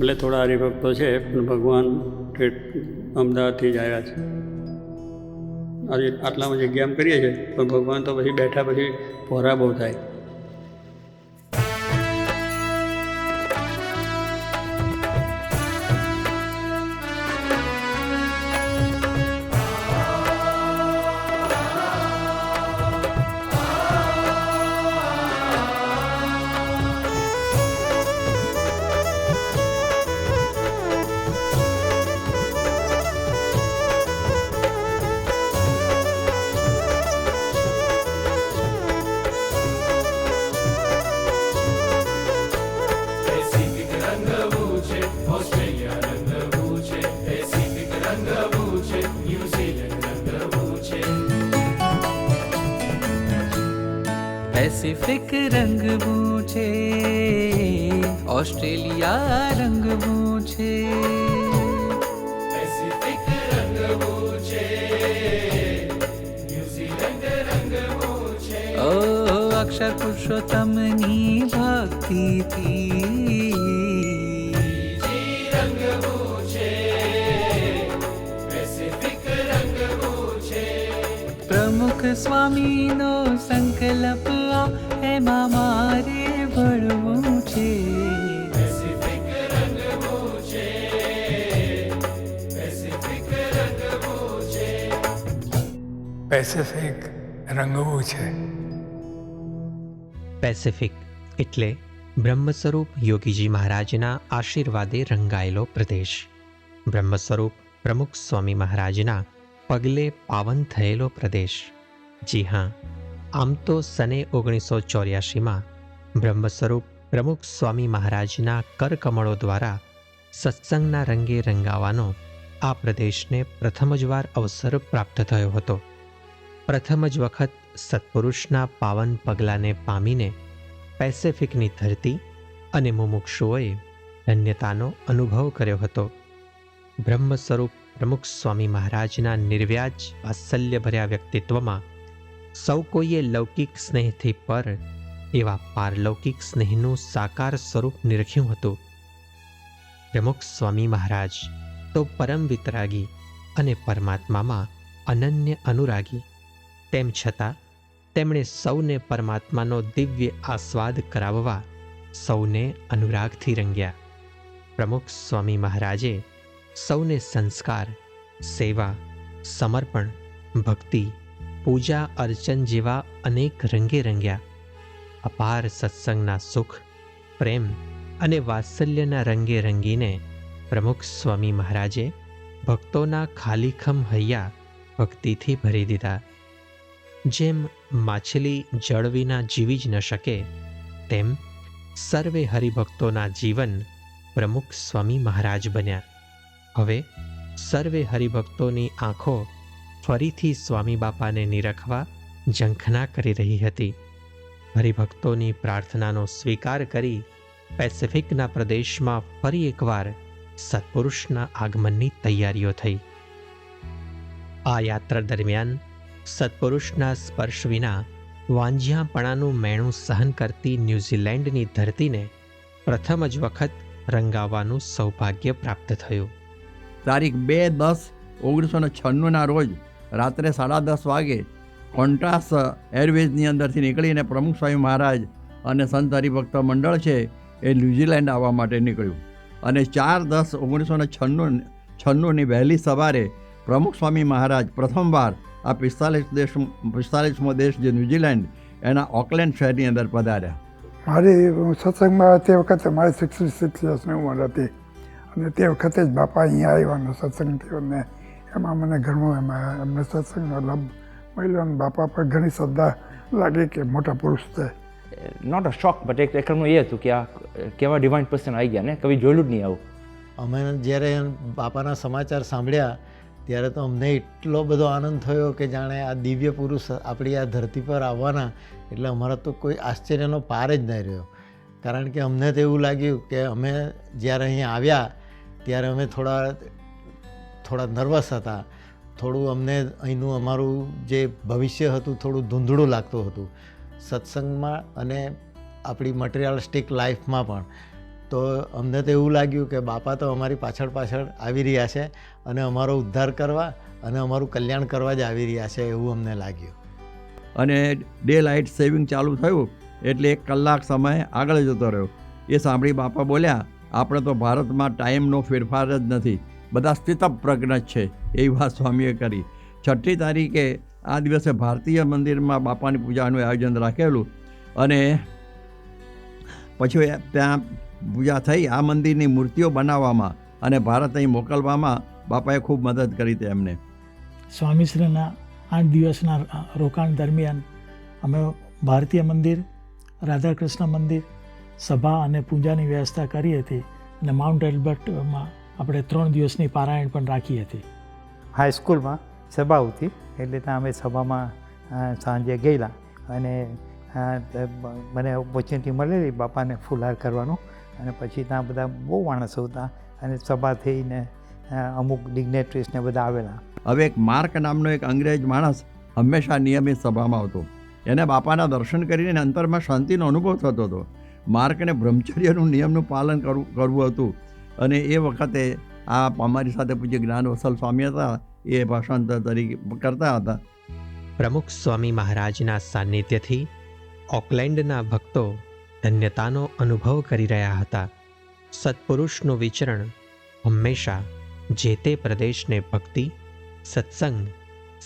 એટલે થોડા હરિભક્તો છે પણ ભગવાન અમદાવાદથી જ આવ્યા છે. આજે આટલામાં જગ્યામાં કરીએ છીએ પણ ભગવાન તો પછી બેઠા પછી પહોરા બહુ થાય. પેસિફિક રંગવું છે, ઓસ્ટ્રેલિયા રંગવું છે. પેસિફિક રંગવું છે, ન્યુઝીલેન્ડ રંગવું છે. ઓ અક્ષર પુરુષોત્તમની ભક્તિથી રંગવું છે, પેસિફિક રંગવું છે. પ્રમુખ સ્વામીનો સંકલ્પ એમાં મારે ભળવું છે. પેસિફિક રંગવું છે, પેસિફિક રંગવું છે. પેસિફિક રંગવું છે. પેસિફિક એટલે બ્રહ્મ સ્વરૂપ યોગીજી મહારાજના આશીર્વાદે રંગાયેલો પ્રદેશ. બ્રહ્મ સ્વરૂપ પ્રમુખ સ્વામી મહારાજના પગલે પાવન થયેલો પ્રદેશ. જી હા, આમ તો સને 1984માં બ્રહ્મ સ્વરૂપ પ્રમુખ સ્વામી મહારાજના કરકમળો દ્વારા સત્સંગના રંગે રંગાવાનો આ પ્રદેશને પ્રથમ જ વાર અવસર પ્રાપ્ત થયો હતો. પ્રથમ જ વખત સત્પુરુષના પાવન પગલાંને પામીને પેસિફિકની ધરતી અને મુમુક્ષુઓએ ધન્યતાનો અનુભવ કર્યો હતો. બ્રહ્મ સ્વરૂપ પ્રમુખ સ્વામી મહારાજના નિર્વ્યાજ વાત્સલ્યભર્યા વ્યક્તિત્વમાં સૌ કોઈએ લૌકિક સ્નેહથી પર એવા પારલૌકિક સ્નેહનું સાકાર સ્વરૂપ નિરખ્યું હતું. પ્રમુખ સ્વામી મહારાજ તો પરમ વિતરાગી અને પરમાત્મામાં અનન્ય અનુરાગી. તેમ છતાં તેમણે સૌને પરમાત્માનો દિવ્ય આસ્વાદ કરાવવા સૌને અનુરાગથી રંગ્યા. પ્રમુખ સ્વામી મહારાજે સૌને સંસ્કાર, સેવા, સમર્પણ, ભક્તિ, પૂજા અર્ચન જેવા અનેક રંગે રંગ્યા. અપાર સત્સંગના સુખ, પ્રેમ અને વાત્સલ્યના રંગે રંગીને પ્રમુખ સ્વામી મહારાજે ભક્તોના ખાલીખમ હૈયા ભક્તિથી ભરી દીધા. જેમ માછલી જળ વિના જીવી જ ન શકે, તેમ સર્વે હરિભક્તોના જીવન પ્રમુખ સ્વામી મહારાજ બન્યા. હવે સર્વે હરિભક્તોની આંખો ફરીથી સ્વામી બાપાને નિરખવા ઝંખના કરી રહી હતી. હરિભક્તોની પ્રાર્થનાનો સ્વીકાર કરી પેસિફિકના પ્રદેશમાં ફરી એકવાર સત્પુરુષના આગમનની તૈયારીઓ થઈ. આ યાત્રા દરમિયાન સત્પુરુષના સ્પર્શ વિના વાંઝિયાપણાનું મેણું સહન કરતી ન્યૂઝીલેન્ડની ધરતીને પ્રથમ જ વખત રંગાવવાનું સૌભાગ્ય પ્રાપ્ત થયું. તારીખ 2/10/1996 રોજ રાત્રે 10:30 વાગે કોન્ટ્રાસ એરવેઝની અંદરથી નીકળીને પ્રમુખ સ્વામી મહારાજ અને સંત હરિભક્ત મંડળ છે એ ન્યૂઝીલેન્ડ આવવા માટે નીકળ્યું. અને 4/10/1996ની વહેલી સવારે પ્રમુખ સ્વામી મહારાજ પ્રથમવાર આ 45મો દેશ જે ન્યૂઝીલેન્ડ એના ઓકલેન્ડ શહેરની અંદર પધાર્યા. મારી સત્સંગમાં તે વખતે મારી 66 વર્ષની ઉંમર હતી અને તે વખતે જ બાપા અહીંયા આવ્યાનો સત્સંગ થયો ને એમાં મને ઘણું એમને સત્સંગનો લાભ મળ્યો અને બાપા પર ઘણી શ્રદ્ધા લાગી કે મોટા પુરુષ છે. નોટ અ શોક બટ એક એકરનું એ હતું કે આ કેવા ડિવાઇન પર્સન આવી ગયા ને, કभी જોયેલું જ નહીં આવું. અમે જ્યારે બાપાના સમાચાર સાંભળ્યા ત્યારે તો અમને એટલો બધો આનંદ થયો કે જાણે આ દિવ્ય પુરુષ આપણી આ ધરતી પર આવવાના, એટલે અમારા તો કોઈ આશ્ચર્યનો પાર જ નહીં રહ્યો. કારણ કે અમને તો એવું લાગ્યું કે અમે જ્યારે અહીંયા આવ્યા ત્યારે અમે થોડા નર્વસ હતા. થોડું અમને અહીંનું અમારું જે ભવિષ્ય હતું થોડું ધૂંધળું લાગતું હતું સત્સંગમાં અને આપણી મટિરિયલિસ્ટિક લાઈફમાં પણ. તો અમને તો એવું લાગ્યું કે બાપા તો અમારી પાછળ પાછળ આવી રહ્યા છે અને અમારો ઉદ્ધાર કરવા અને અમારું કલ્યાણ કરવા જ આવી રહ્યા છે એવું અમને લાગ્યું. અને ડે લાઇટ સેવિંગ ચાલુ થયું એટલે 1 કલાક સમય આગળ જતો રહ્યો. એ સાંભળી બાપા બોલ્યા, આપણે તો ભારતમાં ટાઈમનો ફેરફાર જ નથી, બધા સ્થિતપ્રજ્ઞ જ છે. એવી વાત સ્વામીએ કરી. 6મી તારીખે આ દિવસે ભારતીય મંદિરમાં બાપાની પૂજાનું આયોજન રાખેલું અને પછી ત્યાં પૂજા થઈ. આ મંદિરની મૂર્તિઓ બનાવવામાં અને ભારત અહીં મોકલવામાં બાપાએ ખૂબ મદદ કરી હતી એમને. સ્વામીશ્રીના 8 દિવસના રોકાણ દરમિયાન અમે ભારતીય મંદિર, રાધાકૃષ્ણ મંદિર, સભા અને પૂજાની વ્યવસ્થા કરી હતી અને માઉન્ટ એલ્બર્ટમાં આપણે 3 દિવસની પારાયણ પણ રાખી હતી. હાઈસ્કૂલમાં સભા હતી એટલે ત્યાં અમે સભામાં સાંજે ગયેલા અને મને ઓપોર્ચ્યુનિટી મળેલી બાપાને ફુલહાર કરવાનું અને પછી ત્યાં બધા બહુ માણસો હતા અને સભા થઈને અમુક ડિગ્નેટરીઝને બધા આવેલા. હવે એક માર્ક નામનો એક અંગ્રેજ માણસ હંમેશા નિયમિત સભામાં આવતો. એને બાપાના દર્શન કરીને અંતરમાં શાંતિનો અનુભવ થતો હતો. માર્કને બ્રહ્મચર્યનું નિયમનું પાલન કરવું હતું અને એ વખતે આ અમારી સાથે પૂજ્ય જ્ઞાનવત્સલ સ્વામી હતા, એ ભાષાંતર તરીકે કરતા હતા. પ્રમુખ સ્વામી મહારાજના સાનિધ્યથી ઓકલેન્ડના ભક્તો ધન્યતાનો અનુભવ કરી રહ્યા હતા. સત્પુરુષનું વિચરણ હંમેશા જે તે પ્રદેશને ભક્તિ, સત્સંગ,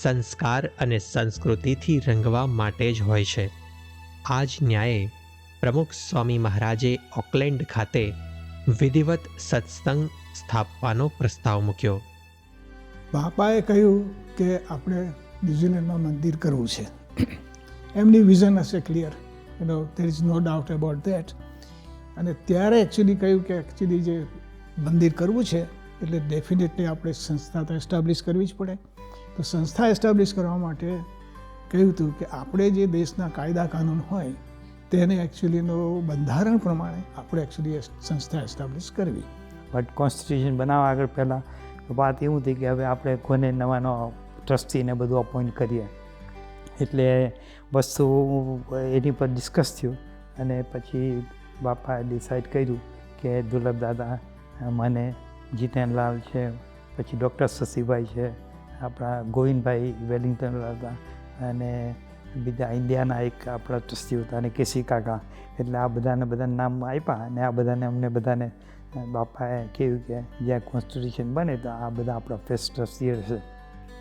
સંસ્કાર અને સંસ્કૃતિથી રંગવા માટે જ હોય છે. આ જ ન્યાયે પ્રમુખ સ્વામી મહારાજે ઓકલેન્ડ ખાતે વિધિવત સત્સંગ સ્થાપવાનો પ્રસ્તાવ મૂક્યો. બાપાએ કહ્યું કે આપણે ન્યૂઝીલેન્ડમાં મંદિર કરવું છે. એમની વિઝન હશે clear, there is no doubt about that. અને ત્યારે એકચ્યુઅલી કહ્યું કે એકચ્યુઅલી જે મંદિર કરવું છે એટલે ડેફિનેટલી આપણે સંસ્થા તો એસ્ટાબ્લિશ કરવી જ પડે. તો સંસ્થા એસ્ટાબ્લિશ કરવા માટે કહ્યું હતું કે આપણે જે દેશના કાયદા કાનૂન હોય તેને એકચ્યુઅલીનો બંધારણ પ્રમાણે આપણે એકચ્યુઅલી સંસ્થા એસ્ટાબ્લિશ કરવી. બટ કોન્સ્ટિટ્યુશન બનાવવા આગળ પહેલાં વાત એવું હતી કે હવે આપણે કોને નવાનો ટ્રસ્ટીને બધું અપોઇન્ટ કરીએ. એટલે વસ્તુ એની પર ડિસ્કસ થયું અને પછી બાપાએ ડિસાઇડ કર્યું કે દુર્લભ દાદા, મને જીતેનલાલ છે, પછી ડૉક્ટર શશીભાઈ છે, આપણા ગોવિંદભાઈ વેલિંગ્ટન હતા અને બીજા ઇન્ડિયાના એક આપણા ટ્રસ્ટી હતા અને કેસી કાકા. એટલે આ બધાને નામ આપ્યા અને આ બધાને અમને બધાને બાપાએ કહ્યું કે જ્યાં કોન્સ્ટિટ્યુશન બને તો આ બધા આપણા ફર્સ્ટ ટ્રસ્ટી હશે.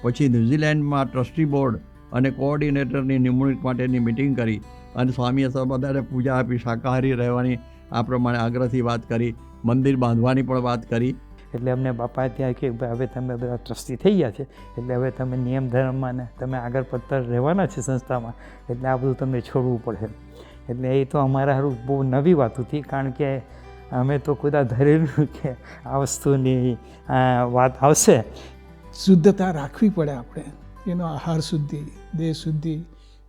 પછી ન્યૂઝીલેન્ડમાં ટ્રસ્ટી બોર્ડ અને કોઓર્ડિનેટરની નિમણૂક માટેની મિટિંગ કરી અને સ્વામીએ બધાને પૂજા આપી, શાકાહારી રહેવાની આ પ્રમાણે આગ્રહથી વાત કરી, મંદિર બાંધવાની પણ વાત કરી. એટલે અમને બાપાએ ત્યાં કે ભાઈ હવે તમે બધા ટ્રસ્ટી થઈ ગયા છે એટલે હવે તમે નિયમ ધર્મમાં ને તમે આગળ પડતર રહેવાના છે સંસ્થામાં, એટલે આ બધું તમને છોડવું પડે. એટલે એ તો અમારા હારું બહુ નવી વાત હતી, કારણ કે અમે તો ખુદા ધરેલું કે આ વસ્તુની વાત આવશે. શુદ્ધતા રાખવી પડે આપણે, એનો આહાર શુદ્ધિ, દેહ શુદ્ધિ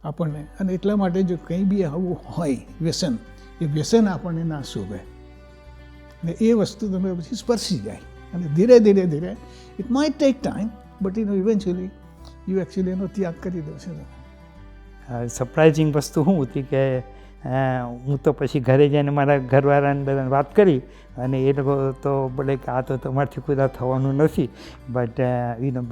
આપણને. અને એટલા માટે જો કંઈ બી આવું હોય વ્યસન, એ વ્યસન આપણને ના શોભે ને એ વસ્તુ તમે પછી સ્પર્શી જાય અને ધીરે ધીરે ધીરે it might take time but eventually you actually એનો ત્યાગ કરી દો છો. સરપ્રાઇઝિંગ વસ્તુ શું હતી કે હું તો પછી ઘરે જઈને મારા ઘરવાળાને બધાને વાત કરી અને એ લોકો તો બોલે કે આ તો તમારથી કોઈ થવાનું નથી, બટ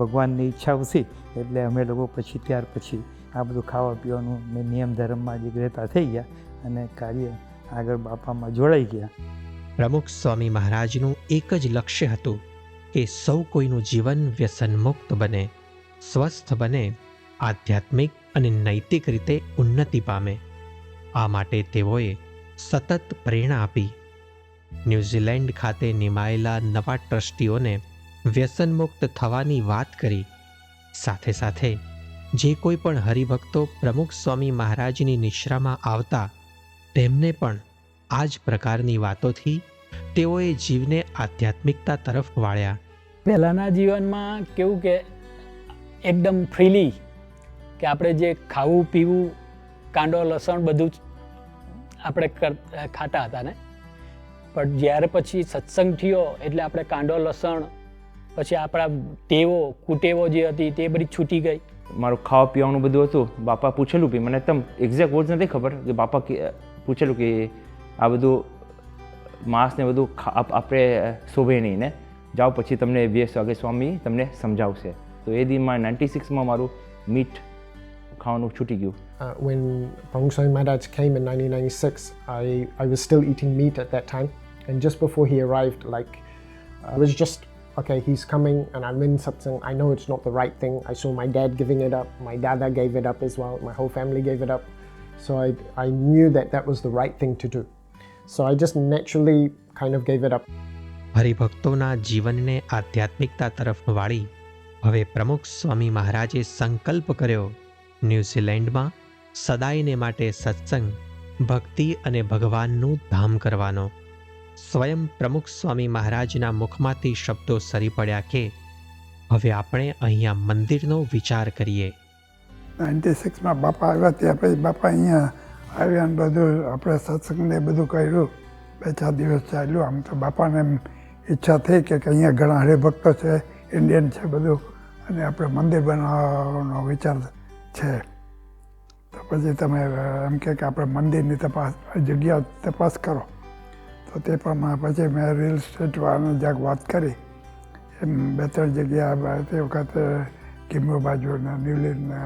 ભગવાનની ઈચ્છા હતી એટલે અમે લોકો પછી ત્યાર પછી આ બધું ખાવા પીવાનું ને નિયમ ધર્મમાં જે રહેતા થઈ ગયા અને કાર્ય આગળ બાપામાં જોડાઈ ગયા. પ્રમુખ સ્વામી મહારાજનું એક જ લક્ષ્ય હતું કે સૌ કોઈનું જીવન વ્યસનમુક્ત બને, સ્વસ્થ બને, આધ્યાત્મિક અને નૈતિક રીતે ઉન્નતિ પામે. આ માટે તેઓએ સતત પ્રેરણા આપી. ન્યૂઝીલેન્ડ ખાતે નિમાયેલા નવા ટ્રસ્ટીઓને વ્યસનમુક્ત થવાની વાત કરી. સાથે સાથે જે કોઈ પણ હરિભક્તો પ્રમુખ સ્વામી મહારાજની નિશ્રામાં આવતા તેમને પણ આ જ પ્રકારની વાતોથી તેઓએ જીવને આધ્યાત્મિકતા તરફ વાળ્યા. પહેલાંના જીવનમાં કેવું કે એકદમ ફ્રીલી કે આપણે જે ખાવું પીવું, કાંદો લસણ બધું જ આપણે ખાતા હતા ને. પણ જ્યારે પછી સત્સંગ થયો એટલે આપણે કાંદો લસણ, પછી આપણા ટેવો કુટેવો જે હતી તે બધી છૂટી ગઈ. મારું ખાવા પીવાનું બધું હતું. બાપા પૂછેલું બી, મને એકદમ એક્ઝેક્ટ વર્ડ નથી ખબર કે બાપા પૂછેલું કે આ બધું માંસને બધું આપણે શોભે નહીં ને જાઓ પછી તમને 20 વાગે સ્વામી તમને સમજાવશે. તો એ દીમાં 96માં મારું મીટ ખાવાનું છૂટી ગયું. When Prabhu Swami Maharaj came in 1996, I was still eating meat at that time. And just before he arrived, I was just, okay, he's coming and I'm in satsang. I know it's not the right thing. I saw my dad giving it up. My dada gave it up as well. My whole family gave it up. So I knew that was the right thing to do. So I just naturally kind of gave it up. હરિભક્તોના જીવનને આધ્યાત્મિકતા તરફ વાળી હવે પ્રમુખ સ્વામી મહારાજે સંકલ્પ કર્યો ન્યૂઝીલેન્ડમાં સદાયને માટે સત્સંગ, ભક્તિ અને ભગવાનનું ધામ કરવાનો. સ્વયં પ્રમુખ સ્વામી મહારાજના મુખમાંથી શબ્દો સરી પડ્યા કે હવે આપણે અહીંયા મંદિરનો વિચાર કરીએ. 96માં બાપા આવ્યા ત્યાં પછી બાપા અહીંયા આવ્યા ને બધું આપણે સત્સંગને બધું કર્યું. 2-4 દિવસ ચાલ્યું. આમ તો બાપાને એમ ઈચ્છા થઈ કે અહીંયા ઘણા હરિભક્તો છે, ઇન્ડિયન છે બધું, અને આપણે મંદિર બનાવવાનો વિચાર છે. તો પછી તમે એમ કે આપણે મંદિરની જગ્યા તપાસ કરો. તો તે પ્રમાણે પછી મેં રિયલ એસ્ટેટવાળાને જ્યાં વાત કરી એમ 2-3 જગ્યા તે વખતે કિમ્બો બાજુ ને ન્યુલીને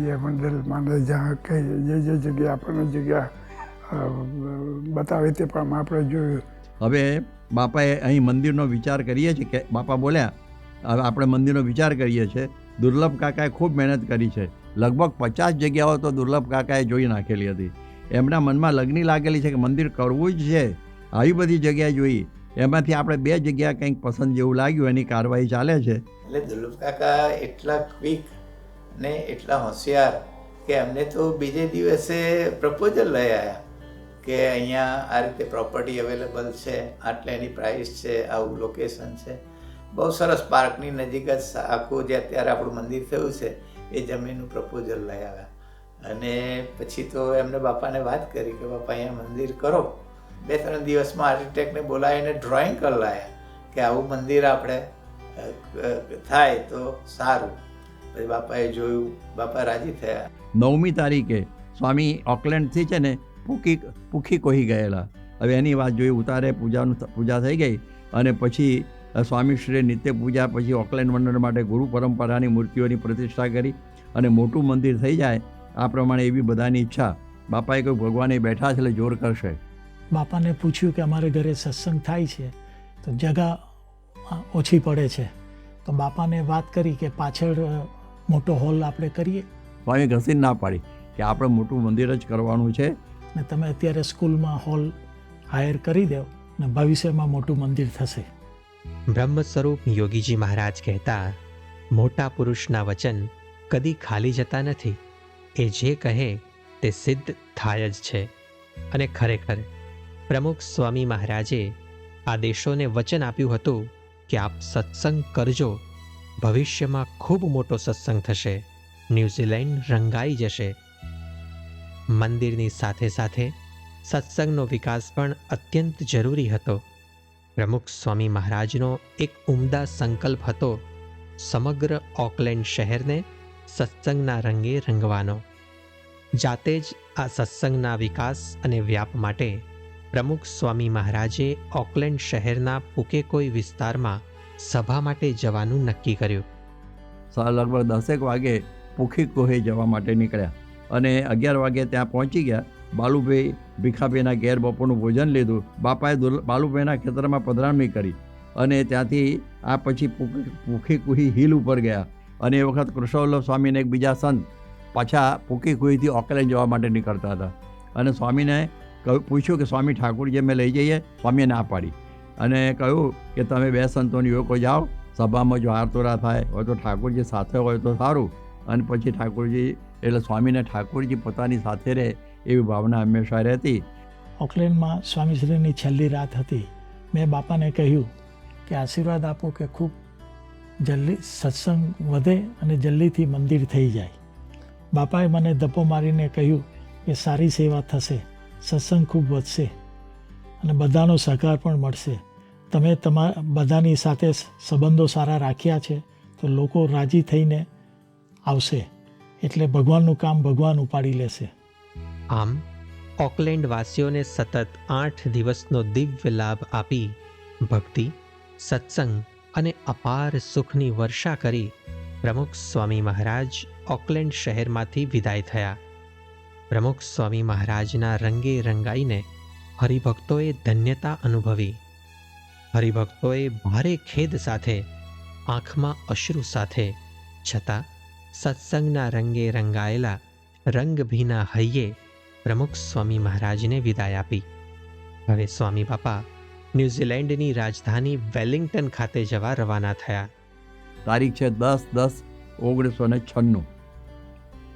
જે મંદિરમાં જ્યાં કઈ જે જગ્યાએ આપણને જગ્યા બતાવી તે પ્રમાણે આપણે જોયું. હવે બાપાએ અહીં મંદિરનો વિચાર કરીએ છીએ કે બાપા બોલ્યા હવે આપણે મંદિરનો વિચાર કરીએ છીએ. દુર્લભ કાકાએ ખૂબ મહેનત કરી છે. લગભગ 50 જગ્યાઓ તો દુર્લભ કાકાએ જોઈ નાખેલી હતી. એમના મનમાં લગ્ની લાગેલી છે કે મંદિર કરવું જ છે. આવી બધી જગ્યાએ જોઈ, એમાંથી આપણે 2 જગ્યા કંઈક પસંદ જેવું લાગ્યું, એની કાર્યવાહી ચાલે છે. એટલે દુર્લભ કાકા એટલા ક્વિક ને એટલા હોશિયાર કે અમને તો બીજે દિવસે પ્રપોઝલ લઈ આવ્યા કે અહીંયા આ રીતે પ્રોપર્ટી અવેલેબલ છે, આટલા એની પ્રાઇસ છે, આવું લોકેશન છે, બહુ સરસ પાર્કની નજીક જ આખું જે અત્યારે આપણું મંદિર થયું છે એ જમીનનું પ્રપોઝલ લઈ આવ્યા. અને પછી તો એમને બાપાને વાત કરી કે બાપા અહીંયા મંદિર કરો. 2-3 દિવસમાં આર્કિટેક્ટને બોલાવીને ડ્રોઈંગ કરી લાવ્યા કે આવું મંદિર આપણે થાય તો સારું. પછી બાપાએ જોયું, બાપા રાજી થયા. 9મી તારીખે સ્વામી ઓકલેન્ડથી છે ને પૂખી કોહી ગયેલા. હવે એની વાત જોઈ, ઉતારે પૂજા થઈ ગઈ અને પછી સ્વામીશ્રીએ નિત્ય પૂજા પછી ઓકલેન્ડ મંડળ માટે ગુરુ પરંપરાની મૂર્તિઓની પ્રતિષ્ઠા કરી અને મોટું મંદિર થઈ જાય આ પ્રમાણે એવી બધાની ઈચ્છા. બાપાએ કહ્યું ભગવાન બેઠા છે એટલે જોર કરશે. બાપાને પૂછ્યું કે અમારે ઘરે સત્સંગ થાય છે તો જગા ઓછી પડે છે, તો બાપાને વાત કરી કે પાછળ મોટો હોલ આપણે કરીએ. સ્વામી ઘસીને ના પાડી કે આપણે મોટું મંદિર જ કરવાનું છે ને તમે અત્યારે સ્કૂલમાં હોલ હાયર કરી દો ને ભવિષ્યમાં મોટું મંદિર થશે. બ્રહ્મ સ્વરૂપ યોગીજી મહારાજ કહેતા મોટા પુરુષના વચન કદી ખાલી જતા નથી. એ જે કહે તે સિદ્ધ થાય જ છે. અને ખરેખર પ્રમુખ સ્વામી મહારાજે આદેશોને વચન આપ્યું હતું કે આપ સત્સંગ કરજો, ભવિષ્યમાં ખૂબ મોટો સત્સંગ થશે, ન્યૂઝીલેન્ડ રંગાઈ જશે. મંદિરની સાથે સાથે સત્સંગનો વિકાસ પણ અત્યંત જરૂરી હતો. પ્રમુખ સ્વામી મહારાજનો એક ઉમદા સંકલ્પ હતો સમગ્ર ઓકલેન્ડ શહેરને સત્સંગના રંગે રંગવાનો. જાતે જ આ સત્સંગના વિકાસ અને વ્યાપ માટે પ્રમુખ સ્વામી મહારાજે ઓકલેન્ડ શહેરના પુકેકોઈ વિસ્તારમાં સભા માટે જવાનું નક્કી કર્યું. લગભગ 10 વાગે પુખીકોહી જવા માટે નીકળ્યા અને 11 વાગે ત્યાં પહોંચી ગયા. બાલુભાઈ ભીખાભાઈના ઘેર બપોરનું ભોજન લીધું. બાપાએ બાલુભાઈના ખેતરમાં પધરામણી કરી અને ત્યાંથી આ પછી પુખીકુહી હિલ ઉપર ગયા અને એ વખત કૃષ્ણવલ્લભ સ્વામીને એક બીજા સંત પાછા પુખીકુહીથી ઓકલેન્ડ જવા માટે નીકળતા હતા અને સ્વામીને પૂછ્યું કે સ્વામી ઠાકોરજી અમે લઈ જઈએ. સ્વામીએ ના પાડી અને કહ્યું કે તમે 2 સંતોની યુવકો જાઓ, સભામાં જો હારતોરા થાય હોય તો ઠાકોરજી સાથે હોય તો સારું. અને પછી ઠાકોરજી એટલે સ્વામીને ઠાકોરજી પોતાની સાથે રહે એવી ભાવના હંમેશા રહેતી. ઓકલેન્ડમાં સ્વામીશ્રીની છેલ્લી રાત હતી. મેં બાપાને કહ્યું કે આશીર્વાદ આપો કે ખૂબ જલ્દી સત્સંગ વધે અને જલ્દીથી મંદિર થઈ જાય. બાપાએ મને ધપ્પો મારીને કહ્યું કે સારી સેવા થશે, સત્સંગ ખૂબ વધશે અને બધાનો સહકાર પણ મળશે. તમે બધાની સાથે સંબંધો સારા રાખ્યા છે તો લોકો રાજી થઈને આવશે, એટલે ભગવાનનું કામ ભગવાન ઉપાડી લેશે. આમ ઓકલેન્ડ વાસીઓને સતત 8 દિવસનો દિવ્ય લાભ આપી ભક્તિ, સત્સંગ અને અપાર સુખની વર્ષા કરી પ્રમુખ સ્વામી મહારાજ ઓકલેન્ડ શહેરમાંથી વિદાય થયા. પ્રમુખ સ્વામી મહારાજના રંગે રંગાઈને હરિભક્તોએ ધન્યતા અનુભવી. હરિભક્તોએ ભારે ખેદ સાથે, આંખમાં અશ્રુ સાથે, છતાં સત્સંગના રંગે રંગાયેલા રંગભીના હૈયે પ્રમુખ સ્વામી મહારાજને વિદાય આપી. હવે સ્વામી બાપા ન્યૂઝીલેન્ડની રાજધાની વેલિંગ્ટન ખાતે જવા રવાના થયા. તારીખ છે 10/10/1996.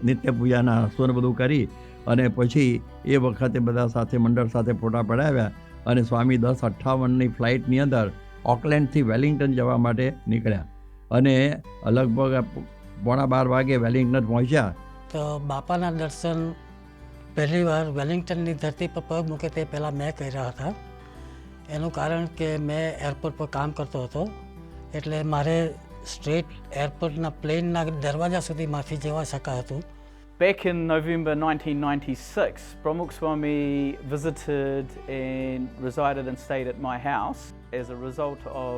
નિત્ય પૂજાના હસવને બધું કરી અને પછી એ વખતે બધા સાથે મંડળ સાથે ફોટા પડાવ્યા અને સ્વામી 10:58ની ફ્લાઇટની અંદર ઓકલેન્ડથી વેલિંગ્ટન જવા માટે નીકળ્યા અને લગભગ 11:15 વાગે વેલિંગ્ટન પહોંચ્યા. તો બાપાના દર્શન પહેલી વાર વેલિંગ્ટનની ધરતી પર પગ મૂકે તે પહેલાં મેં કર્યા હતા. એનું કારણ કે મેં એરપોર્ટ પર કામ કરતો હતો, એટલે મારે સ્ટ્રેટ એરપોર્ટના પ્લેનના દરવાજા સુધી માથી જવા શકાતું. Back in November 1996, Pramukh Swami visited and resided and stayed at my house as a result of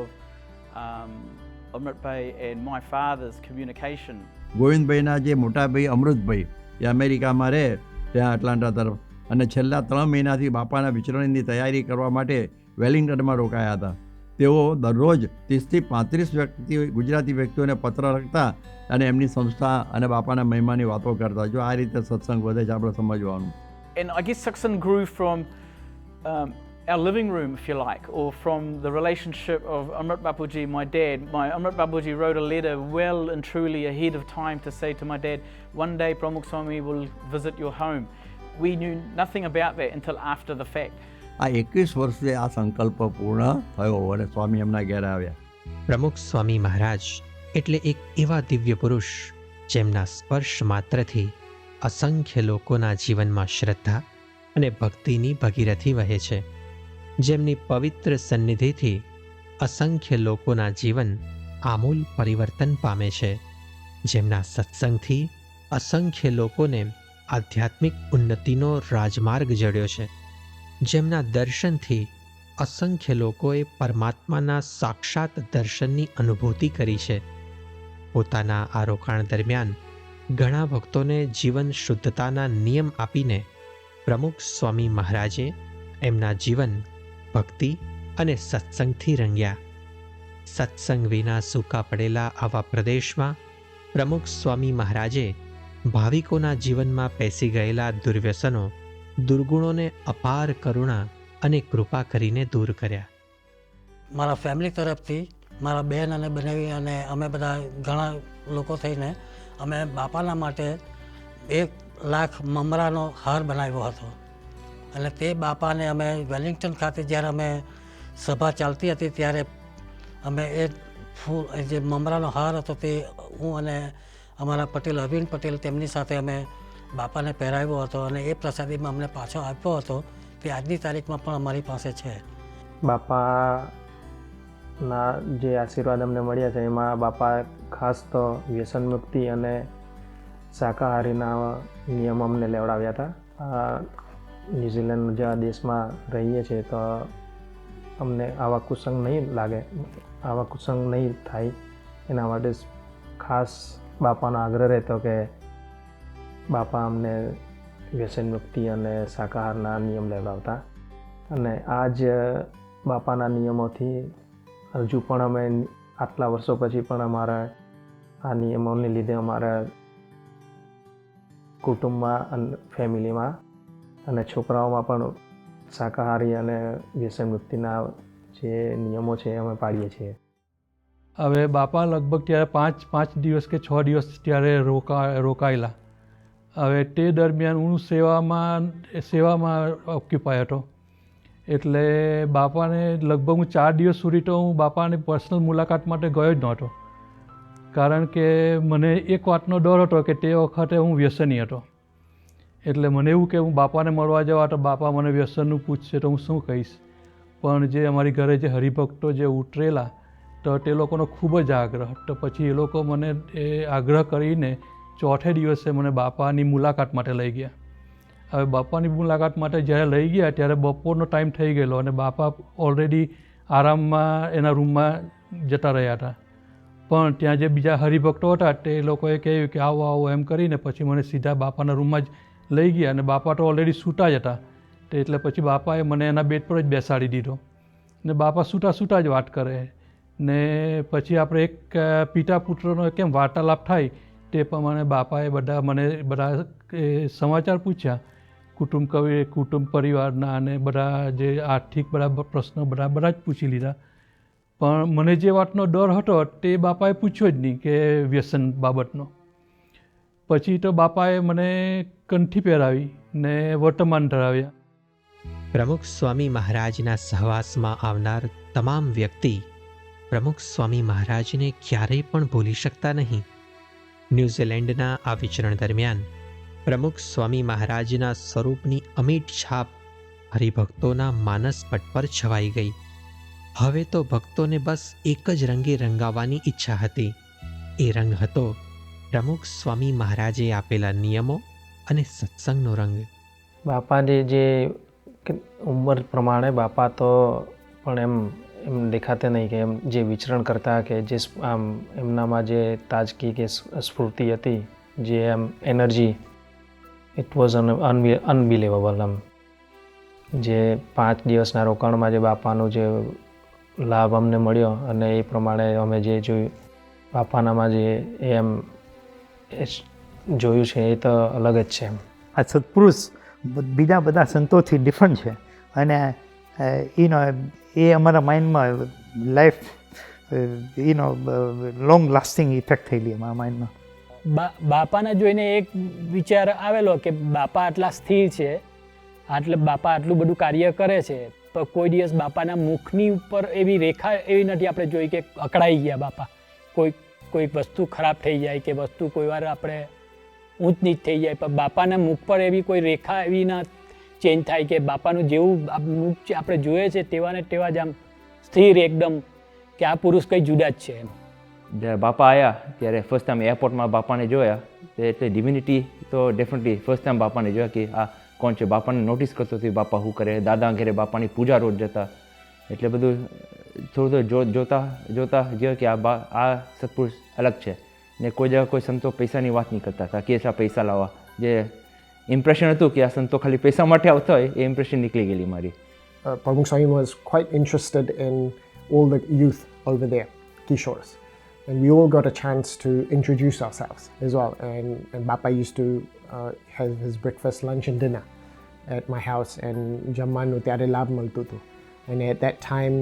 Amrit Bhai and my father's communication. ગોવિંદભાઈના જે મોટા ભાઈ અમૃતભાઈ એ અમેરિકામાં રહે ત્યાં એટલાન્ટા તરફ, અને છેલ્લા 3 મહિનાથી બાપાના વિચરણની તૈયારી કરવા માટે વેલિંગ્ટનમાં રોકાયા હતા. તેઓ દરરોજ 30થી 35 ગુજરાતી વ્યક્તિઓને પત્ર લખતા અને એમની સંસ્થા અને બાપાના મહિમાની વાતો કરતા. જો આ રીતે સત્સંગ વધે છે આપણે સમજવાનું. And I guess satsang grew from our living room, if you like, or from the relationship of Amrit Bapuji, my dad. Amrit Bapuji wrote a letter well and truly ahead of time to say to my dad, one day Pramukh Swami will visit your home. We knew nothing about that until after the fact. આ 21 વર્ષે આ સંકલ્પ પૂર્ણ થયો અને સ્વામી એમના ઘેર આવ્યા. પ્રમુખ સ્વામી મહારાજ એટલે એક એવા દિવ્ય પુરુષ જેમના સ્પર્શ માત્રથી અસંખ્ય લોકોના જીવનમાં શ્રદ્ધા અને ભક્તિની ભગીરથી વહે છે. જેમની પવિત્ર સન્નિધિથી અસંખ્ય લોકોના જીવન આમૂલ પરિવર્તન પામે છે. જેમના સત્સંગથી અસંખ્ય લોકોને આધ્યાત્મિક ઉન્નતિનો રાજમાર્ગ જડ્યો છે. જેમના દર્શનથી અસંખ્ય લોકોએ પરમાત્માના સાક્ષાત દર્શનની અનુભૂતિ કરી છે. પોતાના આ રોકાણ દરમિયાન ઘણા ભક્તોને જીવન શુદ્ધતાના નિયમ આપીને પ્રમુખ સ્વામી મહારાજે એમના જીવન ભક્તિ અને સત્સંગથી રંગ્યા. સત્સંગ વિના સૂકા પડેલા આવા પ્રદેશમાં પ્રમુખ સ્વામી મહારાજે ભાવિકોના જીવનમાં પેસી ગયેલા દુર્વ્યસનો, દુર્ગુણોને અપાર કરુણા અને કૃપા કરીને દૂર કર્યા. મારા ફેમિલી તરફથી મારા બહેન અને બનેવી અને અમે બધા ઘણા લોકો થઈને અમે બાપાના માટે 1 લાખ મમરાનો હાર બનાવ્યો હતો. અને તે બાપાને અમે વેલિંગ્ટન ખાતે જ્યારે અમે સભા ચાલતી હતી ત્યારે અમે એ ફૂલ જે મમરાનો હાર હતો તે હું અને અમારા પટેલ અરવિંદ પટેલ તેમની સાથે અમે બાપાને પહેરાવ્યો હતો અને એ પ્રસાદીમાં અમને પાછો આપ્યો હતો. તે આજની તારીખમાં પણ અમારી પાસે છે. બાપાના જે આશીર્વાદ અમને મળ્યા છે એમાં બાપા ખાસ તો વ્યસન મુક્તિ અને શાકાહારીના નિયમ અમને લેવડાવ્યા હતા. ન્યૂઝીલેન્ડ જેવા દેશમાં રહીએ છીએ તો અમને આવા કુસંગ નહીં લાગે, આવા કુસંગ નહીં થાય એના માટે ખાસ બાપાનો આગ્રહ રહેતો કે બાપા અમને વ્યસન મુક્તિ અને શાકાહારના નિયમ લેવડાવતા. અને આ જ બાપાના નિયમોથી હજુ પણ અમે આટલા વર્ષો પછી પણ અમારા આ નિયમોને લીધે અમારા કુટુંબમાં અને ફેમિલીમાં અને છોકરાઓમાં પણ શાકાહારી અને વ્યસન મુક્તિના જે નિયમો છે અમે પાડીએ છીએ. હવે બાપા લગભગ ત્યારે 5 દિવસ કે 6 દિવસ ત્યારે રોકાયેલા. હવે તે દરમિયાન હું સેવામાં ઓક્યુપાય હતો. એટલે બાપાને લગભગ હું 4 દિવસ સુધી તો હું બાપાની પર્સનલ મુલાકાત માટે ગયો જ નહોતો. કારણ કે મને એક વાતનો ડર હતો કે તે વખતે હું વ્યસની હતો. એટલે મને એવું કે હું બાપાને મળવા જવા તો બાપા મને વ્યસનનું પૂછશે તો હું શું કહીશ. પણ જે અમારી ઘરે જે હરિભક્તો જે ઉતરેલા તો તે લોકોનો ખૂબ જ આગ્રહ. તો પછી એ લોકો મને એ આગ્રહ કરીને 4થે દિવસે મને બાપાની મુલાકાત માટે લઈ ગયા. હવે બાપાની મુલાકાત માટે જ્યારે લઈ ગયા ત્યારે બપોરનો ટાઈમ થઈ ગયેલો અને બાપા ઓલરેડી આરામમાં એના રૂમમાં જતા રહ્યા હતા. પણ ત્યાં જે બીજા હરિભક્તો હતા તે લોકોએ કહ્યું કે આવો આવો એમ કરીને પછી મને સીધા બાપાના રૂમમાં જ લઈ ગયા અને બાપા તો ઓલરેડી સૂતા જ હતા. તે એટલે પછી બાપાએ મને એના બેડ પર જ બેસાડી દીધો ને બાપા સૂતા સૂતા જ વાત કરે ને પછી આપણે એક પિતા પુત્રનો કેમ વાર્તાલાપ થાય તે પ્રમાણે બાપાએ બધા સમાચાર પૂછ્યા કુટુંબ પરિવારના અને બધા જે આર્થિક બધા પ્રશ્નો બધા જ પૂછી લીધા. પણ મને જે વાતનો ડર હતો તે બાપાએ પૂછ્યો જ નહીં કે વ્યસન બાબતનો. પછી તો બાપાએ મને કંઠી પહેરાવી ને વર્તમાન ધરાવ્યા. પ્રમુખ સ્વામી મહારાજના સહવાસમાં આવનાર તમામ વ્યક્તિ પ્રમુખ સ્વામી મહારાજને ક્યારેય પણ ભૂલી શકતા નહીં. ન્યૂઝીલેન્ડના આ વિચરણ દરમિયાન પ્રમુખ સ્વામી મહારાજના સ્વરૂપની અમીટ છાપ હરિભક્તોના માનસ પટ પર છવાઈ ગઈ. હવે તો ભક્તોને બસ એક જ રંગે રંગાવવાની ઈચ્છા હતી. એ રંગ હતો પ્રમુખ સ્વામી મહારાજે આપેલા નિયમો અને સત્સંગનો રંગ. બાપાની જે ઉંમર પ્રમાણે બાપા તો પણ એમ દેખાતે નહીં કે એમ જે વિચરણ કરતા કે જે આમ એમનામાં જે તાજગી કે સ્ફૂર્તિ હતી, જે એમ એનર્જી, ઇટ વોઝ અનબિલીવેબલ. આમ જે 5 દિવસના રોકાણમાં જે બાપાનું જે લાભ અમને મળ્યો અને એ પ્રમાણે અમે જે જોયું બાપાનામાં જે એમ જોયું છે એ તો અલગ જ છે. આ સત્પુરુષ બીજા બધા સંતોથી ડિફરન્ટ છે અને એ અમારા માઇન્ડમાં લાઈફ લોંગ લાસ્ટિંગ ઇફેક્ટ થયેલી અમારા માઇન્ડમાં. બાપાને જોઈને એક વિચાર આવેલો કે બાપા આટલા સ્થિર છે, બાપા આટલું બધું કાર્ય કરે છે, તો કોઈ દિવસ બાપાના મુખની ઉપર એવી રેખા એવી નથી આપણે જોઈ કે અકળાઈ ગયા બાપા. કોઈ વસ્તુ ખરાબ થઈ જાય કે વસ્તુ કોઈ વાર આપણે ઊંચ નીચ થઈ જાય, પણ બાપાના મુખ પર એવી કોઈ રેખા એવી ના ચેન્જ થાય કે બાપાનું જેવું મુખ આપણે જોઈએ છે તેવા ને તેવા જ આમ સ્થિર એકદમ કે આ પુરુષ કંઈ જુદા જ છે એમ. જ્યારે બાપા આવ્યા ત્યારે ફર્સ્ટ ટાઈમ એરપોર્ટમાં બાપાને જોયા એટલે ડિવિનિટી તો ડેફિનેટલી ફર્સ્ટ ટાઈમ બાપાને જોયા કે આ કોણ છે. બાપાને નોટિસ કરતો હતો બાપા શું કરે, દાદા ઘરે બાપાની પૂજા રોજ જતા, એટલે બધું થોડું જોતા જોયું કે આ સત્પુરુષ અલગ છે ને કોઈ જગ્યા કોઈ સંતો પૈસાની વાત નહીં કરતા હતા કે એટલા પૈસા લાવવા. જે ઇમ્પ્રેશન હતું કે આ સંતો ખાલી પૈસા માટે આવતા હોય એ ઇમ્પ્રેશન નીકળી ગયેલી મારી. Pramukh Swami was quite interested in all the youth over there, Kishores. And we all got a chance to introduce ourselves as well. And Bapa used to have his breakfast, lunch and dinner at my house. And jammanu tyare labh maltu tu. And at that time,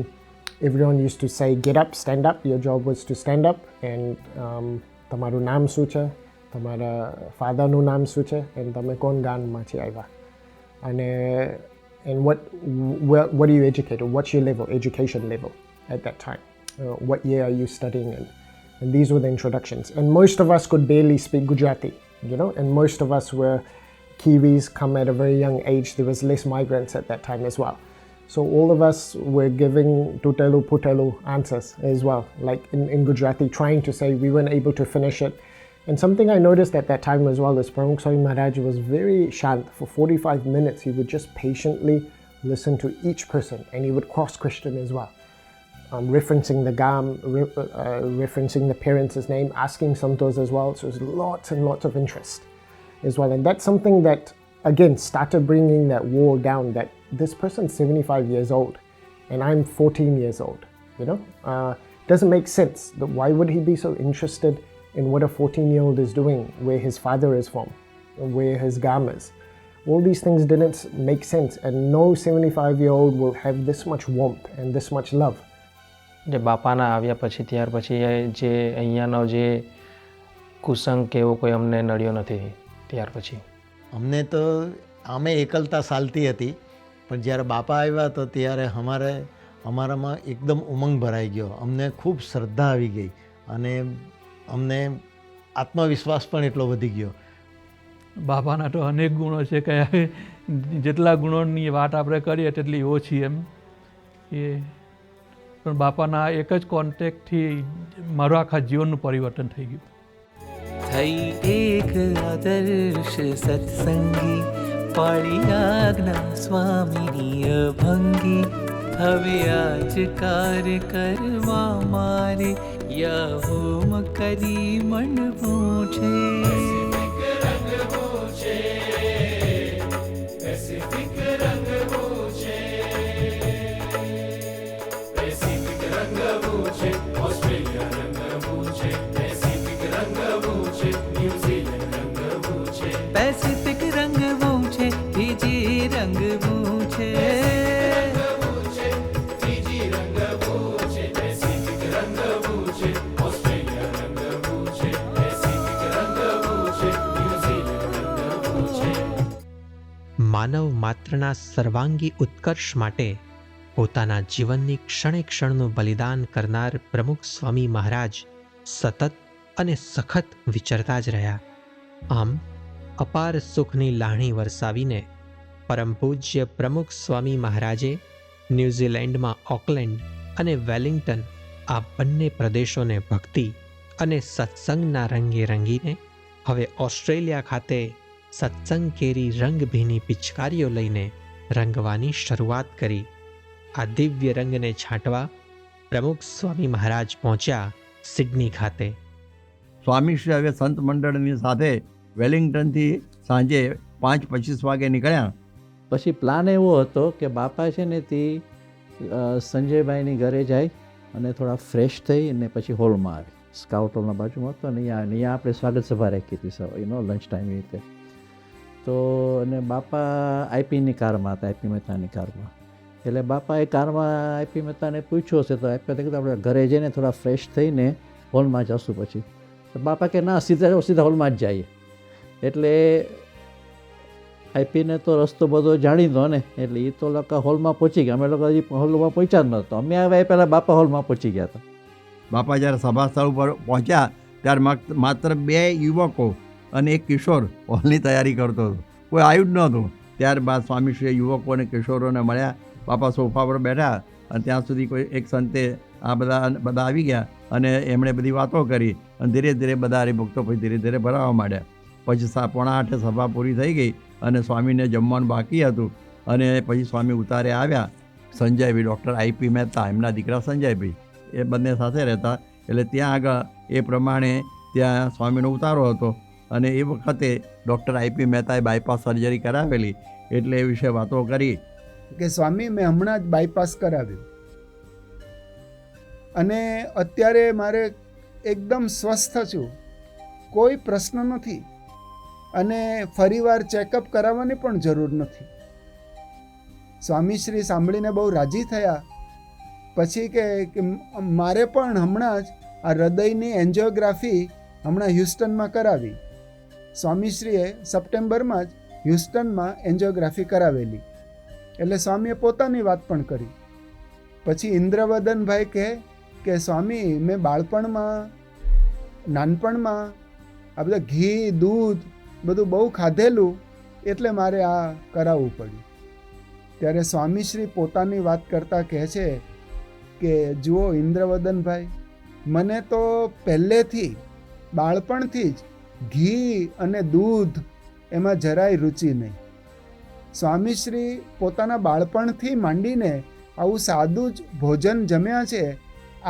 everyone used to say, get up, stand up. Your job was to stand up. And tamaru naam શું છે, તમારા ફાધરનું નામ શું છે, and તમે કોણ ગામમાંથી આવ્યા, and what are you educated, what's your level, education level at that time, what year are you studying in, and these were the introductions. And most of us could barely speak Gujarati, and most of us were Kiwis, come at a very young age. There was less migrants at that time as well. So all of us were giving tutelu putelu answers as well, like in Gujarati, trying to say. We weren't able to finish it. And something I noticed at that time as well is Pramukh Swami Maharaj was very shant. For 45 minutes, he would just patiently listen to each person, and he would cross-question as well, referencing the gam, referencing the parents' name, asking santos as well. So it was lots and lots of interest as well. And that's something that, again, started bringing that wall down, that this person's 75 years old, and I'm 14 years old, doesn't make sense. Why would he be so interested in what a 14-year-old is doing, where his father is from, where his gam is? All these things didn't make sense, and no 75-year-old will have this much warmth and this much love. જે બાપાના આવ્યા પછી ત્યાર પછી જે અહીંયાનો જે કુસંગ કે એવો કોઈ અમને નડ્યો નથી ત્યાર પછી. અમને તો અમે એકલતા ચાલતી હતી, પણ જ્યારે બાપા આવ્યા તો ત્યારે અમારામાં એકદમ ઉમંગ ભરાઈ ગયો. અમને ખૂબ શ્રદ્ધા આવી ગઈ અને અમને આત્મવિશ્વાસ પણ એટલો વધી ગયો. બાપાના તો અનેક ગુણો છે કે જેટલા ગુણોની વાત આપણે કરીએ તેટલી ઓછી એમ. એ પણ બાપાના એક જ કોન્ટેક્ટથી મારું આખા જીવનનું પરિવર્તન થઈ ગયું. થઈ એક આદર્શ સત્સંગી પાળી આજ્ઞા સ્વામીની અભંગી હવે આજ કાર્ય કરવા મારે યા હોમ કરી મંડવું છે. પેસિફિક રંગવું છે, ફીજી રંગવું છે. માનવ માત્રના સર્વાંગી ઉત્કર્ષ માટે પોતાના જીવનની ક્ષણે ક્ષણનું બલિદાન કરનાર પ્રમુખ સ્વામી મહારાજ સતત અને સખત વિચરતા જ રહ્યા. આમ અપાર સુખની લાહણી વરસાવીને પરમ પૂજ્ય પ્રમુખ સ્વામી મહારાજે ન્યૂઝીલેન્ડમાં ઓકલેન્ડ અને વેલિંગ્ટન આ બંને પ્રદેશોને ભક્તિ અને સત્સંગના રંગે રંગીને હવે ઓસ્ટ્રેલિયા ખાતે સત્સંગ કેરી રંગભીની પિચકારીઓ લઈને રંગવાની શરૂઆત કરી. આ દિવ્ય રંગને છાંટવા પ્રમુખ સ્વામી મહારાજ પહોંચ્યા સિડની ખાતે. સ્વામીશ્રી હવે સંત મંડળની સાથે વેલિંગ્ટનથી સાંજે 5:25 વાગે નીકળ્યા. પછી પ્લાન એવો હતો કે બાપા છે ને તે સંજયભાઈની ઘરે જાય અને થોડા ફ્રેશ થઈ અને પછી હોલમાં આવે. સ્કાઉટ હોલના બાજુમાં હતો અને અહીંયા આપણે સ્વાગત સભા રાખી હતી લંચ ટાઈમ રીતે. તો અને બાપા આઈપીની કારમાં હતા, આઈપી મહેતાની કારમાં. એટલે બાપાએ કારમાં આઈપી મહેતાને પૂછ્યું હશે તો આઈપી મહેતા કીધું આપણે ઘરે જઈને થોડા ફ્રેશ થઈને હોલમાં જશું. પછી તો બાપા કે ના, સીધા હોલમાં જ જઈએ. એટલે આઈપીને તો રસ્તો બધો જાણીતો ને, એટલે એ તો લોકો હોલમાં પહોંચી ગયા. અમે લોકો હજી હોલમાં પહોંચ્યા જ નહોતો. અમે આવ્યા એ પહેલાં બાપા હોલમાં પહોંચી ગયા હતા. બાપા જ્યારે સભા સ્થળ ઉપર પહોંચ્યા ત્યારે માત્ર 2 યુવકો અને એક કિશોર હોલની તૈયારી કરતો હતો. કોઈ આવ્યું જ નહોતું. ત્યારબાદ સ્વામીશ્રીએ યુવકો અને કિશોરોને મળ્યા. બાપા સોફા પર બેઠા અને ત્યાં સુધી કોઈ એક સંતે આ બધા આવી ગયા અને એમણે બધી વાતો કરી અને ધીરે ધીરે બધા હરિભક્તો પછી ધીરે ધીરે ભરાવા માંડ્યા. પછી 7:45 સભા પૂરી થઈ ગઈ અને સ્વામીને જમવાનું બાકી હતું અને પછી સ્વામી ઉતારે આવ્યા. સંજયભાઈ, ડૉક્ટર આઈપી મહેતા, એમના દીકરા સંજયભાઈ, એ બંને સાથે રહેતા. એટલે ત્યાં આગળ એ પ્રમાણે ત્યાં સ્વામીનો ઉતારો હતો અને એ વખતે ડૉક્ટર આઈપી મહેતાએ બાયપાસ સર્જરી કરાવેલી. એટલે એ વિશે વાતો કરી કે સ્વામી, મેં હમણાં જ બાયપાસ કરાવ્યું અને અત્યારે મારે એકદમ સ્વસ્થ છું, કોઈ પ્રશ્ન નથી અને ફરીવાર ચેકઅપ કરાવવાની પણ જરૂર નથી. સ્વામીશ્રી સાંભળીને બહુ રાજી થયા. પછી કે મારે પણ હમણાં જ આ હૃદયની એન્જિયોગ્રાફી હમણાં હ્યુસ્ટનમાં કરાવી. સ્વામીશ્રીએ સપ્ટેમ્બરમાં જ હ્યુસ્ટનમાં એન્જિયોગ્રાફી કરાવેલી. એટલે સ્વામીએ પોતાની વાત પણ કરી. પછી ઇન્દ્રવદનભાઈ કહે કે સ્વામી, મેં નાનપણમાં આ બધા ઘી, દૂધ બધું બહુ ખાધેલું, એટલે મારે આ કરાવવું પડ્યું. ત્યારે સ્વામીશ્રી પોતાની વાત કરતાં કહે છે કે જુઓ ઇન્દ્રવદનભાઈ, મને તો પહેલેથી બાળપણથી જ ઘી અને દૂધ એમાં જરાય રુચિ નહીં. સ્વામીશ્રી પોતાના બાળપણથી માંડીને આવું સાદું જ ભોજન જમ્યા છે.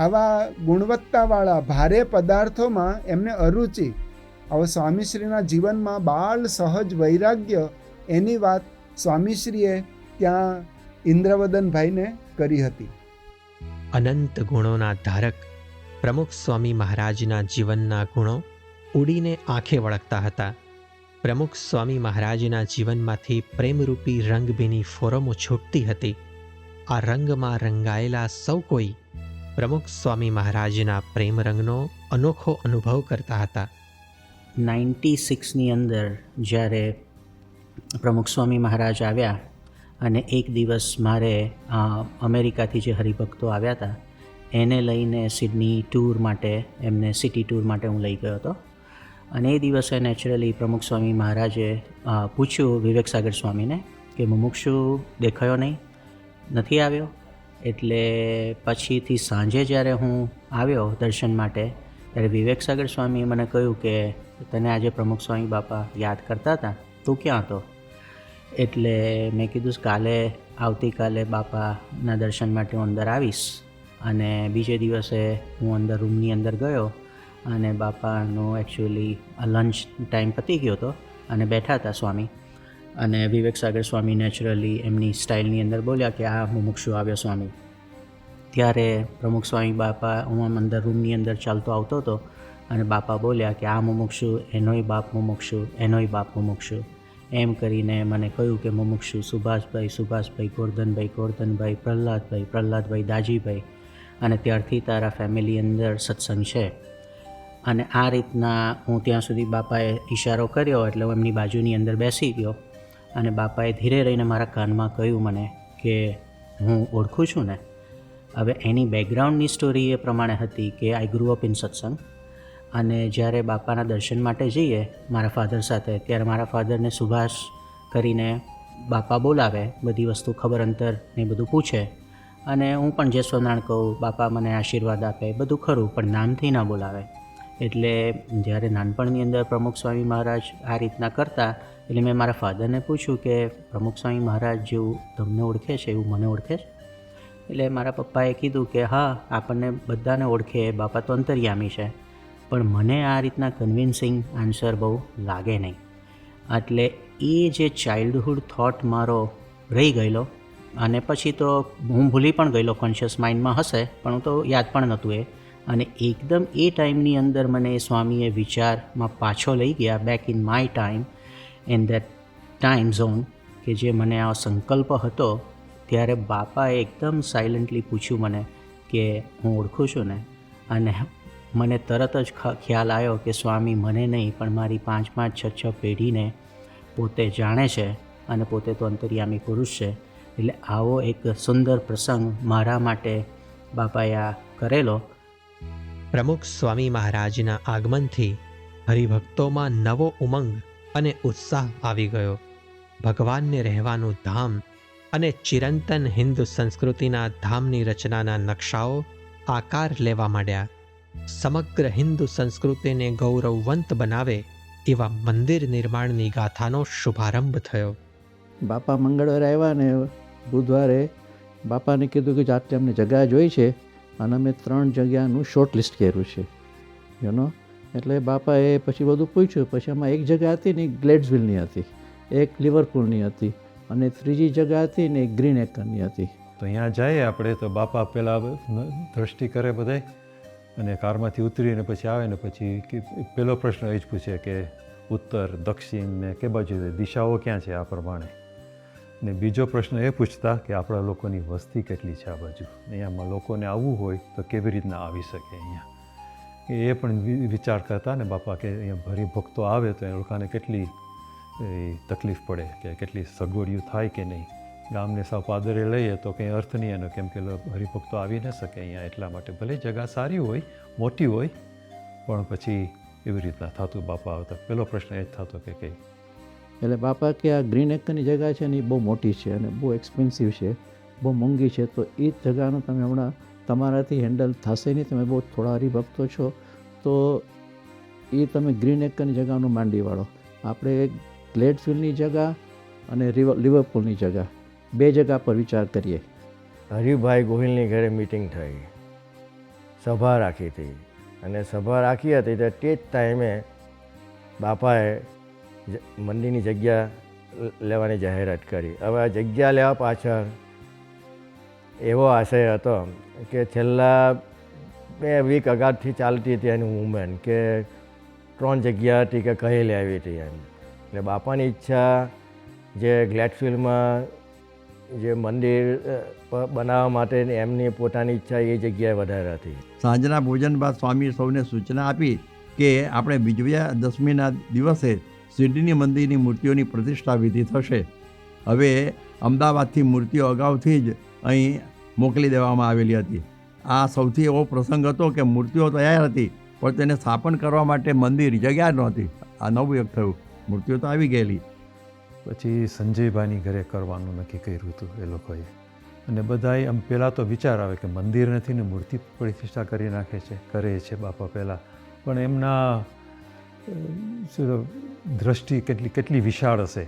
આવા ગુણવત્તાવાળા ભારે પદાર્થોમાં એમને અરુચિ. હવે સ્વામીશ્રીના જીવનમાં બાળ સહજ વૈરાગ્ય, એની વાત સ્વામીશ્રીએ ત્યાં ઇન્દ્રવદનભાઈને કરી હતી. અનંત ગુણોના ધારક પ્રમુખ સ્વામી મહારાજના જીવનના ગુણો ઉડીને આંખે વળગતા હતા. પ્રમુખ સ્વામી મહારાજના જીવનમાંથી પ્રેમરૂપી રંગભીની ફોરમો છૂટતી હતી. આ રંગમાં રંગાયેલા સૌ કોઈ પ્રમુખ સ્વામી મહારાજના પ્રેમ રંગનો અનોખો અનુભવ કરતા હતા. 96ની અંદર જ્યારે પ્રમુખ સ્વામી મહારાજ આવ્યા અને એક દિવસ મારે અમેરિકાથી જે હરિભક્તો આવ્યા હતા એને લઈને સિડની ટૂર માટે, એમને સિટી ટૂર માટે હું લઈ ગયો હતો. અને એ દિવસે નેચરલી પ્રમુખ સ્વામી મહારાજે પૂછ્યું વિવેકસાગર સ્વામીને કે મુમુક્ષુ દેખાયો નહીં, નથી આવ્યો. એટલે પછીથી સાંજે જ્યારે હું આવ્યો દર્શન માટે ત્યારે વિવેકસાગર સ્વામીએ મને કહ્યું કે તને આજે પ્રમુખ સ્વામી બાપા યાદ કરતા હતા, તું ક્યાં હતો? એટલે મેં કીધું કાલે આવતીકાલે બાપાના દર્શન માટે હું અંદર આવીશ. અને બીજે દિવસે હું અંદર રૂમની અંદર ગયો અને બાપાનો એકચ્યુઅલી લંચ ટાઈમ પતી ગયો હતો અને બેઠા હતા સ્વામી. અને વિવેક સાગર સ્વામી નેચરલી એમની સ્ટાઇલની અંદર બોલ્યા કે આ મુમુક્ષુ આવ્યો સ્વામી. ત્યારે પ્રમુખ સ્વામી બાપા હું અંદર રૂમની અંદર ચાલતો આવતો હતો અને બાપા બોલ્યા કે આ મુમુક્ષુ એનોય બાપ મુમુક્ષુ, એનોય બાપ મુમુક્ષુ, એમ કરીને મને કહ્યું કે મુમુક્ષુ સુભાષભાઈ, ગોરધનભાઈ, પ્રહલાદભાઈ, દાજીભાઈ, અને ત્યારથી તારા ફેમિલી અંદર સત્સંગ છે. અને આ રીતના હું ત્યાં સુધી બાપાએ ઈશારો કર્યો એટલે હું એમની બાજુની અંદર બેસી ગયો અને બાપાએ ધીરે રહીને મારા કાનમાં કહ્યું મને કે હું ઓળખું છું ને. હવે એની બેકગ્રાઉન્ડની સ્ટોરી એ પ્રમાણે હતી કે આઈ ગ્રો અપ ઇન સત્સંગ. અને જ્યારે બાપાના દર્શન માટે જઈએ મારા ફાધર સાથે, ત્યારે મારા ફાધરને સુભાષ કરીને બાપા બોલાવે, બધી વસ્તુ ખબર અંતર ને બધું પૂછે અને હું પણ જે સ્વનાણ કહું, બાપા મને આશીર્વાદ આપે, બધું ખરું, પણ નામથી ના બોલાવે. એટલે જ્યારે નાનપણની અંદર પ્રમુખ સ્વામી મહારાજ આ રીતના કરતા એટલે મેં મારા ફાધરને પૂછ્યું કે પ્રમુખ સ્વામી મહારાજ જેવું તમને ઓળખે છે એવું મને ઓળખે છે? એટલે મારા પપ્પાએ કીધું કે હા, આપણને બધાને ઓળખે, બાપા તો અંતર્યામી છે, પણ મને આ રીતના કન્વિન્સિંગ આન્સર બહુ લાગે નહીં. એટલે એ જે ચાઇલ્ડહુડ થોટ મારો રહી ગયેલો અને પછી તો હું ભૂલી પણ ગયેલો, કોન્શિયસ માઇન્ડમાં હશે પણ હું તો યાદ પણ નહોતું એ. અને એકદમ એ ટાઈમની અંદર મને એ સ્વામીએ વિચારમાં પાછો લઈ ગયા, back in my time, in that time zone, કે જે મને આ સંકલ્પ હતો. ત્યારે બાપાએ એકદમ સાયલન્ટલી પૂછ્યું મને કે હું ઓળખું છું ને? અને મને તરત જ ખ્યાલ આવ્યો કે સ્વામી મને નહીં પણ મારી 5-5, 6-6 પેઢીને પોતે જાણે છે અને પોતે તો અંતર્યામી પુરુષ છે. એટલે આવો એક સુંદર પ્રસંગ મારા માટે બાપાએ આ કરેલો. પ્રમુખ સ્વામી મહારાજના આગમનથી હરિભક્તોમાં નવો ઉમંગ અને ઉત્સાહ આવી ગયો. ભગવાનને રહેવાનું ધામ અને ચિરંતન હિન્દુ સંસ્કૃતિના ધામની રચનાના નકશાઓ આકાર લેવા માંડ્યા. સમગ્ર હિન્દુ સંસ્કૃતિને ગૌરવવંત બનાવે એવા મંદિર નિર્માણની ગાથાનો શુભારંભ થયો. બાપા મંગળવારે આવ્યા ને બુધવારે બાપાને કીધું કે આટલી અમને જગ્યા જોઈ છે અને અમે 3 જગ્યાનું શોર્ટ લિસ્ટ કર્યું છે યુનો. એટલે બાપાએ પછી બધું પૂછ્યું. પછી આમાં એક જગ્યા હતી ને ગ્લેડ્સવિલની હતી, એક લિવરપૂલની હતી અને ત્રીજી જગ્યા હતી ને એક ગ્રીન એકરની હતી. તો અહીંયા જઈએ આપણે તો બાપા પહેલાં દ્રષ્ટિ કરે બધાય અને કારમાંથી ઉતરીને પછી આવે ને પછી પહેલો પ્રશ્ન એ જ પૂછે કે ઉત્તર, દક્ષિણ ને કે બાજુ દિશાઓ ક્યાં છે આ પ્રમાણે. ને બીજો પ્રશ્ન એ પૂછતા કે આપણા લોકોની વસ્તી કેટલી છે આ બાજુ, અહીંયામાં લોકોને આવવું હોય તો કેવી રીતના આવી શકે અહીંયા. એ પણ વિચાર કરતા ને બાપા કે અહીંયા હરિભક્તો આવે તો એ લોકોને કેટલી તકલીફ પડે કે કેટલી સગવડિયું થાય કે નહીં. ગામને સાવ પાદરે લઈએ તો કંઈ અર્થ નહીં એનો, કેમ કે હરિભક્તો આવી ન શકે અહીંયા. એટલા માટે ભલે જગ્યા સારી હોય, મોટી હોય, પણ પછી એવી રીતના થતું બાપા આવતા. પહેલો પ્રશ્ન એ જ થતો કે કંઈ. એટલે બાપા કે આ ગ્રીન એકરની જગ્યા છે ને એ બહુ મોટી છે અને બહુ એક્સપેન્સિવ છે, બહુ મોંઘી છે, તો એ જગ્યાનું તમે હમણાં તમારાથી હેન્ડલ થશે નહીં, તમે બહુ થોડા હરિભક્તો છો તો એ તમે ગ્રીન એકરની જગ્યાનું માંડી વાળો. આપણે ગ્લેડ્સવિલની જગ્યા અને લિવરપૂલની જગ્યા, 2 જગ્યા પર વિચાર કરીએ. હરિભાઈ ગોહિલની ઘરે મિટિંગ થઈ, સભા રાખી હતી અને સભા રાખી હતી તો તે જ ટાઈમે બાપાએ મંદિરની જગ્યા લેવાની જાહેરાત કરી. હવે આ જગ્યા લેવા પાછળ એવો આશય હતો કે છેલ્લા 2 વીક અગાઉથી ચાલતી હતી એની મુવમેન્ટ કે 3 જગ્યા હતી કે કહી લેવી હતી એમ. એટલે બાપાની ઈચ્છા જે ગ્લેડફિલ્ડમાં જે મંદિર બનાવવા માટે એમની પોતાની ઈચ્છા એ જગ્યાએ વધારે હતી. સાંજના ભોજન બાદ સ્વામીએ સૌને સૂચના આપી કે આપણે વિજયા દશમીના દિવસે સિડની મંદિરની મૂર્તિઓની પ્રતિષ્ઠા વિધિ થશે. હવે અમદાવાદથી મૂર્તિઓ અગાઉથી જ અહીં મોકલી દેવામાં આવેલી હતી. આ સૌથી એવો પ્રસંગ હતો કે મૂર્તિઓ તૈયાર હતી પણ તેને સ્થાપન કરવા માટે મંદિર જગ્યા નહોતી. આ નવું એક થયું, મૂર્તિઓ તો આવી ગયેલી. પછી સંજયભાઈની ઘરે કરવાનું નક્કી કર્યું હતું એ લોકોએ. અને બધાએ આમ પહેલાં તો વિચાર આવે કે મંદિર નથી ને મૂર્તિ પ્રતિષ્ઠા કરી નાખે છે, કરે છે બાપા પહેલાં, પણ એમના દ્રષ્ટિ કેટલી વિશાળ હશે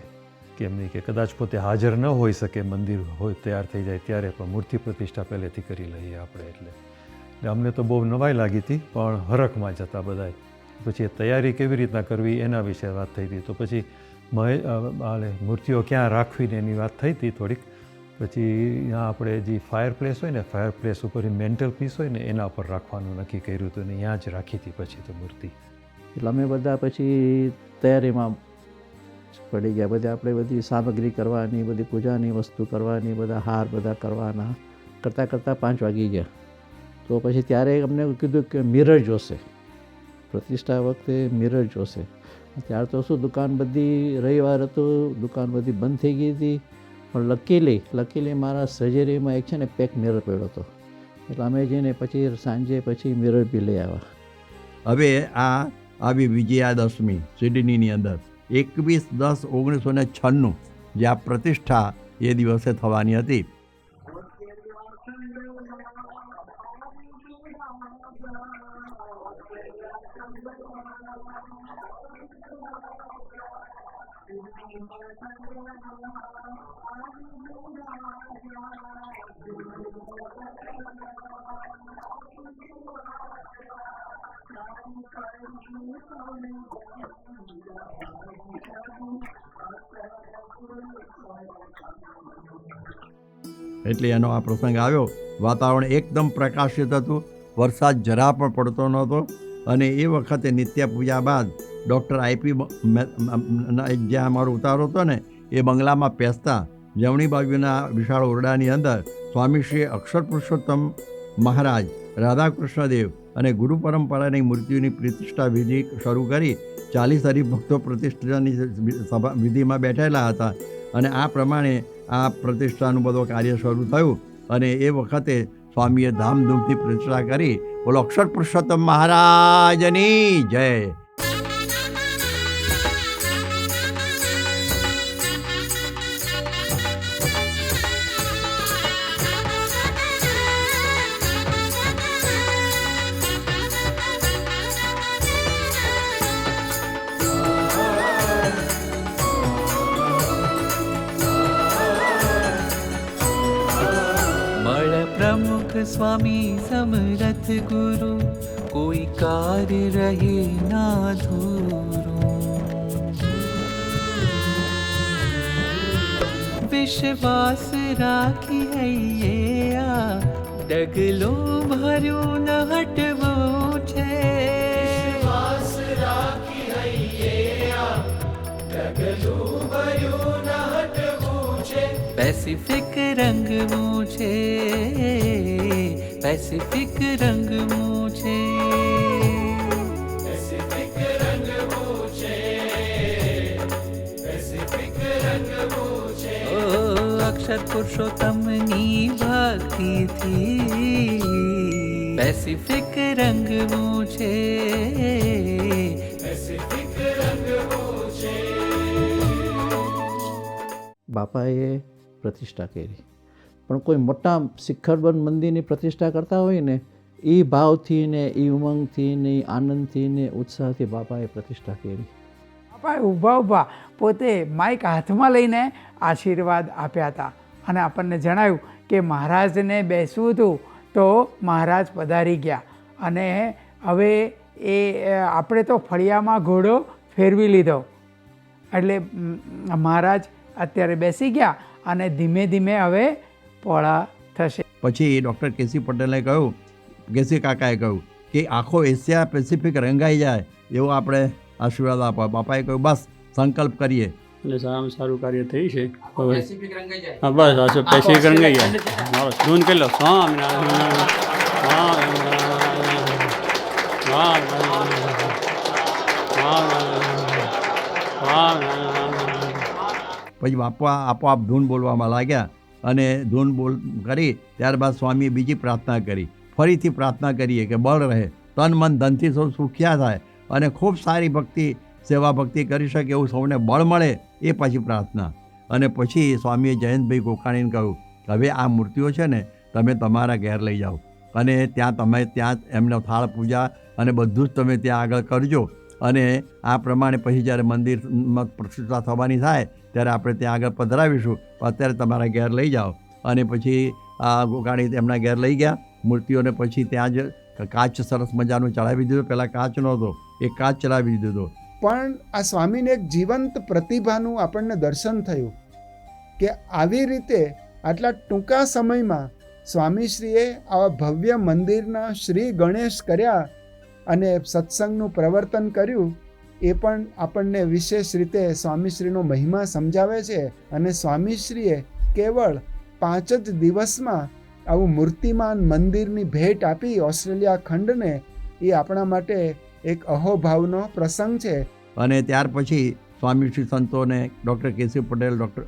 કે એમની કે કદાચ પોતે હાજર ન હોઈ શકે, મંદિર હોય તૈયાર થઈ જાય ત્યારે, પણ મૂર્તિ પ્રતિષ્ઠા પહેલેથી કરી લઈએ આપણે. એટલે અમને તો બહુ નવાઈ લાગી હતી, પણ હરખમાં જતા બધાય. પછી એ તૈયારી કેવી રીતના કરવી એના વિશે વાત થઈ હતી. તો પછી મૂર્તિઓ ક્યાં રાખવીને એની વાત થઈ હતી થોડીક. પછી ત્યાં આપણે જે ફાયર પ્લેસ હોય ને, ફાયર પ્લેસ ઉપર મેન્ટલ પીસ હોય ને એના ઉપર રાખવાનું નક્કી કર્યું હતું ને ત્યાં જ રાખી હતી પછી તો મૂર્તિ. એટલે અમે બધા પછી તૈયારીમાં પડી ગયા. બધા આપણે બધી સામગ્રી કરવાની, બધી પૂજાની વસ્તુ કરવાની, બધા હાર બધા કરવાના, કરતાં 5 વાગી ગયા. તો પછી ત્યારે અમને કીધું કે મિરર જોશે, પ્રતિષ્ઠા વખતે મિરર જોશે. ત્યાર તો શું દુકાન બધી, રવિવાર હતું, દુકાન બધી બંધ થઈ ગઈ હતી. પણ લકીલી મારા સર્જરીમાં એક છે ને પેક મિરર પડ્યો હતો, એટલે અમે જઈને પછી સાંજે પછી મિરર બી લઈ આવ્યા. હવે આ આવી વિજયાદશમી સિડનીની અંદર 21/10/1996 જે આ પ્રતિષ્ઠા એ દિવસે થવાની હતી. એટલે એનો આ પ્રસંગ આવ્યો. વાતાવરણ એકદમ પ્રકાશિત હતું, વરસાદ જરા પણ પડતો નહોતો. અને એ વખતે નિત્ય પૂજા બાદ ડૉક્ટર IP જ્યાં અમારો ઉતારો હતો ને એ બંગલામાં પેસતા જમણી બાજુના વિશાળ ઓરડાની અંદર સ્વામી શ્રી અક્ષર પુરુષોત્તમ મહારાજ, રાધાકૃષ્ણદેવ અને ગુરુ પરંપરાની મૂર્તિઓની પ્રતિષ્ઠા વિધિ શરૂ કરી 40 હરિભક્તો પ્રતિષ્ઠાની વિધિમાં બેઠેલા હતા. અને આ પ્રમાણે આ પ્રતિષ્ઠાનું બધું કાર્ય શરૂ થયું. અને એ વખતે સ્વામીએ ધામધૂમથી પ્રતિષ્ઠા કરી. બોલો અક્ષર પુરુષોત્તમ મહારાજની જય. प्रमुख स्वामी समरथ गुरु, कोई कार्य रहे ना धूरो. विश्वास राखी है आ, डगलो भर्यो न हटवो छे. विश्वास राखी है आ, डगलो भर्यो न हटवो छे. પેસિફિક રંગવું છે, પેસિફિક રંગવું છે, પેસિફિક રંગવું છે, પેસિફિક રંગવું છે. ઓ અક્ષર પુરુષોત્તમની ભક્તિથી પેસિફિક રંગવું છે, પેસિફિક રંગવું છે. બાપાએ પ્રતિષ્ઠા કરી, પણ કોઈ મોટા શિખરબંધ મંદિરની પ્રતિષ્ઠા કરતા હોય ને એ ભાવથી ને એ ઉમંગથી ને આનંદથી ને ઉત્સાહથી બાપાએ પ્રતિષ્ઠા કરી. બાપાએ ઊભા પોતે માઇક હાથમાં લઈને આશીર્વાદ આપ્યા હતા અને આપણને જણાવ્યું કે મહારાજને બેસવું હતું તો મહારાજ પધારી ગયા. અને હવે એ આપણે તો ફળિયામાં ઘોડો ફેરવી લીધો એટલે મહારાજ અત્યારે બેસી ગયા અને ધીમે ધીમે હવે પોળા થશે. પછી ડૉક્ટર કેસી પટેલે કહ્યું, કેસી કાકાએ કહ્યું કે આખો એશિયા પેસિફિક રંગાઈ જાય એવો આપણે આશીર્વાદ આપો. બાપાએ કહ્યું બસ સંકલ્પ કરીએ. એટલે સારામાં સારું કાર્ય થયું છે. હા બસ પેસિફિક રંગાઈ જાય. મારો ધૂન કરી લો. પછી બાપા આપોઆપ ધૂન બોલવામાં લાગ્યા અને ધૂન કરી ત્યારબાદ સ્વામીએ બીજી પ્રાર્થના કરી. ફરીથી પ્રાર્થના કરીએ કે બળ રહે, તન મન ધનથી સૌ સુખ્યા થાય અને ખૂબ સારી ભક્તિ, સેવા ભક્તિ કરી શકે એવું સૌને બળ મળે, એ પછી પ્રાર્થના. અને પછી સ્વામીએ જયંતભાઈ કોકાણીને કહ્યું કે હવે આ મૂર્તિઓ છે ને તમે તમારા ઘેર લઈ જાઓ અને ત્યાં એમને થાળ પૂજા અને બધું જ તમે ત્યાં આગળ કરજો. અને આ પ્રમાણે પછી જ્યારે મંદિરમાં પ્રતિષ્ઠા થવાની થાય ત્યારે આપણે ત્યાં આગળ પધરાવીશું. અત્યારે તમારા ઘેર લઈ જાઓ. અને પછી આ ગોકાણી એમના ઘેર લઈ ગયા મૂર્તિઓને. પછી ત્યાં જ કાચ સરસ મજાનું ચડાવી દીધું. પહેલાં કાચ નહોતો, એ કાચ ચડાવી દીધો. પણ આ સ્વામીને એક જીવંત પ્રતિભાનું આપણને દર્શન થયું કે આવી રીતે આટલા ટૂંકા સમયમાં સ્વામીશ્રીએ આવા ભવ્ય મંદિરના શ્રી ગણેશ કર્યા અને સત્સંગનું પ્રવર્તન કર્યું. એ પણ આપણને વિશેષ રીતે સ્વામીશ્રીનો મહિમા સમજાવે છે. અને સ્વામીશ્રીએ કેવળ 5 જ દિવસમાં આવું મૂર્તિમાન મંદિરની ભેટ આપી ઓસ્ટ્રેલિયા ખંડને, એ આપણા માટે એક અહોભાવનો પ્રસંગ છે. અને ત્યાર પછી સ્વામીશ્રી સંતોને ડૉક્ટર કેશવ પટેલ, ડૉક્ટર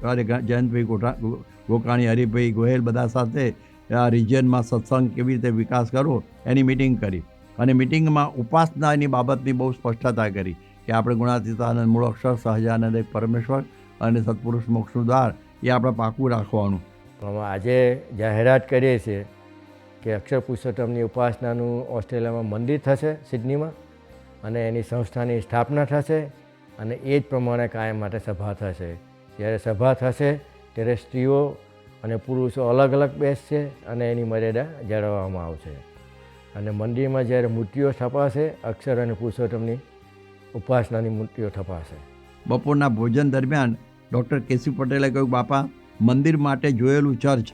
જયંતભાઈ ગોકાણી, હરિભાઈ ગોહેલ બધા સાથે આ રિજિયનમાં સત્સંગ કેવી રીતે વિકાસ કરવો એની મિટિંગ કરી. અને મિટિંગમાં ઉપાસનાની બાબતની બહુ સ્પષ્ટતા કરી કે આપણે ગુણાતીતાનંદ, મૂળ અક્ષર, સહજાનંદ, એક પરમેશ્વર અને સત્પુરુષ મોક્ષનું દ્વાર એ આપણે પાકું રાખવાનું. આજે જાહેરાત કરીએ છીએ કે અક્ષર પુરુષોત્તમની ઉપાસનાનું ઓસ્ટ્રેલિયામાં મંદિર થશે સિડનીમાં, અને એની સંસ્થાની સ્થાપના થશે. અને એ જ પ્રમાણે કાયમ માટે સભા થશે. જ્યારે સભા થશે ત્યારે સ્ત્રીઓ અને પુરુષો અલગ અલગ બેસશે અને એની મર્યાદા જાળવવામાં આવશે. અને મંદિરમાં જ્યારે મૂર્તિઓ સ્થપાશે, અક્ષર અને પુરુષોત્તમની ઉપાસનાની મૂર્તિઓ સ્થપાશે. બપોરના ભોજન દરમિયાન ડૉક્ટર કેશવ પટેલે કહ્યું, બાપા, મંદિર માટે જોયેલું ચર્ચ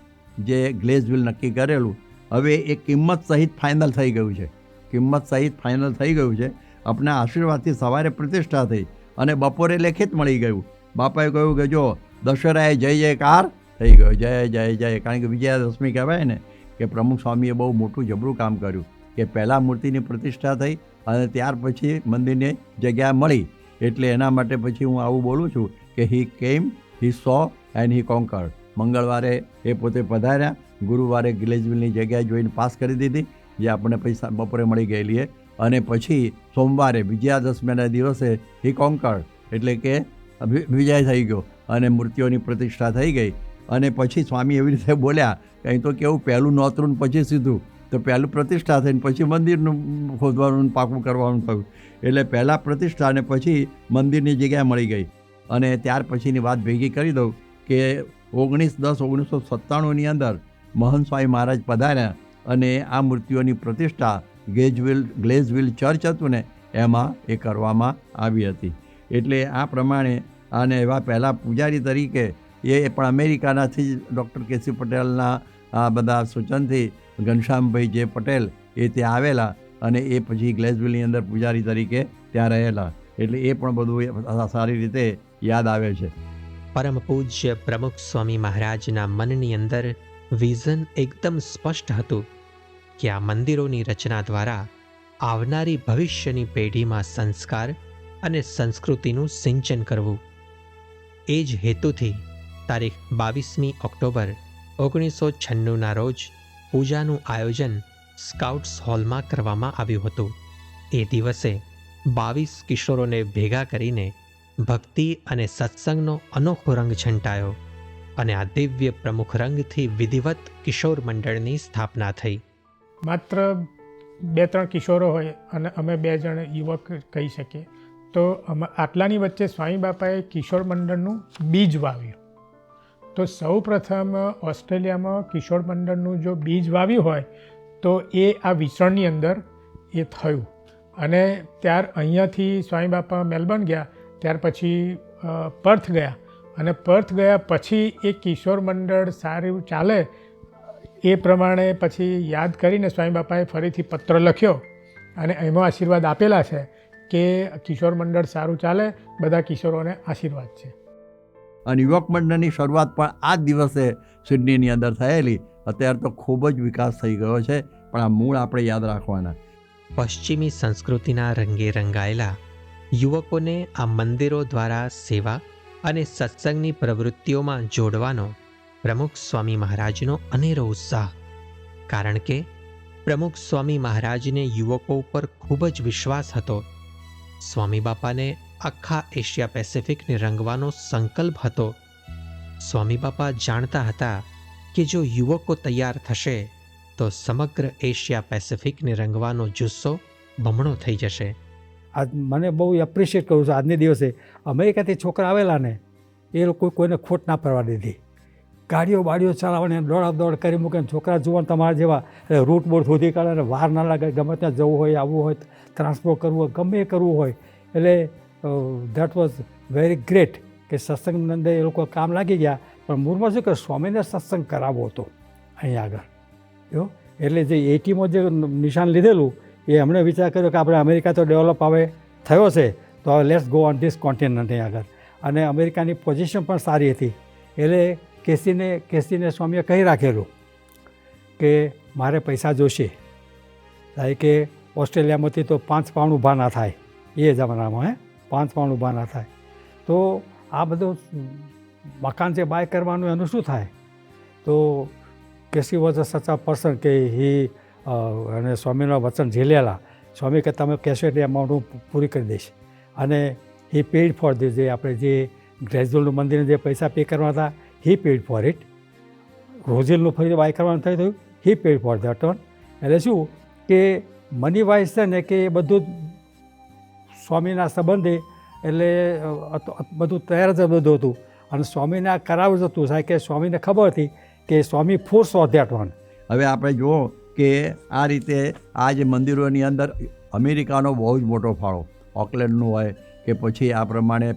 જે ગ્લેઝવિલ નક્કી કરેલું હવે એ કિંમત સહિત ફાઇનલ થઈ ગયું છે. કિંમત સહિત ફાઇનલ થઈ ગયું છે. આપણા આશીર્વાદથી સવારે પ્રતિષ્ઠા થઈ અને બપોરે લેખિત મળી ગયું. બાપાએ કહ્યું કે જો દશેરાએ જય જયકાર થઈ ગયો, જય જય જય. કારણ કે વિજયાદશમી કહેવાય ને, કે પ્રમુખ સ્વામીએ બહુ મોટું જબરું કામ કર્યું કે પહેલાં મૂર્તિની પ્રતિષ્ઠા થઈ અને ત્યાર પછી મંદિરની જગ્યા મળી. એટલે એના માટે પછી હું આવું બોલું છું કે હી કેમ, હી સો એન્ડ હી કોન્કર્ડ. મંગળવારે એ પોતે પધાર્યા, ગુરુવારે ગ્લેઝવિલની જગ્યાએ જોઈને પાસ કરી દીધી, જે આપણને પૈસા બપોરે મળી ગયેલી. અને પછી સોમવારે વિજયાદશમીના દિવસે હી કોન્કર્ડ, એટલે કે વિજય થઈ ગયો અને મૂર્તિઓની પ્રતિષ્ઠા થઈ ગઈ. અને પછી સ્વામી એવી રીતે બોલ્યા કે અહીં તો કેવું પહેલું નોતરું પછી સીધું, તો પહેલું પ્રતિષ્ઠા થઈને પછી મંદિરનું ખોદવાનું પાકું કરવાનું થયું. એટલે પહેલાં પ્રતિષ્ઠા અને પછી મંદિરની જગ્યા મળી ગઈ. અને ત્યાર પછીની વાત ભેગી કરી દઉં કે 19/10/1997ની અંદર મહંત સ્વામી મહારાજ પધાર્યા અને આ મૂર્તિઓની પ્રતિષ્ઠા ગ્લેઝવિલ ચર્ચ હતું ને એમાં એ કરવામાં આવી હતી. એટલે આ પ્રમાણે અને એવા પહેલાં પૂજારી તરીકે એ પણ અમેરિકાનાથી જ ડૉક્ટર કેશવ પટેલના આ બધા સૂચનથી ઘનશ્યામભાઈ જે પટેલ એ ત્યાં આવેલા અને એ પછી ગ્લેઝવિલની અંદર પૂજારી તરીકે ત્યાં રહેલા. એટલે એ પણ બધું સારી રીતે યાદ આવે છે. પરમ પૂજ્ય પ્રમુખ સ્વામી મહારાજના મનની અંદર વિઝન એકદમ સ્પષ્ટ હતું કે આ મંદિરોની રચના દ્વારા આવનારી ભવિષ્યની પેઢીમાં સંસ્કાર અને સંસ્કૃતિનું સિંચન કરવું. એ જ હેતુથી તારીખ 22મી ઓક્ટોબર 1996ના રોજ પૂજાનું આયોજન સ્કાઉટ્સ હોલમાં કરવામાં આવ્યું હતું. એ દિવસે 22 કિશોરોને ભેગા કરીને ભક્તિ અને સત્સંગનો અનોખો રંગ છંટાયો અને આ દિવ્ય પ્રમુખ રંગથી વિધિવત કિશોર મંડળની સ્થાપના થઈ. માત્ર 2-3 કિશોરો હોય અને અમે 2 જણ યુવક કહી શકીએ, તો આટલાની વચ્ચે સ્વામી બાપાએ કિશોર મંડળનું બીજ વાવ્યું. તો સૌ પ્રથમ ઓસ્ટ્રેલિયામાં કિશોર મંડળનું જો બીજ વાવ્યું હોય તો એ આ વિચરણની અંદર એ થયું. અને ત્યાર અહીંયાથી સ્વામી બાપા મેલબર્ન ગયા, ત્યાર પછી પર્થ ગયા અને પર્થ ગયા પછી એ કિશોર મંડળ સારું ચાલે એ પ્રમાણે પછી યાદ કરીને સ્વામી બાપાએ ફરીથી પત્ર લખ્યો અને એમાં આશીર્વાદ આપેલા છે કે કિશોર મંડળ સારું ચાલે, બધા કિશોરોને આશીર્વાદ છે. અને યુવક મંડળની શરૂઆત પણ આ જ દિવસે સિડનીની અંદર થયેલી. અત્યારે તો ખૂબ જ વિકાસ થઈ ગયો છે, પણ આ મૂળ આપણે યાદ રાખવાના. પશ્ચિમી સંસ્કૃતિના રંગે રંગાયેલા યુવકોને આ મંદિરો દ્વારા સેવા અને સત્સંગની પ્રવૃત્તિઓમાં જોડવાનો પ્રમુખ સ્વામી મહારાજનો અનેરો ઉત્સાહ. કારણ કે પ્રમુખ સ્વામી મહારાજને યુવકો ઉપર ખૂબ જ વિશ્વાસ હતો. સ્વામી બાપાને આખા એશિયા પેસિફિકને રંગવાનો સંકલ્પ હતો. સ્વામી બાપા જાણતા હતા કે જો યુવકો તૈયાર થશે તો સમગ્ર એશિયા પેસિફિકને રંગવાનો જુસ્સો બમણો થઈ જશે. આજ મને બહુ એપ્રિશિએટ કરું છું. આજને દિવસે અમેરિકાથી છોકરા આવેલા ને એ લોકો કોઈને ખોટ ના પડવા દીધી. ગાડીઓ બાડીઓ ચલાવવાની દોડ કરી મૂકે, છોકરા જુવાન તમારા જેવા રૂટ બોટ શોધી કાઢે અને વાર ના લાગે, ગમે ત્યાં જવું હોય, આવવું હોય, ટ્રાન્સપોર્ટ કરવું હોય, ગમે એ કરવું હોય. એટલે દેટ વોઝ વેરી ગ્રેટ કે સત્સંગની અંદર એ લોકો કામ લાગી ગયા. પણ મૂળમાં શું કે સ્વામીને સત્સંગ કરાવવો હતો અહીં આગળ એવો. એટલે જે 80માં જે નિશાન લીધેલું એ એમણે વિચાર કર્યો કે આપણે અમેરિકા તો ડેવલપ હવે થયો છે, તો હવે let's go on this continent અહીં આગળ. અને અમેરિકાની પોઝિશન પણ સારી હતી. એટલે કેસીને સ્વામીએ કહી રાખેલું કે મારે પૈસા જોશે, થાય કે ઓસ્ટ્રેલિયામાંથી તો 5 પાઉન્ડ ઊભા ના થાય એ જમાનામાં, 5 પાઉન્ડ ઊભા ના થાય. તો આ બધું મકાન જે બાય કરવાનું એનું શું થાય? તો કેસી વોઝ અ સચ અ પર્સન કે હી અને સ્વામીના વચન ઝીલેલા. સ્વામી કે તમે કહેશો એટલે અમાઉન્ટ હું પૂરી કરી દઈશ. અને હી પેઇડ ફોર ધીસ, જે આપણે જે ગ્રેજ્યુઅલનું મંદિરને જે પૈસા પે કરવા હતા, હી પેઇડ ફોર ઇટ. રોઝિલનું ફરી બાય કરવાનું થયું, હી પેઇડ ફોર ધેટ ઓન. એટલે શું કે મની વાઇઝ છે ને કે એ બધું સ્વામીના સંબંધે એટલે બધું તૈયાર જ બધું હતું. અને સ્વામીને આ કરાવું જ હતું, સાહેબ કે સ્વામીને ખબર હતી કે સ્વામી ફોર્સ ઓફ ધેટ વન. હવે આપણે જુઓ કે આ રીતે આ જે મંદિરોની અંદર અમેરિકાનો બહુ જ મોટો ફાળો, ઓકલેન્ડનું હોય કે પછી આ પ્રમાણે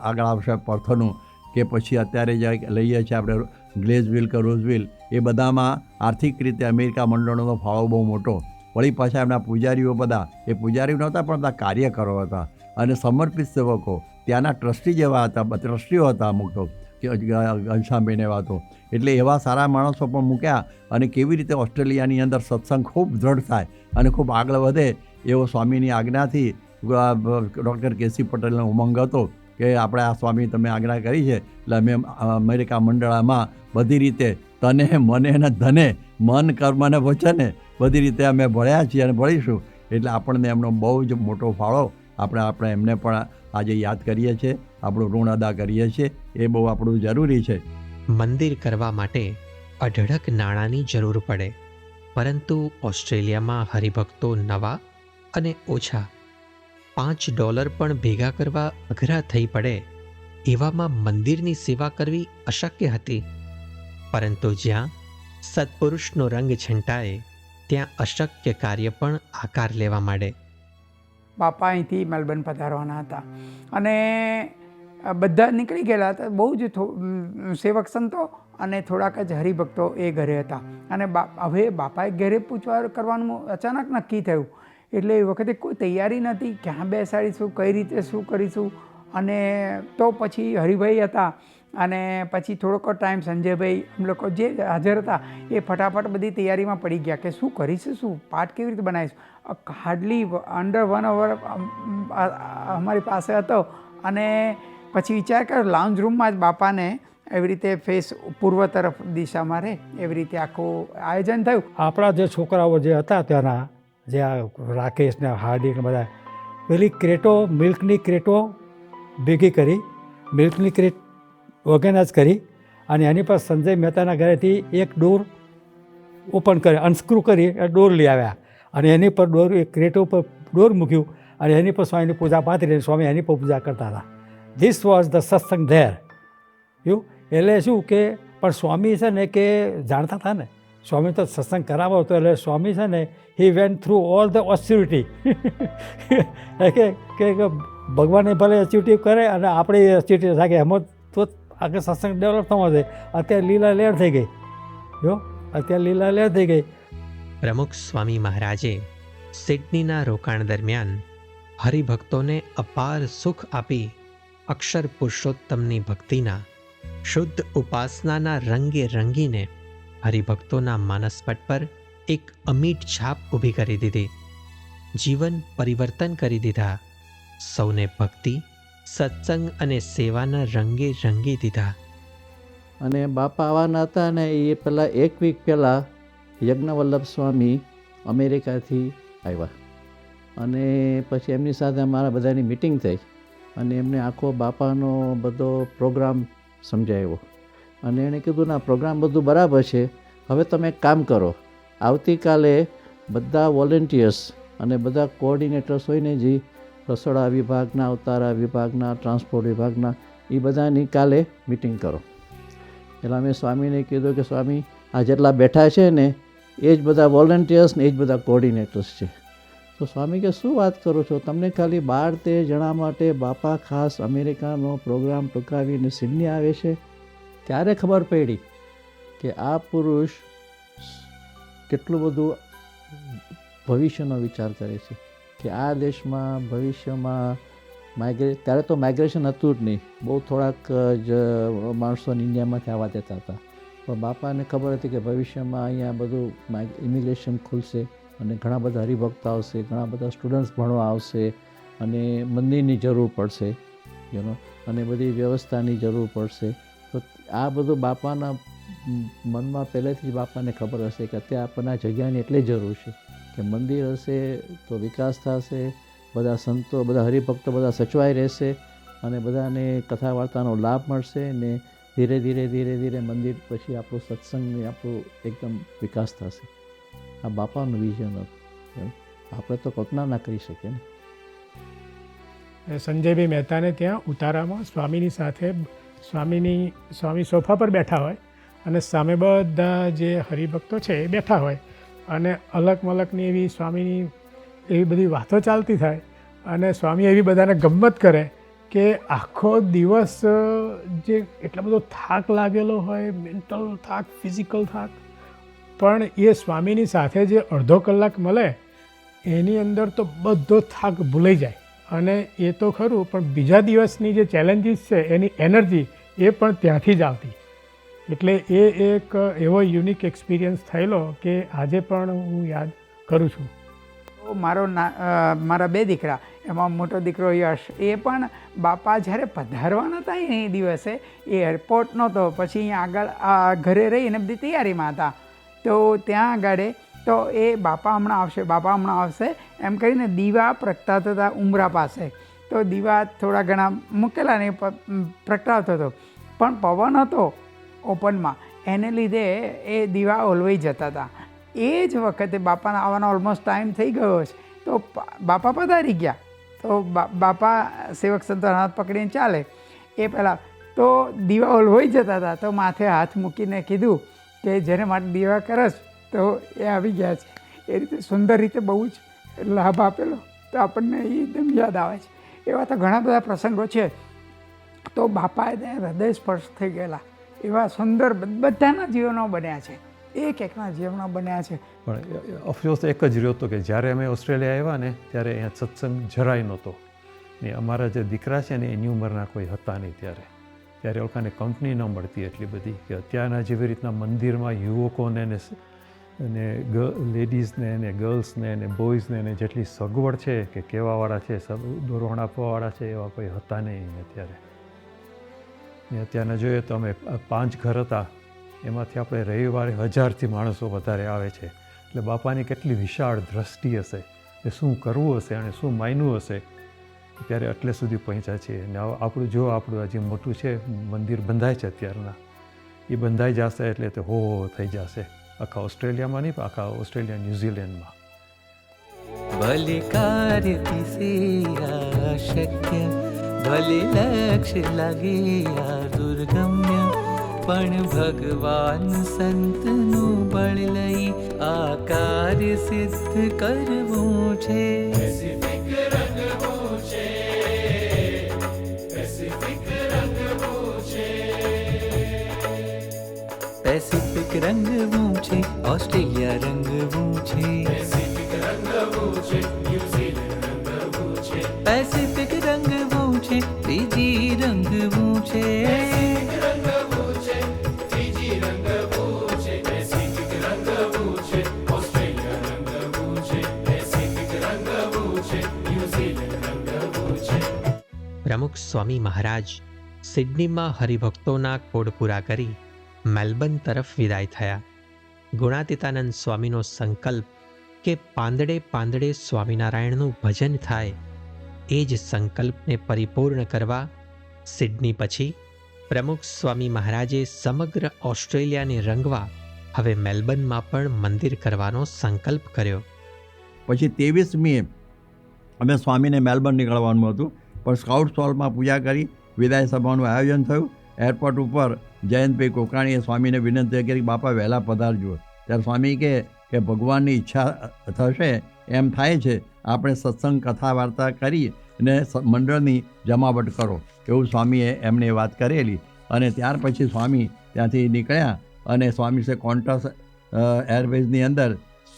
આગળ આવશે પર્થનું, કે પછી અત્યારે જે લઈએ છીએ આપણે ગ્લેઝવિલ કે રોઝવિલ, એ બધામાં આર્થિક રીતે અમેરિકા મંડળોનો ફાળો બહુ મોટો. વળી પાછા એમના પૂજારીઓ બધા, એ પૂજારીઓ નહોતા પણ બધા કાર્યકરો હતા અને સમર્પિત સેવકો, ત્યાંના ટ્રસ્ટી જેવા હતા, ટ્રસ્ટીઓ હતા અમુક તો, ઘનશ્યામભાઈને એવા તો. એટલે એવા સારા માણસો પણ મૂક્યા અને કેવી રીતે ઓસ્ટ્રેલિયાની અંદર સત્સંગ ખૂબ દ્રઢ થાય અને ખૂબ આગળ વધે એવો સ્વામીની આજ્ઞાથી ડૉક્ટર કેસી પટેલનો ઉમંગ હતો કે આપણે આ સ્વામી તમે આજ્ઞા કરી છે એટલે અમે અમેરિકા મંડળામાં બધી રીતે તને મને ને ધને, મન કર્મ અને વચને બધી રીતે અમે ભળ્યા છીએ અને ભળીશું. એટલે આપણને એમનો બહુ જ મોટો ફાળો આપણે એમને પણ આજે યાદ કરીએ છીએ, આપણું ઋણ અદા કરીએ છીએ. એ બહુ આપણું જરૂરી છે. મંદિર કરવા માટે અઢળક નાણાંની જરૂર પડે, પરંતુ ઓસ્ટ્રેલિયામાં હરિભક્તો નવા અને ઓછા $5 પણ ભેગા કરવા અઘરા થઈ પડે. એવામાં મંદિરની સેવા કરવી અશક્ય હતી. પરંતુ જ્યાં સત્પુરુષનો રંગ છંટાય ત્યાં અશક્ય કાર્ય પણ આકાર લેવા માંડે. બાપા અહીંથી મેલબર્ન પધારવાના હતા અને બધા નીકળી ગયેલા હતા. બહુ જ સેવક સંતો અને થોડાક જ હરિભક્તો એ ઘરે હતા. અને હવે બાપાએ ઘરે પૂછવા કરવાનું અચાનક નક્કી થયું. એટલે એ વખતે કોઈ તૈયારી નથી, ક્યાં બેસાડીશું, કઈ રીતે શું કરીશું. અને તો પછી હરિભાઈ હતા અને પછી થોડોક ટાઈમ સંજયભાઈ, એમ લોકો જે હાજર હતા એ ફટાફટ બધી તૈયારીમાં પડી ગયા કે શું કરીશું, શું પાઠ કેવી રીતે બનાવીશું. હાર્ડલી અંડર 1 hour અમારી પાસે હતો. અને પછી વિચાર કર્યો લાઉન્જ રૂમમાં જ બાપાને એવી રીતે ફેસ પૂર્વ તરફ દિશામાં રહે એવી રીતે આખું આયોજન થયું. આપણા જે છોકરાઓ જે હતા ત્યાંના, જે આ રાકેશ ને હાર્દિક ને બધા, પેલી ક્રેટો, મિલ્કની ક્રેટો ભેગી કરી, મિલ્કની ક્રેટ ઓર્ગેનાઇઝ કરી અને એની પર સંજય મહેતાના ઘરેથી એક ડોર ઓપન કરી, અનસ્ક્રૂ કરી ડોર લઈ આવ્યા અને એની પર ડોર, એક ક્રેટો પર ડોર મૂક્યું અને એની પર સ્વામીની પૂજા પાથરી, સ્વામી એની પર પૂજા કરતા હતા. ધીસ વોઝ ધ સત્સંગ ધેર. એવું એટલે શું કે પણ સ્વામી છે ને કે જાણતા હતા ને, સ્વામી તો સત્સંગ કરાવો હતો. એટલે સ્વામી છે ને he went through all the austerity કે ભગવાને ભલે ઓસ્ચ્યુરિટી કરે અને આપણે ઓસ્ચ્યુરિટી થાય કે એમાં તો આગળ સત્સંગ ડેવલપ થવા છે. અત્યારે લીલા લહેર થઈ ગઈ. જો અત્યારે લીલા લહેર થઈ ગઈ. પ્રમુખ સ્વામી મહારાજે સિડનીના રોકાણ દરમિયાન હરિભક્તોને અપાર સુખ આપી અક્ષર પુરુષોત્તમની ભક્તિના શુદ્ધ ઉપાસનાના રંગે રંગીને હરિભક્તોના માનસપટ પર એક અમીટ છાપ ઊભી કરી દીધી. જીવન પરિવર્તન કરી દીધા. સૌને ભક્તિ, સત્સંગ અને સેવાના રંગે રંગી દીધા. અને બાપા આવવાના હતા ને એ પહેલાં 1 વીક પહેલાં યજ્ઞવલ્લભ સ્વામી અમેરિકાથી આવ્યા અને પછી એમની સાથે અમારા બધાની મિટિંગ થઈ અને એમને આખો બાપાનો બધો પ્રોગ્રામ સમજાવ્યો અને એણે કીધું ના પ્રોગ્રામ બધું બરાબર છે, હવે તમે એક કામ કરો, આવતીકાલે બધા વોલેન્ટિયર્સ અને બધા કોઓર્ડિનેટર્સ હોય ને જે રસોડા વિભાગના, ઉતારા વિભાગના, ટ્રાન્સપોર્ટ વિભાગના એ બધાની કાલે મિટિંગ કરો. એટલે અમે સ્વામીને કીધું કે સ્વામી આ જેટલા બેઠા છે ને એ જ બધા વોલન્ટિયર્સ ને એ જ બધા કોર્ડિનેટર્સ છે. તો સ્વામી કે શું વાત કરો છો, તમને ખાલી 12-13 જણા માટે બાપા ખાસ અમેરિકાનો પ્રોગ્રામ ટૂંકાવીને સિડની આવે છે. ત્યારે ખબર પડી કે આ પુરુષ કેટલું બધું ભવિષ્યનો વિચાર કરે છે કે આ દેશમાં ભવિષ્યમાં ત્યારે તો માઇગ્રેશન હતું જ નહીં, બહુ થોડાક જ માણસોને ઇન્ડિયામાંથી આવવા દેતા હતા. પણ બાપાને ખબર હતી કે ભવિષ્યમાં અહીંયા બધું ઇમિગ્રેશન ખુલશે અને ઘણા બધા હરિભક્ત આવશે, ઘણા બધા સ્ટુડન્ટ્સ ભણવા આવશે અને મંદિરની જરૂર પડશે અને બધી વ્યવસ્થાની જરૂર પડશે. તો આ બધું બાપાના મનમાં પહેલેથી જ બાપાને ખબર હશે કે અત્યારે આપણને આ જગ્યાની એટલી જરૂર છે કે મંદિર હશે તો વિકાસ થશે, બધા સંતો બધા હરિભક્તો બધા સચવાઈ રહેશે અને બધાને કથા વાર્તાનો લાભ મળશે ને ધીરે ધીરે ધીરે ધીરે મંદિર પછી આપણું સત્સંગને આપણું એકદમ વિકાસ થશે. આ બાપાનું વિઝન હતું, આપણે તો કલ્પના ના કરી શકીએ ને. સંજયભાઈ મહેતાને ત્યાં ઉતારામાં સ્વામીની સાથે સ્વામી સોફા પર બેઠા હોય અને સામે બધા જે હરિભક્તો છે એ બેઠા હોય અને અલગ મલકની એવી સ્વામીની એવી બધી વાતો ચાલતી થાય અને સ્વામી એવી બધાને ગમ્મત કરે કે આખો દિવસ જે એટલો બધો થાક લાગેલો હોય, મેન્ટલ થાક, ફિઝિકલ થાક, પણ એ સ્વામીની સાથે જે અડધો કલાક મળે એની અંદર તો બધો થાક ભૂલાઈ જાય. અને એ તો ખરું, પણ બીજા દિવસની જે ચેલેન્જીસ છે એની એનર્જી એ પણ ત્યાંથી જ આવતી. એટલે એ એક એવો યુનિક એક્સપિરિયન્સ થયેલો કે આજે પણ હું યાદ કરું છું. મારા 2 દીકરા, એમાં મોટો દીકરો યશ, એ પણ બાપા જ્યારે પધારવાના હતા એ દિવસે એ એરપોર્ટ નહોતો, પછી અહીંયા આગળ ઘરે રહીને બધી તૈયારીમાં હતા. તો ત્યાં આગળ તો એ બાપા હમણાં આવશે એમ કરીને દીવા પ્રગટાવતા હતા ઉમરા પાસે. તો દીવા થોડા ઘણા મૂકેલા ને પ્રગટાવતો હતો, પણ પવન હતો ઓપનમાં એને લીધે એ દીવા ઓલવાઈ જતા હતા. એ જ વખતે બાપાના આવવાનો ઓલમોસ્ટ ટાઈમ થઈ ગયો છે તો બાપા પધારી ગયા. તો બાપા સેવક સંતો હાથ પકડીને ચાલે એ પહેલાં તો દીવા ઓલવાઈ જતા હતા. તો માથે હાથ મૂકીને કીધું કે જેને માટે દીવા કરસ તો એ આવી ગયા છે. એ રીતે સુંદર રીતે બહુ જ લાભ આપેલો તો આપણને એ એકદમ યાદ આવે છે. એવા તો ઘણા બધા પ્રસંગો છે. તો બાપાએ હૃદય સ્પર્શ થઈ ગયેલા એવા સુંદર બધાના જીવનો બન્યા છે, એકના જીવનો બન્યા છે. પણ અફસોસ એક જ રહ્યો હતો કે જ્યારે અમે ઓસ્ટ્રેલિયા આવ્યા ને ત્યારે અહીંયા સત્સંગ જરાય નહોતો ને અમારા જે દીકરા છે ને એની ઉંમરના કોઈ હતા નહીં. ત્યારે લોકોને કંપની ન મળતી એટલી બધી કે અત્યારના જેવી રીતના મંદિરમાં યુવકોને ને લેડીઝને ને ગર્લ્સને ને બોયઝને ને જેટલી સગવડ છે કે કહેવાવાળા છે, દોરવણ આપવાવાળા છે એવા કોઈ હતા નહીં અત્યારે. ને અત્યારના જોઈએ તો અમે 5 ઘર હતા, એમાંથી આપણે રવિવારે 1000થી માણસો વધારે આવે છે. એટલે બાપાની કેટલી વિશાળ દ્રષ્ટિ હશે કે શું કરવું હશે અને શું માન્યું હશે ત્યારે એટલે સુધી પહોંચ્યા છીએ. અને આપણું હજી મોટું છે મંદિર બંધાય છે અત્યારના, એ બંધાઈ જશે એટલે તો હો થઈ જશે આખા ઓસ્ટ્રેલિયામાં નહીં પણ આખા ઓસ્ટ્રેલિયા ન્યૂઝીલેન્ડમાં. ભલે કાર્યથી સેયા શક્ય, ભલે લક્ષ્ય લાગે આ દુર્ગમ્ય, પણ ભગવાન સંતનું બળ લઈ આ કાર્ય સિદ્ધ કરવું છે. પેસિફિક રંગવું છે, ઓસ્ટ્રેલિયા રંગવું છે, પેસિફિક રંગવું છે, ફિજી રંગવું છે, પ્રમુખ સ્વામી મહારાજ સિડનીમાં હરિભક્તોના કોડ પૂરા કરી મેલબર્ન તરફ વિદાય થયા. ગુણાતીતાનંદ સ્વામીનો સંકલ્પ કે પાંદડે પાંદડે સ્વામિનારાયણનું ભજન થાય એ જ સંકલ્પને પરિપૂર્ણ કરવા સિડની પછી પ્રમુખ સ્વામી મહારાજે સમગ્ર ઓસ્ટ્રેલિયાને રંગવા હવે મેલબર્નમાં પણ મંદિર કરવાનો સંકલ્પ કર્યો. પછી 23મીએ અમે સ્વામીને મેલબર્ન નીકળવાનું હતું, પણ સ્કાઉટ હોલમાં પૂજા કરી વિદાય સભાનું આયોજન થયું. એરપોર્ટ ઉપર જયંતભાઈ કોકાણીએ સ્વામીને વિનંતી કરી કે બાપા વહેલા પધારજો. ત્યારે સ્વામી કે ભગવાનની ઈચ્છા થશે એમ થાય છે, આપણે સત્સંગ કથા વાર્તા કરી અને મંડળની જમાવટ કરો, એવું સ્વામીએ એમને વાત કરેલી. અને ત્યાર પછી સ્વામી ત્યાંથી નીકળ્યા અને સ્વામી છે કોન્ટસ એરવેઝની અંદર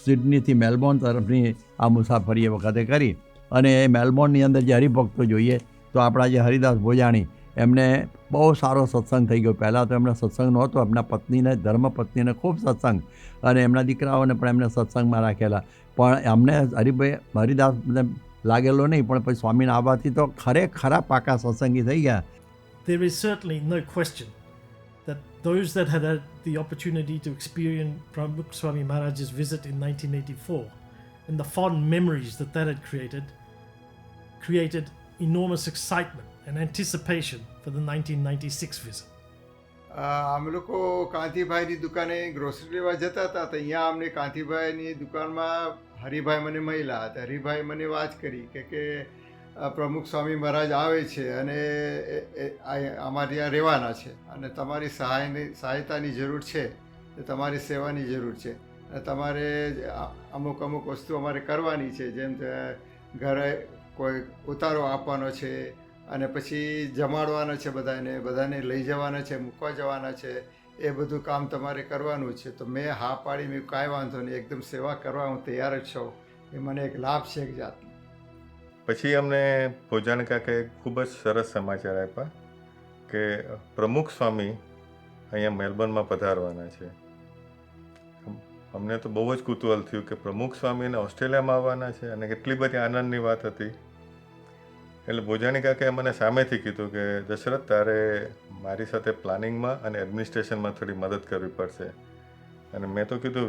સિડનીથી મેલબોર્ન તરફની આ મુસાફરી એ વખતે કરી. અને એ મેલબોર્નની અંદર જે હરિભક્તો જોઈએ તો આપણા જે હરિદાસ ભોજાણી એમને બહુ સારો સત્સંગ થઈ ગયો. પહેલાં તો એમનો સત્સંગ નહોતો, એમના પત્નીને ધર્મપત્નીને ખૂબ સત્સંગ અને એમના દીકરાઓને પણ એમને સત્સંગમાં રાખેલા. પણ અમને હરિદાસને લાગેલો નહીં, પણ પછી સ્વામીના આવવાથી તો ખરેખરા પાકા સત્સંગી થઈ ગયા. There is certainly no question that those that had had the opportunity to experience Pramukh Swami Maharaj's visit in 1984 and the fond memories that had created enormous excitement and anticipation for the 1996 visit. અમે લોકો કાંતિભાઈની દુકાને grocery લેવા જતા હતા તો અહીંયા અમને કાંતિભાઈની દુકાનમાં હરિભાઈ મને મળ્યા હતા. હરિભાઈ મને વાત કરી કે પ્રમુખ સ્વામી મહારાજ આવે છે અને અમારે ત્યાં રહેવાના છે અને તમારી સહાયતાની જરૂર છે, તમારી સેવાની જરૂર છે અને તમારે અમુક વસ્તુ અમારે કરવાની છે, જેમ ઘરે કોઈ ઉતારો આપવાનો છે અને પછી જમાડવાના છે, બધાને લઈ જવાના છે, મૂકવા જવાના છે, એ બધું કામ તમારે કરવાનું છે. તો મેં હા પાડી, મેં કાંઈ વાંધો નહીં, એકદમ સેવા કરવા હું તૈયાર જ છું. એ મને એક લાભ છે એક જાતનો. પછી અમને ભોજાણી કાકાએ ખૂબ જ સરસ સમાચાર આપ્યા કે પ્રમુખ સ્વામી અહીંયા મેલબર્નમાં પધારવાના છે. અમને તો બહુ જ કુતૂહલ થયું કે પ્રમુખ સ્વામીને ઓસ્ટ્રેલિયામાં આવવાના છે અને કેટલી બધી આનંદની વાત હતી. એટલે ભોજાણી કાકાએ મને સામેથી કીધું કે દશરથ, તારે મારી સાથે પ્લાનિંગમાં અને એડમિનિસ્ટ્રેશનમાં થોડી મદદ કરવી પડશે. અને મેં તો કીધું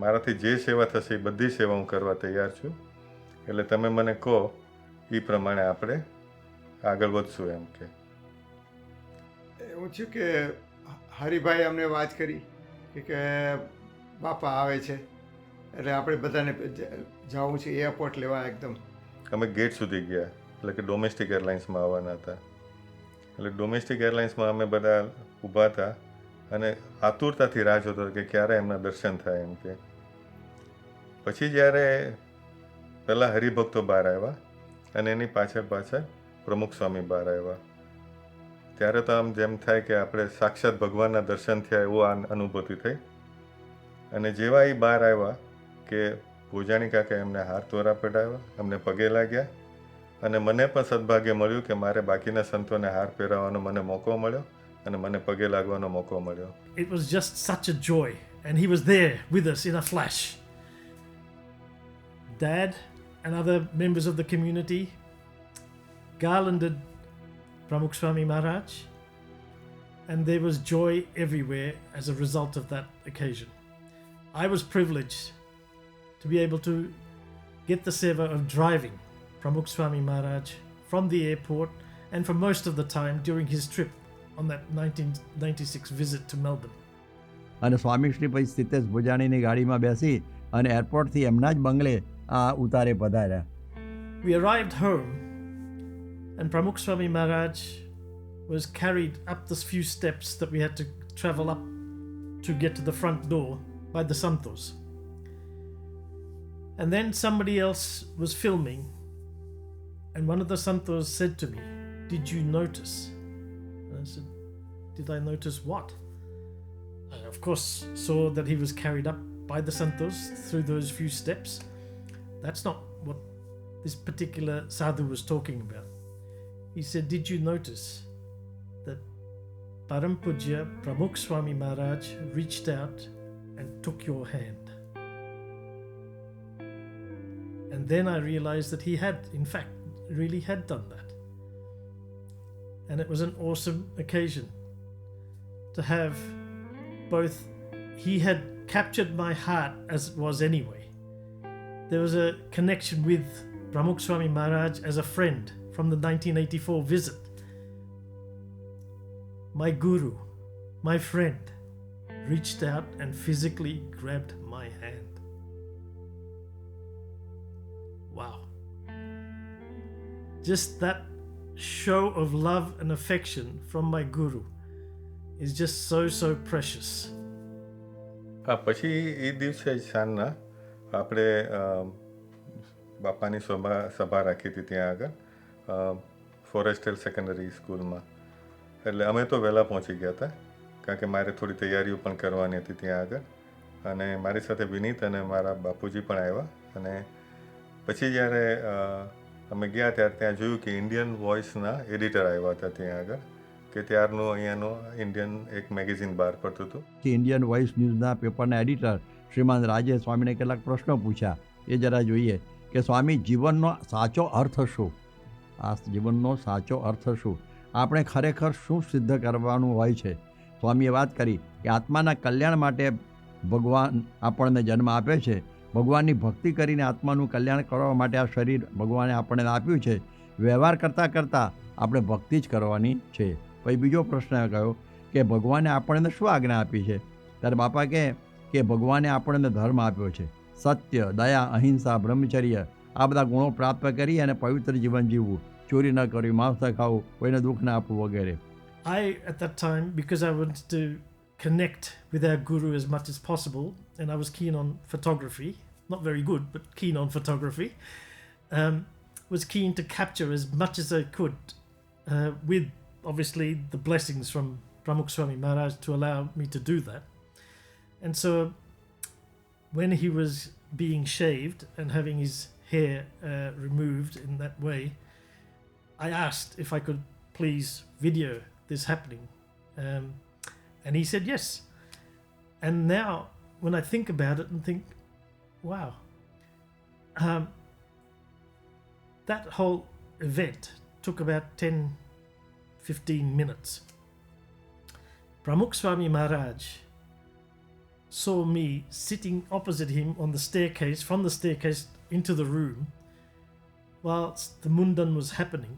મારાથી જે સેવા થશે એ બધી સેવા હું કરવા તૈયાર છું, એટલે તમે મને કહો એ પ્રમાણે આપણે આગળ વધશું એમ. કે એવું થયું કે હરિભાઈ અમને વાત કરી કે બાપા આવે છે એટલે આપણે બધાને જવું છે એરપોર્ટ લેવા. એકદમ અમે ગેટ સુધી ગયા, એટલે કે ડોમેસ્ટિક એરલાઇન્સમાં આવવાના હતા. એટલે ડોમેસ્ટિક એરલાઇન્સમાં અમે બધા ઊભા હતા અને આતુરતાથી રાહ જોતો કે ક્યારે એમના દર્શન થાય એમ. કે પછી જ્યારે પહેલાં હરિભક્તો બહાર આવ્યા અને એની પાછળ પ્રમુખ સ્વામી બહાર આવ્યા, ત્યારે તો આમ જેમ થાય કે આપણે સાક્ષાત ભગવાનના દર્શન થયા એવો અનુભૂતિ થઈ. અને જેવા એ બહાર આવ્યા કે ભોજાણી કાકા એમને હાર તોરા પડાવ્યા, એમને પગે લાગ્યા અને મને પણ સદભાગ્ય મળ્યું કે મારે બાકીના સંતોને હાર પહેરાવવાનો મને મોકો મળ્યો અને મને પગે લાગવાનો મોકો મળ્યો. It was just such a joy and he was there with us in a flash. Dad and other members of the community garlanded Pramukh Swami Maharaj, and there was joy everywhere as a result of that occasion. I was privileged to be able to get the seva of driving Pramukh Swami Maharaj from the airport and for most of the time during his trip on that 1996 visit to Melbourne. અને સ્વામી શ્રી પછી સિતેશ ભોજાણીની ગાડીમાં બેસી અને એરપોર્ટથી એમના જ બંગલે આ ઉતારે પધાર્યા. We arrived home and Pramukh Swami Maharaj was carried up the few steps that we had to travel up to get to the front door by the santos. And then somebody else was filming and one of the santos said to me, "Did you notice?" And I said, "Did I notice what?" I of course saw that he was carried up by the santos through those few steps. That's not what this particular sadhu was talking about. He said, "Did you notice that Param Pujya Pramukh Swami Maharaj reached out and took your hand?" And then I realized that he had, in fact, really had done that. And it was an awesome occasion to have both. He had captured my heart as it was anyway. There was a connection with Pramukh Swami Maharaj as a friend from the 1984 visit. My guru, my friend, reached out and physically grabbed my hand. Wow. Just that show of love and affection from my guru is just so precious. હા, પછી એ દિવસે સાંજના આપણે બાપાની સભા રાખી હતી ત્યાં આગળ ફોરેસ્ટ હિલ સેકન્ડરી સ્કૂલમાં. એટલે અમે તો વહેલા પહોંચી ગયા હતા કારણ કે મારે થોડી તૈયારીઓ પણ કરવાની હતી ત્યાં આગળ. અને મારી સાથે વિનીત અને મારા બાપુજી પણ આવ્યા. અને પછી જ્યારે અમે ગયા ત્યારે ત્યાં જોયું કે ઇન્ડિયન વોઇસના એડિટર આવ્યા હતા ત્યાં આગળ, કે ત્યારનું અહીંયાનો ઇન્ડિયન એક મેગેઝિન બહાર પડતું હતું. ઇન્ડિયન વોઇસ ન્યૂઝના પેપરના એડિટર શ્રીમાન રાજેશ સ્વામીને કેટલાક પ્રશ્નો પૂછ્યા. એ જરા જોઈએ કે સ્વામી, જીવનનો સાચો અર્થ શું? આ જીવનનો સાચો અર્થ શું? આપણે ખરેખર શું સિદ્ધ કરવાનું હોય છે? સ્વામીએ વાત કરી કે આત્માના કલ્યાણ માટે ભગવાન આપણને જન્મ આપે છે. ભગવાનની ભક્તિ કરીને આત્માનું કલ્યાણ કરવા માટે આ શરીર ભગવાને આપણને આપ્યું છે. વ્યવહાર કરતાં કરતાં આપણે ભક્તિ જ કરવાની છે. પછી બીજો પ્રશ્ન કહ્યો કે ભગવાને આપણને શું આજ્ઞા આપી છે? ત્યારે બાપા કહે કે ભગવાને આપણને ધર્મ આપ્યો છે. સત્ય, દયા, અહિંસા, બ્રહ્મચર્ય, આ બધા ગુણો પ્રાપ્ત કરી અને પવિત્ર જીવન જીવવું, ચોરી ન કરવી, માંસ ન ખાવું, કોઈને દુઃખ ન આપવું વગેરે. At that time, because I wanted to connect with our guru as much as possible, and I was keen on photography, not very good, but keen on photography, was keen to capture as much as I could, with obviously the blessings from Pramukh Swami Maharaj to allow me to do that. And so when he was being shaved and having his hair removed in that way, I asked if I could please video this happening. And he said yes. And now when I think about it and think, wow, that whole event took about 10-15 minutes. Pramukh Swami Maharaj saw me sitting opposite him on the staircase, from the staircase into the room, whilst the Mundan was happening.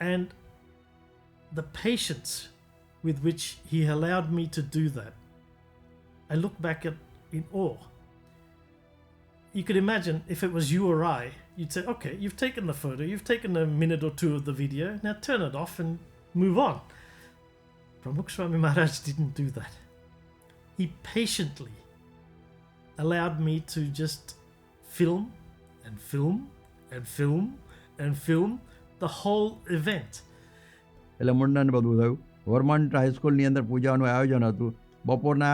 And the patience with which he allowed me to do that, I look back at in awe. You could imagine if it was you or I, you'd say, okay, you've taken the photo, you've taken a minute or two of the video, now turn it off and move on. Pramukh Swami Maharaj didn't do that. He patiently allowed me to just film and film and film and film the whole event. એટલે મુંડન બધું થયું. વર્મન્ટ હાઈસ્કૂલની અંદર પૂજાનું આયોજન હતું. બપોરના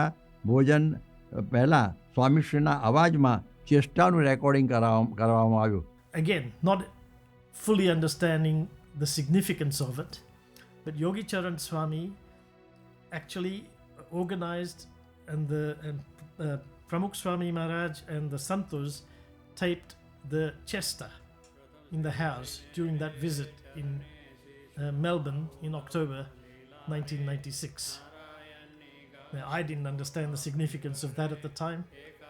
ભોજન પહેલાં સ્વામીશ્રીના અવાજમાં ચેષ્ટાનું રેકોર્ડિંગ કરવામાં આવ્યું. Again, not fully understanding the significance of it, but Yogi Charan Swami actually organized, and Pramukh Swami Maharaj and the Santos taped the chesta in the house during that visit in Melbourne in October 1996. Now, I didn't understand the significance of that at the time,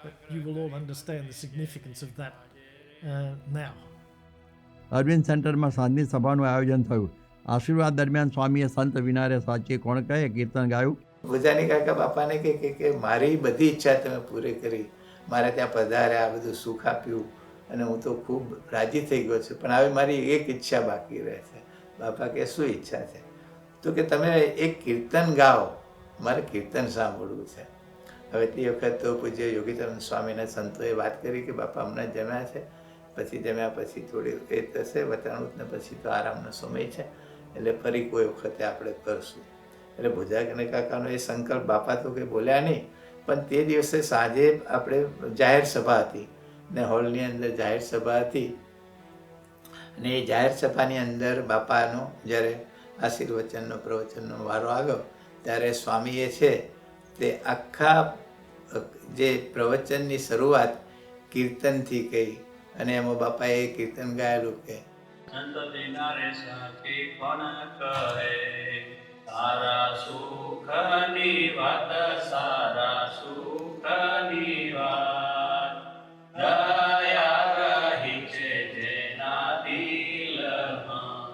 but you will all understand the significance of that now. Arvind સેન્ટરમાં સાંજની સભાનું આયોજન થયું. આશીર્વાદ દરમિયાન સ્વામીએ સંત વિનારે સાચી કોણ કહે કીર્તન ગાયું. ભુજાની કાકા બાપાને કે મારી બધી ઈચ્છા તમે પૂરી કરી, મારે ત્યાં પધાર્યા, આ બધું સુખ આપ્યું અને હું તો ખૂબ રાજી થઈ ગયો છું, પણ હવે મારી એક ઈચ્છા બાકી રહે છે. બાપા કે શું ઈચ્છા છે? તો કે તમે એક કીર્તન ગાઓ, મારે કીર્તન સાંભળવું છે. હવે તે વખત તો પૂજ્ય યોગીચરણ સ્વામીના સંતોએ વાત કરી કે બાપા હમણાં જમ્યા છે, પછી જમ્યા પછી થોડી એ થશે વચનામૃત ને પછી તો આરામનો સમય છે, એટલે ફરી કોઈ વખતે આપણે કરશું. એટલે ભુજાને કાકાનો એ સંકલ્પ બાપા તો કંઈ બોલ્યા નહીં, પણ તે દિવસે સાંજે આપણે જાહેર સભા હતી ને હોલની અંદર જાહેર સભા હતી, અને એ જાહેર સભાની અંદર બાપાનો જ્યારે આશીર્વચનનો પ્રવચનનો વારો આવ્યો ત્યારે સ્વામીએ છે તે આખા જે પ્રવચનની શરૂઆત કીર્તનથી કહી, અને એમાં બાપાએ કીર્તન ગાયેલું કે સારા સુખની વાત, સારા સુખની વાત, દયા રહી છે જેના દિલમાં,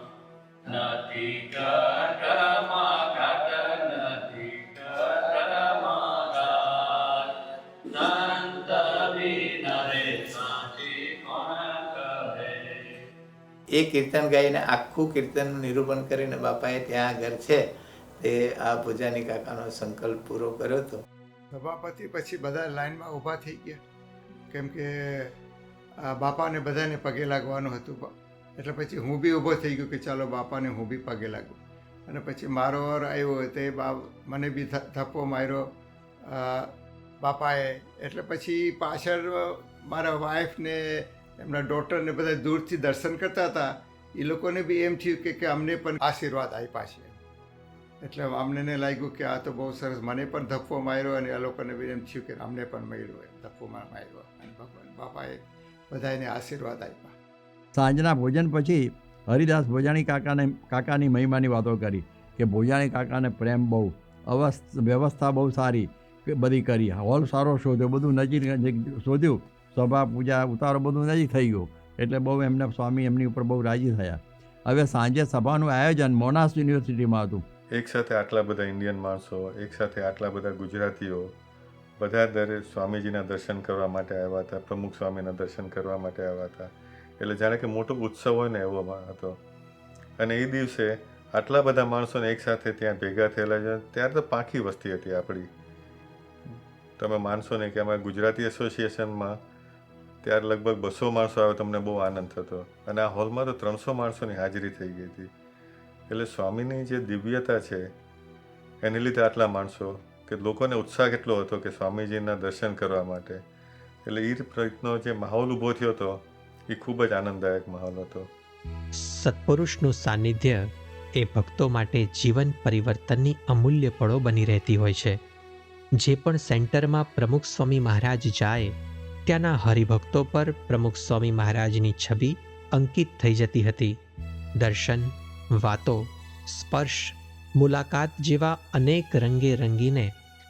નથી ઘટમાં ઘાટ, નથી ઘટમાં ઘાટ, સંત વિનરે સાચી કોણ કહે. એ કીર્તન ગાઈને આખું કીર્તનનું નિરૂપણ કરીને બાપાએ ત્યાં આગળ છે તે આ ભોજાની કાકાનો સંકલ્પ પૂરો કર્યો હતો. સભાપતિ પછી બધા લાઈનમાં ઊભા થઈ ગયા, કેમ કે બાપાને બધાને પગે લાગવાનું હતું. એટલે પછી હું બી ઊભો થઈ ગયો કે ચાલો બાપાને હું બી પગે લાગું. અને પછી મારો ઓર આવ્યો તે મને બી ધપ્પો માર્યો બાપાએ. એટલે પછી પાછળ મારા વાઈફને એમના ડોટરને બધા દૂરથી દર્શન કરતા હતા. એ લોકોને બી એમ થયું કે અમને પણ આશીર્વાદ આપ્યા છે. એટલે અમને લાગ્યું કે આ તો બહુ સરસ, મને પણ ધપ્પો માર્યો અને આ લોકોને બી એમ થયું કે અમને પણ મળ્યો એમ ધપ્પો માર્યો. અને બાપાએ બધાને આશીર્વાદ આપ્યા. સાંજના ભોજન પછી હરિદાસ ભોજાણી કાકાની મહિમાની વાતો કરી કે ભોજાણી કાકાને પ્રેમ બહુ, વ્યવસ્થા બહુ સારી બધી કરી, હોલ સારો શોધ્યો, બધું નજીક શોધ્યું, સભા પૂજા ઉતારો બધું નજીક થઈ ગયું. એટલે બહુ એમને સ્વામી એમની ઉપર બહુ રાજી થયા. હવે સાંજે સભાનું આયોજન મોનાસ યુનિવર્સિટીમાં હતું. એકસાથે આટલા બધા ઇન્ડિયન માણસો, એકસાથે આટલા બધા ગુજરાતીઓ, બધા દરેક સ્વામીજીના દર્શન કરવા માટે આવ્યા હતા, પ્રમુખ સ્વામીના દર્શન કરવા માટે આવ્યા હતા. એટલે જાણે કે મોટો ઉત્સવ હોય ને એવો હતો. અને એ દિવસે આટલા બધા માણસોને એકસાથે ત્યાં ભેગા થયેલા છે. ત્યારે તો પાકી વસ્તી હતી આપણી. તમે માનશો નહીં કે અમારા ગુજરાતી એસોસિએશનમાં ત્યારે લગભગ 200 માણસો આવે, તમને બહુ આનંદ થતો. અને આ હોલમાં તો 300 માણસોની હાજરી થઈ ગઈ હતી. એટલે સ્વામીની જે દિવ્યતા છે એને લીધે આટલા માણસો, કે લોકોને ઉત્સાહ કેટલો હતો કે સ્વામીજીના દર્શન કરવા માટે. એટલે એ રીતનો જે માહોલ ઊભો થયો હતો એ ખૂબ જ આનંદદાયક માહોલ હતો. સત્પુરુષનું સાનિધ્ય એ ભક્તો માટે જીવન પરિવર્તનની અમૂલ્ય પળો બની રહેતી હોય છે. જે પણ સેન્ટરમાં પ્રમુખ સ્વામી મહારાજ જાય ત્યાંના હરિભક્તો પર પ્રમુખ સ્વામી મહારાજની છબી અંકિત થઈ જતી હતી. દર્શન, વાતો, સ્પર્શ, મુલાકાત જેવા અનેક રંગે રંગીને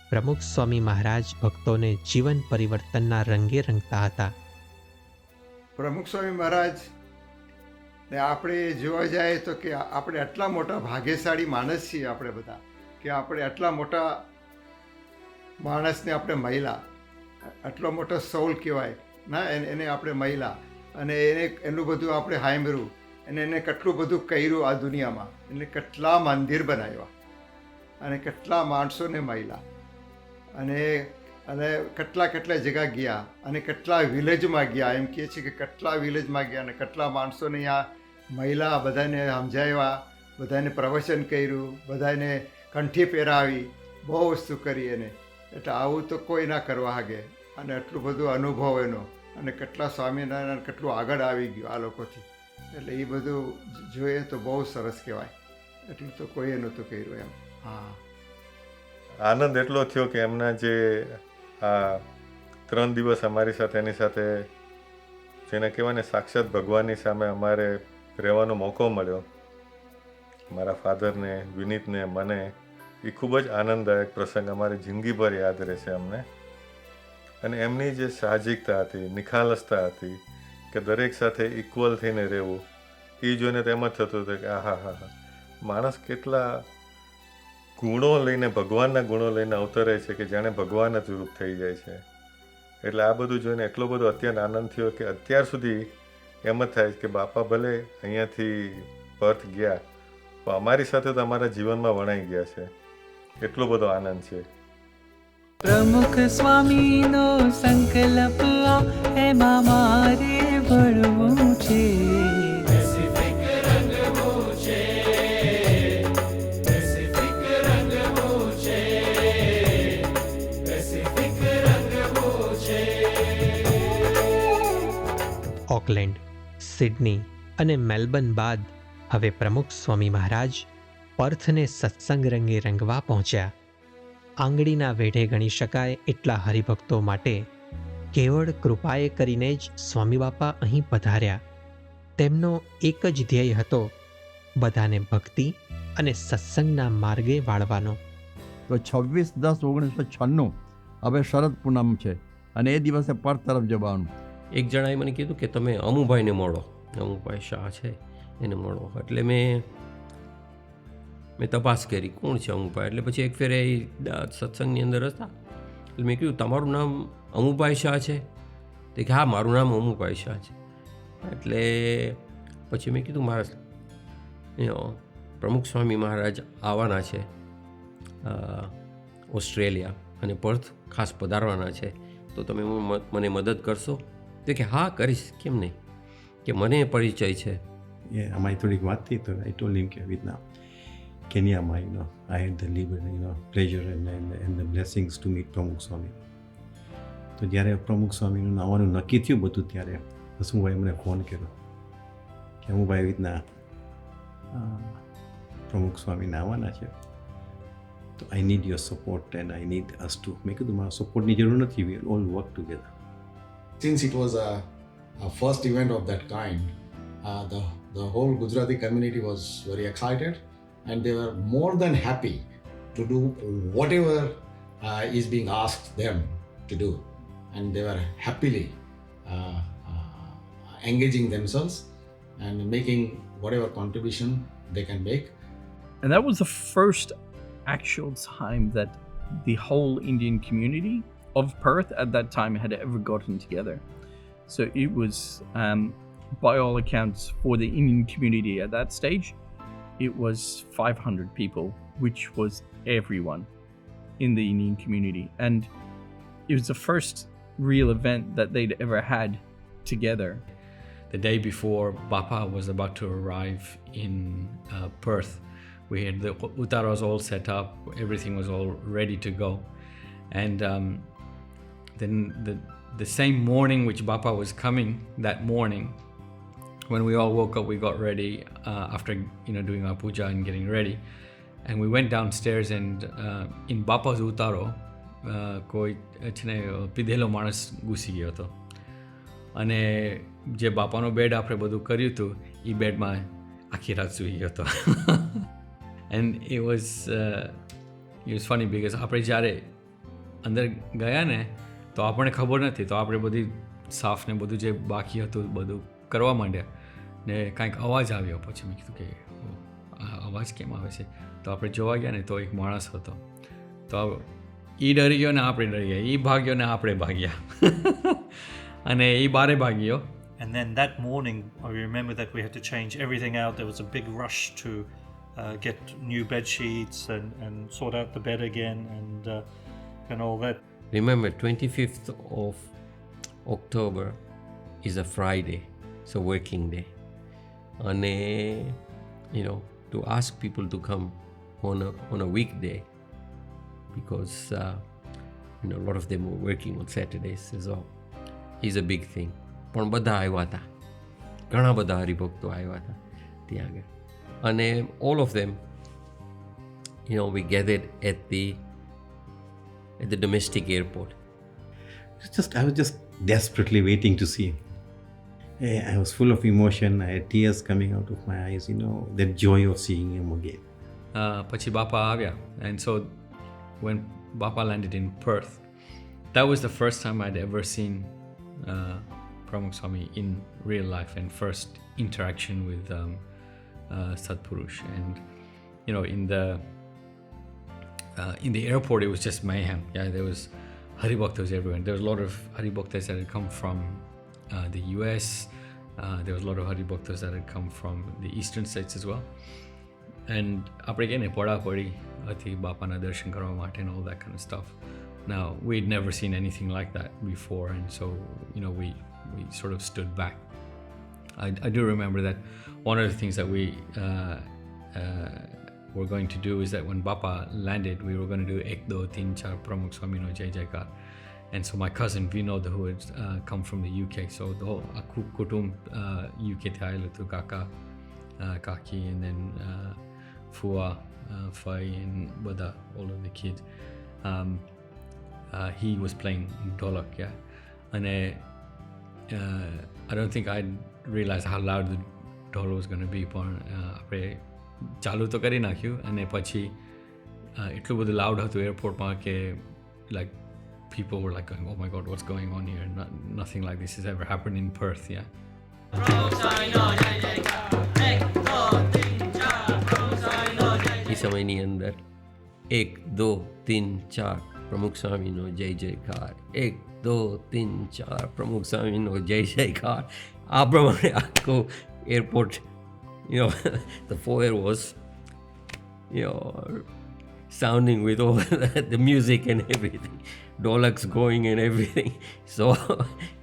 પ્રમુખ સ્વામી મહારાજ ભક્તોને જીવન પરિવર્તનના રંગે રંગતા હતા. પ્રમુખ સ્વામી મહારાજ ને આપણે જોવા જાય તો કે આપણે આટલા મોટા ભાગ્યશાળી માણસ છીએ આપણે બધા, કે આપણે આટલા મોટા માણસને આપણે મહિલા, આટલો મોટો સોલ કહેવાય ના એને આપણે મહિલા, અને એનું બધું આપણે હાંભળ્યું અને એને કેટલું બધું કર્યું આ દુનિયામાં. એને કેટલા મંદિર બનાવ્યા અને કેટલા માણસોને મળ્યા અને કેટલા જગ્યા ગયા અને કેટલા વિલેજમાં ગયા. એમ કહે છે કે કેટલા વિલેજમાં ગયા અને કેટલા માણસોને અહીંયા મહિલા, બધાને સમજાવ્યા, બધાને પ્રવચન કર્યું, બધાને કંઠી પહેરાવી, બહુ વસ્તુ કરી એને. એટલે આવું તો કોઈ ના કરવા હાગે. અને એટલું બધું અનુભવ એનો, અને કેટલા સ્વામિનારાયણ કેટલું આગળ આવી ગયું આ લોકોથી. એટલે એ બધું જોઈએ તો બહુ સરસ કહેવાય. એટલું તો કોઈએ નહોતું કર્યું એમ. હા, આનંદ એટલો થયો કે એમના જે આ 3 દિવસ અમારી સાથે, એની સાથે જેને કહેવાય ને સાક્ષાત ભગવાનની સામે અમારે રહેવાનો મોકો મળ્યો, મારા ફાધરને, વિનીતને, મને, એ ખૂબ જ આનંદદાયક પ્રસંગ અમારી જિંદગીભર યાદ રહેશે અમને. અને એમની જે સાહજિકતા હતી, નિખાલસતા હતી, કે દરેક સાથે ઇક્વલ થઈને રહેવું, એ જોઈને તેમ જ થતું હતું કે હા, માણસ કેટલા ગુણો લઈને, ભગવાનના ગુણો લઈને અવતરે છે કે જાણે ભગવાન જ રૂપ થઈ જાય છે. એટલે આ બધું જોઈને એટલો બધો અત્યંત આનંદ થયો કે અત્યાર સુધી એમ જ થાય કે બાપા ભલે અહીંયાથી પર્થ ગયા પણ અમારી સાથે તો અમારા જીવનમાં વણાઈ ગયા છે. એટલો બધો આનંદ છે. પ્રમુખ સ્વામીનો સંકલ્પ એમાં મારે ભળવું છે. ઓકલેન્ડ, સિડની અને મેલબર્ન બાદ હવે પ્રમુખ સ્વામી મહારાજ પર્થને સત્સંગ રંગે રંગવા પહોંચ્યા. આંગળીના વેઢે ગણી શકાય એટલા હરિભક્તો માટે કેવળ કૃપાએ કરીને જ સ્વામી બાપા અહીં પધાર્યા. તેમનો એક જ ધ્યેય હતો, બધાને ભક્તિ અને સત્સંગના માર્ગે વાળવાનો. તો 26/10/1996 હવે શરદ પૂનમ છે અને એ દિવસે પર્થ તરફ જવાનું. એક જણાએ મને કીધું કે તમે અમુભાઈને મળો, અમુભાઈ શાહ છે એને મળો. એટલે મેં તપાસ કરી કોણ છે અમુભાઈ. એટલે પછી એક ફેરે સત્સંગની અંદર હતા એટલે મેં કીધું તમારું નામ અમુભાઈ શાહ છે? તો કે હા, મારું નામ અમુભાઈ શાહ છે. એટલે પછી મેં કીધું મારા પ્રમુખ સ્વામી મહારાજ આવવાના છે ઓસ્ટ્રેલિયા અને પર્થ ખાસ પધારવાના છે, તો તમે મને મદદ કરશો? તો કે હા કરીશ, કેમ નહીં, કે મને પરિચય છે. અમારી થોડીક વાત થઈ તો આઈ ટોલ્ડ હિમ કે વિતના કેન્યામાં આઈ હેડ ધ લિબર pleasure and the blessings to meet Pramukh Swami. તો જ્યારે પ્રમુખ સ્વામીનું આવવાનું નક્કી થયું બધું, ત્યારે હસમુભાઈ મને ફોન કર્યો કે હસમુભાઈ રીતના પ્રમુખ સ્વામીને આવવાના છે, તો I need your support and I need us to. મેં કીધું મારા સપોર્ટની જરૂર નથી, we all work together. Since it was a first event of that kind, the whole Gujarati community was very excited and they were more than happy to do whatever is being asked them to do, and they were happily engaging themselves and making whatever contribution they can make. And that was the first actual time that the whole Indian community of Perth at that time had ever gotten together. So it was, by all accounts, for the Indian community at that stage, it was 500 people, which was everyone in the Indian community. And it was the first real event that they'd ever had together. The day before Bapa was about to arrive in Perth, we had the utaras all set up, everything was all ready to go. And then the same morning which Bapa was coming, that morning, when we all woke up, we got ready after doing our puja and getting ready, and we went downstairs, and in Bapa's utaro કોઈ છે ને પીધેલો માણસ ઘૂસી ગયો હતો, અને જે બાપાનો બેડ આપણે બધું કર્યું હતું એ બેડમાં આખી રાત સૂઈ ગયો હતો. And it was funny because આપણે જ્યારે અંદર ગયા ને તો આપણને ખબર નથી, તો આપણે બધી સાફ ને બધું જે બાકી હતું બધું કરવા માંડ્યા, ને કાંઈક અવાજ આવ્યો. પછી મેં કીધું કે આ અવાજ કેમ આવે છે? તો આપણે જોવા ગયા ને તો એક માણસ હતો. તો એ ડરી ગયો ને આપણે ડરી ગયા, એ ભાગ્યો ને આપણે ભાગ્યા, અને એ બારે ભાગ્યો. And then that morning, I remember that we had to change everything out. There was a big rush to get new bed sheets and sort out the bed again and all that. Remember, 25th of October is a Friday, so working day. And, to ask people to come on a weekday, because, a lot of them were working on Saturdays as well, is a big thing. પણ બધા આવ્યા હતા, ઘણા બધા હરિભક્તો આવ્યા હતા ત્યાં આગળ. અને all of them, we gathered at the domestic airport. I was just desperately waiting to see him. I was full of emotion. I had tears coming out of my eyes, that joy of seeing him again. પછી બાપા આવ્યા, and so when Bapa landed in Perth, that was the first time I'd ever seen Pramukh Swami in real life, and first interaction with Satpurush. And in the airport it was just mayhem. There was Haribhaktas everywhere. There was a lot of Haribhaktas that had come from the US. There was a lot of Haribhaktas that had come from the eastern states as well. And આપણે કહે ને પડાપડી હતી બાપાના દર્શન કરવા માટે and all that kind of stuff. Now, we'd never seen anything like that before, and so, we sort of stood back. I do remember that one of the things that we were going to do is that when Bapa landed, we were going to do Ek Do Tin Char Pramukh Swami No Jai Jaikar. And so my cousin Vinod, who had come from the UK, so the whole Kutum UK Thailu to Kaka, Kaki, and then Fua, Fai, and Bada, all of the kids. He was playing Dholak, and I don't think I'd realized how loud the Dholak was going to be. પણ આપણે ચાલુ તો કરી નાખ્યું, અને પછી એટલું બધું લાઉડ હતું એરપોર્ટમાં કે like people were like going, oh my god, what's going on here? Nothing like this has ever happened in Perth. એ સમયની અંદર 1 2 3 4 પ્રમુખ સ્વામીનો જય જયકાર, 1 2 3 4 પ્રમુખ સ્વામીનો જય જયકાર, આ પ્રમાણે આખું airport, the foyer was, sounding with all the music and everything, dolaks going and everything. So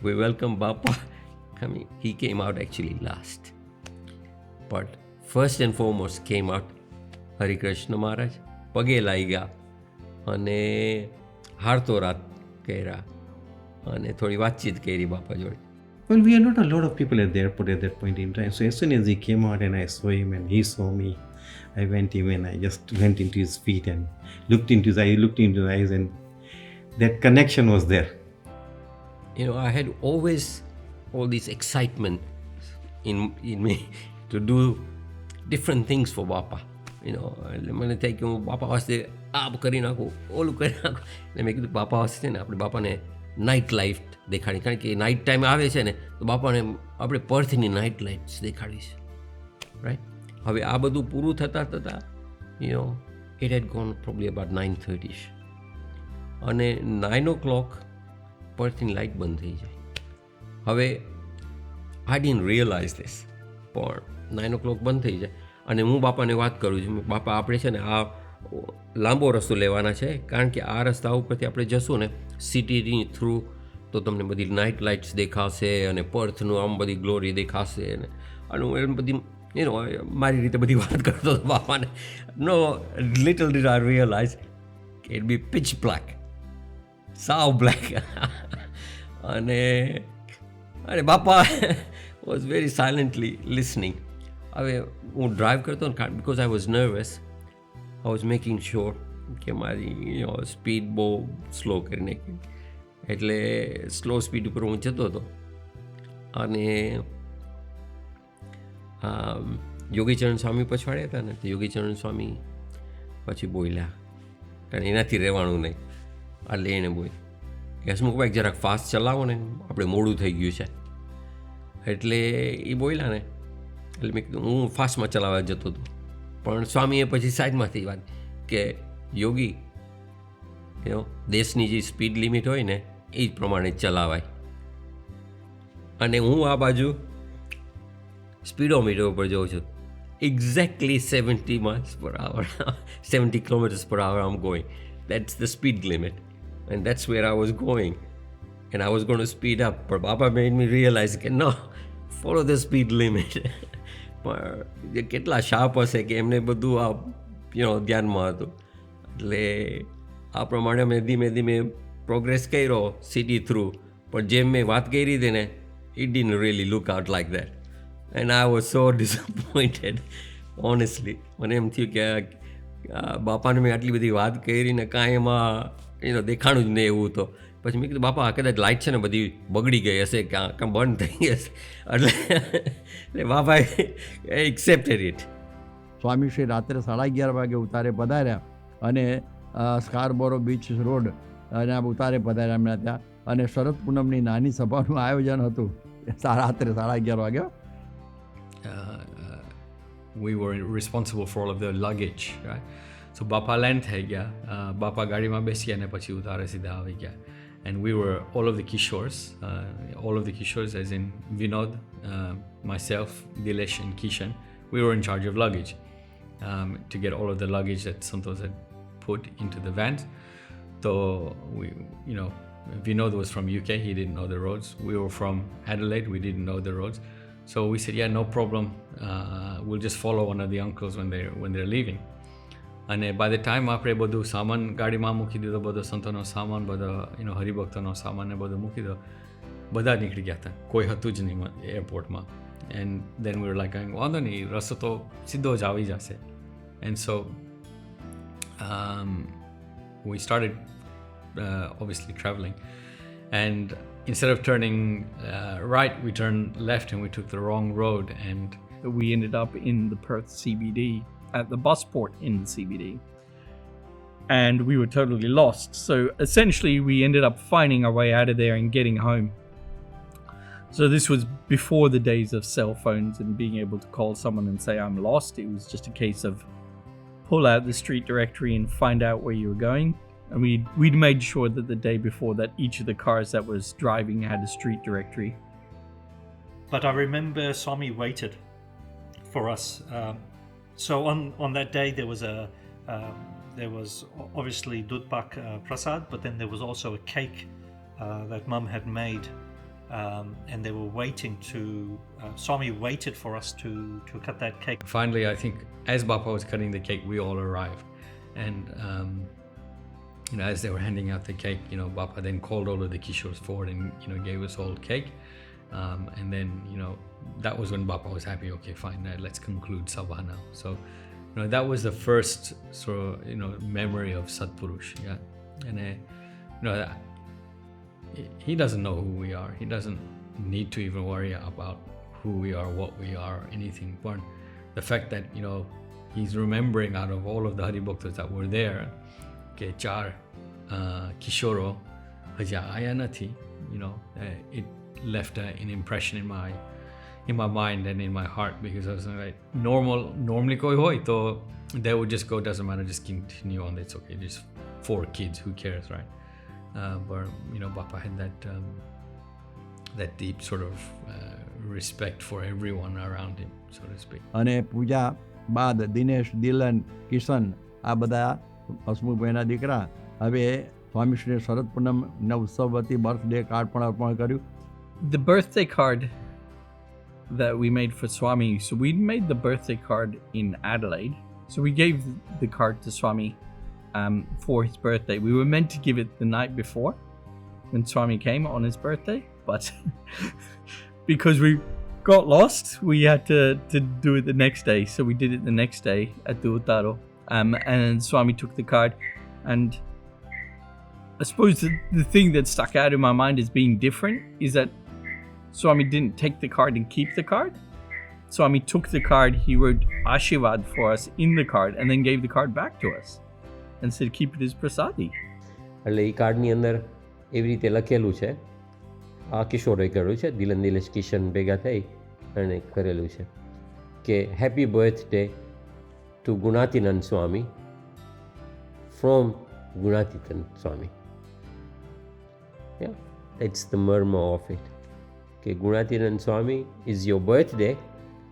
we welcome Bapa coming. He came out actually last. But first and foremost came out Harikrishna મહારાજ, પગે લાગી ગયા અને હારતો રાત કર્યા અને થોડી વાતચીત કરી બાપા જોડે. Well, we are not a lot of people at the airport at that point in time. So as soon as he came out and I saw him and he saw me, I went in and I just went into his feet and looked into his eyes, and that connection was there. I had always all this excitement in me to do different things for Bapa. મને થાય કે હું બાપા વાસ્તે આ કરી નાખું, ઓલું કરી નાખું. એટલે મેં કીધું બાપા વાસ્તે ને આપણે બાપાને નાઇટ લાઈફ દેખાડી, કારણ કે નાઇટ ટાઈમ આવે છે ને તો બાપાને આપણે પર્થની નાઇટ લાઇટ્સ દેખાડીશ, રાઈટ. હવે આ બધું પૂરું થતાં it had gone probably about 9:30 અને 9 પર્થની લાઇટ બંધ થઈ જાય. હવે આઈ ડિડન્ટ રિયલાઇઝ ધીસ, પણ 9 બંધ થઈ જાય અને હું બાપાને વાત કરું છું, બાપા આપણે છે ને આ લાંબો રસ્તો લેવાના છે, કારણ કે આ રસ્તા ઉપરથી આપણે જશું ને સિટીની થ્રુ તો તમને બધી નાઇટ લાઇટ્સ દેખાશે અને પર્થનું આમ બધી ગ્લોરી દેખાશે અને હું એમ બધી મારી રીતે બધી વાત કરતો હતો બાપાને. નો લિટલ ડીડ આઈ રિયલાઇઝ કે ઇટ બી પિચ બ્લેક, સાવ બ્લેક. અને બાપા વોઝ વેરી સાયલેન્ટલી લિસનિંગ. હવે હું ડ્રાઈવ કરતો ને, because I was nervous, I was making sure કે મારી સ્પીડ બહુ સ્લો કરી નાખી. એટલે સ્લો સ્પીડ ઉપર હું જતો હતો અને યોગીચરણ સ્વામી પછવાડ્યા હતા ને, તો યોગીચરણ સ્વામી પછી બોલ્યા, કારણ એનાથી રહેવાનું નહીં, એટલે એને બોલ્યા કે હસમુખભાઈ જરાક ફાસ્ટ ચલાવો ને, આપણે મોડું થઈ ગયું છે. એટલે એ બોલ્યા ને, એટલે મેં કીધું હું ફાસ્ટમાં ચલાવવા જતો હતો, પણ સ્વામીએ પછી સાઈડમાંથી વાત કે યોગી દેશની જે સ્પીડ લિમિટ હોય ને એ જ પ્રમાણે ચલાવાય. અને હું આ બાજુ સ્પીડોમીટર ઉપર જોઉં છું, exactly 70 miles per hour, 70 kilometers per hour I'm going. That's the speed limit and that's where I was going and I was going to speed up, but Baba made me realize કે no, follow the speed limit. પણ કેટલા sharp હશે કે એમને બધું આ ધ્યાનમાં હતું. એટલે આ પ્રમાણે અમે ધીમે ધીમે પ્રોગ્રેસ કર્યો સિટી થ્રુ, પણ જેમ મેં વાત કરી હતી ને it didn't really look out like that and I was so disappointed honestly. મને એમ થયું કે બાપાને મેં આટલી બધી વાત કરી ને કાંઈ એમાં દેખાણું જ નહીં એવું. તો પછી મેં કીધું બાપા કદાચ લાઇટ છે ને બધી બગડી ગઈ હશે, કાં બંધ થઈ હશે. એટલે બાપાએ એક્સેપ્ટેડ ઇટ. સ્વામીશ્રી રાત્રે 11:30 વાગે ઉતારે પધાર્યા અને સ્કારબોરો બીચ રોડ અને ઉતારે પધાર્યા એમના ત્યાં, અને શરદ પૂનમની નાની સભાનું આયોજન હતું રાત્રે 11:30 વાગે. We were responsible for all of the luggage, right? So બાપા લેન્ડ થઈ ગયા, બાપા ગાડીમાં બેસી ગયા અને પછી ઉતારે સીધા આવી ગયા. And we were all of the Kishores, as in Vinod, myself, Dilesh and Kishan, we were in charge of luggage to get all of the luggage that Santosh had put into the vans. So Vinod was from UK, he didn't know the roads. We were from Adelaide, we didn't know the roads. So we said, yeah, no problem, we'll just follow one of the uncles when they're leaving. અને by the time આપણે બધું સામાન ગાડીમાં મૂકી દીધો, બધો સંતોનો સામાન, બધો હરિભક્તોનો સામાન ને બધું મૂકી દો, બધા નીકળી ગયા હતા, કોઈ હતું જ નહીં એરપોર્ટમાં. And then V var like વાંધો નહીં, રસ્તો તો સીધો જ આવી જશે. And so we started obviously traveling, and instead of turning right, we turned left and we took the wrong road, and we ended up in the Perth CBD at the bus port in the CBD, and we were totally lost. So essentially we ended up finding our way out of there and getting home. So this was before the days of cell phones and being able to call someone and say I'm lost. It was just a case of pull out the street directory and find out where you were going. And we'd made sure that the day before that each of the cars that was driving had a street directory. But I remember Swami waited for us. So on that day there was obviously Dudpak Prasad, but then there was also a cake that Mum had made, and they were waiting to. Swami waited for us to cut that cake. Finally, I think as Bapa was cutting the cake, we all arrived, and as they were handing out the cake, Bapa then called all of the Kishores forward and gave us all cake, and then that was when Bapa was happy. Okay, fine, let's conclude Sabha now. So that was the first sort of memory of Satpurush. Yeah, and he doesn't know who we are. He doesn't need to even worry about who we are, what we are, anything. But the fact that he's remembering out of all of the Haribhaktas that were there, કે 4 કિશોરો હજી આયા નથી, it left an impression in my mind and in my heart, because I was like, normally koi hoy to they would just go, doesn't matter, just continue on, it's okay, just 4 kids, who cares, right? But Bapa had that deep sort of respect for everyone around him, so to speak. અને પૂજા બાદ દિનેશ, દિલન, કિશન આ બધા હસમુખભાઈના દીકરા હવે સ્વામીશ્રી શરદ પૂનમના ઉત્સવ વતી birthday card પણ અર્પણ કર્યું. The birthday card that we made for Swami, so we made the birthday card in Adelaide. So we gave the card to Swami for his birthday. We were meant to give it the night before when Swami came on his birthday, but because we got lost, we had to do it the next day. So we did it the next day at the Uttaro. And Swami took the card, and I suppose the thing that stuck out in my mind as being different is that Swami didn't take the card and keep the card. Swami took the card, he wrote Ashirvad for us in the card, and then gave the card back to us and said, keep it as prasadi. એટલે એ કાર્ડની અંદર એવી રીતે લખેલું છે, આ કિશોરે કરેલું છે, દિલન દિલેશ કિશન ભેગા થઈ અને કરેલું છે કે happy birthday to Gunathinan Swami from Gunathinan Swami. Yeah, that's the murmur of it. Okay, Gunathinan Swami is your birthday,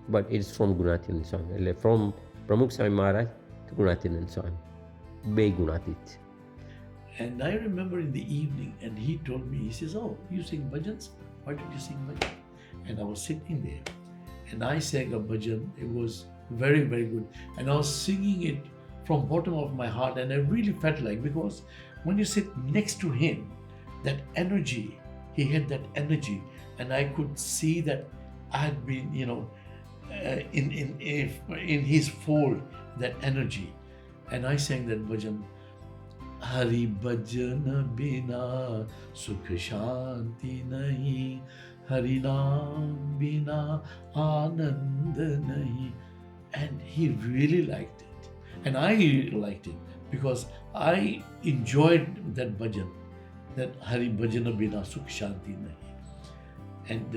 but it's from Gunathinan Swami. From Pramukh Swami Maharaj to Gunathinan Swami. Be Gunathit. And I remember in the evening, and he told me, he says, oh, you sing bhajans? Why did you sing bhajan? And I was sitting there, and I sang a bhajan. It was very, very good. And I was singing it from bottom of my heart, and I really felt like, because when you sit next to him, that energy, he had that energy, and I could see that I had been, in his fold, that energy. And I sang that bhajan, Hari bhajan bina sukh shanti nahi, Hari naam bina anand nahi. And he really liked it, and I liked it, because I enjoyed that bhajan, that Hari bhajana bina sukh shanti nahi. And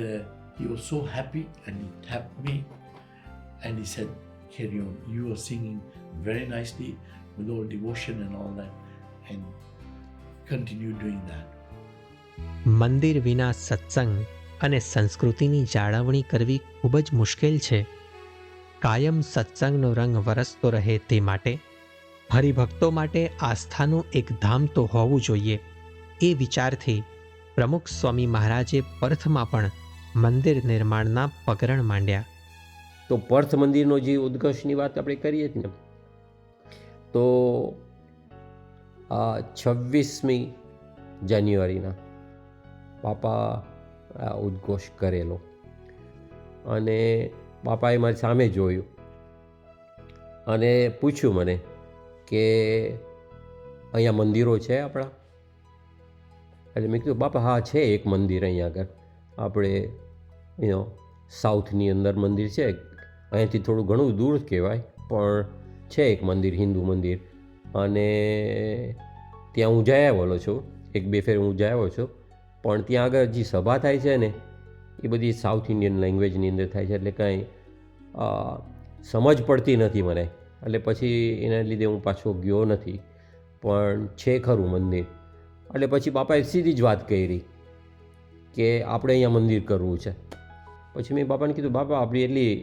he was so happy, and he tapped me and he said, carry on, you are singing very nicely with all devotion and all that, and continue doing that. મંદિર વિના સત્સંગ અને સંસ્કૃતિની જાળવણી કરવી ખૂબ જ મુશ્કેલ છે. કાયમ સત્સંગનો રંગ વરસતો રહે તે માટે હરિભક્તો માટે આસ્થાનું એક ધામ તો હોવું જોઈએ. એ વિચારથી પ્રમુખ સ્વામી મહારાજે પર્થમાં પણ મંદિર નિર્માણના પગરણ માંડ્યા. તો પર્થ મંદિરનો જે ઉદ્ઘર્ષની વાત આપણે કરીએ ને, તો 26મી જાન્યુઆરીના બાપા ઉદ્ઘોષ કરેલો, અને બાપાએ મારી સામે જોયું અને પૂછ્યું મને કે અહીંયા મંદિરો છે આપણા? એટલે મેં કીધું બાપા હા છે એક મંદિર અહીંયા આગળ, આપણે સાઉથની અંદર મંદિર છે, અહીંયાથી થોડું ઘણું દૂર કહેવાય પણ છે એક મંદિર, હિન્દુ મંદિર, અને ત્યાં હું જઈ આવેલો છું, 1-2 ફેર હું જઈ આવ્યો છું, પણ ત્યાં આગળ જે સભા થાય છે ને એ બધી સાઉથ ઇન્ડિયન લેંગ્વેજની અંદર થાય છે, એટલે કાંઈ સમજ પડતી નથી મને, એટલે પછી એના લીધે હું પાછો ગયો નથી. પણ છે ખરું મંદિર. એટલે પછી બાપાએ સીધી જ વાત કરી કે આપણે અહીંયા મંદિર કરવું છે. પછી મેં બાપાને કીધું બાપા આપણી એટલી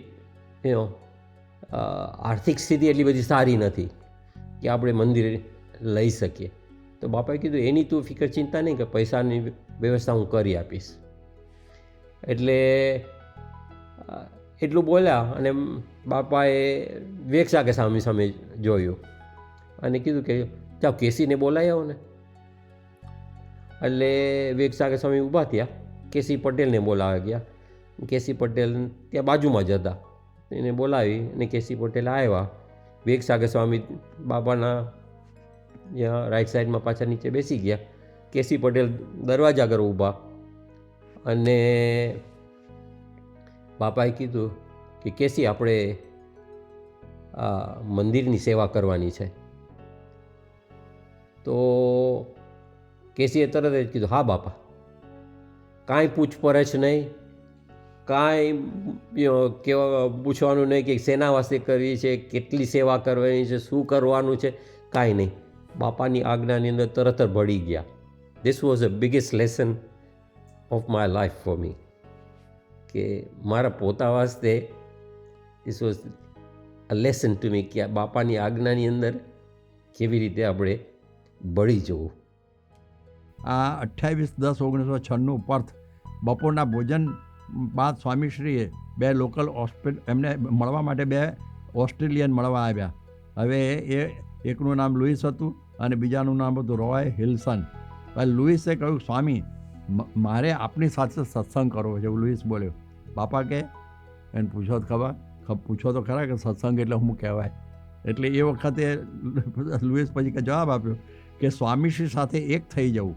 આર્થિક સ્થિતિ એટલી બધી સારી નથી કે આપણે મંદિર લઈ શકીએ. તો બાપાએ કીધું એની તું ફિકર ચિંતા નહીં, કે પૈસાની વ્યવસ્થા હું કરી આપીશ. એટલે એટલું બોલ્યા અને બાપાએ વેગસાગે સામે જોયું અને કીધું કે ચાલ કેસીને બોલાવી આવો ને. એટલે વેગસાગે સ્વામી ઊભા થયા, કેસી પટેલને બોલાવા ગયા. કેસી પટેલ ત્યાં બાજુમાં જ હતા, એને બોલાવી અને કેસી પટેલ આવ્યા. વેગસાગે સ્વામી બાપાના જ્યાં રાઈટ સાઈડમાં પાછા નીચે બેસી ગયા. કેસી પટેલ દરવાજા આગળ ઊભા અને બાપાએ કીધું કે કેસી આપણે આ મંદિરની સેવા કરવાની છે. તો કેસીએ તરત જ કીધું હા બાપા, કાંઈ પૂછપરછ નહીં, કાંઈ કેવા પૂછવાનું નહીં કે શેના વાસ્તે કરવી છે, કેટલી સેવા કરવાની છે, શું કરવાનું છે, કાંઈ નહીં. બાપાની આજ્ઞાની અંદર તરત જ ભળી ગયા. This was the biggest lesson of my life for me, કે મારા પોતા વાસ્તે this was a lesson to me કે બાપાની આજ્ઞાની અંદર કેવી રીતે આપણે બળી જવું. આ 28/10/1996 પર્થ બપોરના ભોજન બાદ સ્વામીશ્રીએ 2 લોકલ એમને મળવા માટે 2 ઓસ્ટ્રેલિયન મળવા આવ્યા. હવે એ એકનું નામ લુઈસ હતું અને બીજાનું નામ હતું રોય હિલ્સન. લુઈસે કહ્યું સ્વામી મારે આપની સાથે સત્સંગ કરવો છે, એવું લુઈસ બોલ્યો. બાપા કે એને પૂછો તો ખરા કે સત્સંગ એટલે શું કહેવાય. એટલે એ વખતે લુઈસ પછી જવાબ આપ્યો કે સ્વામીશ્રી સાથે એક થઈ જવું.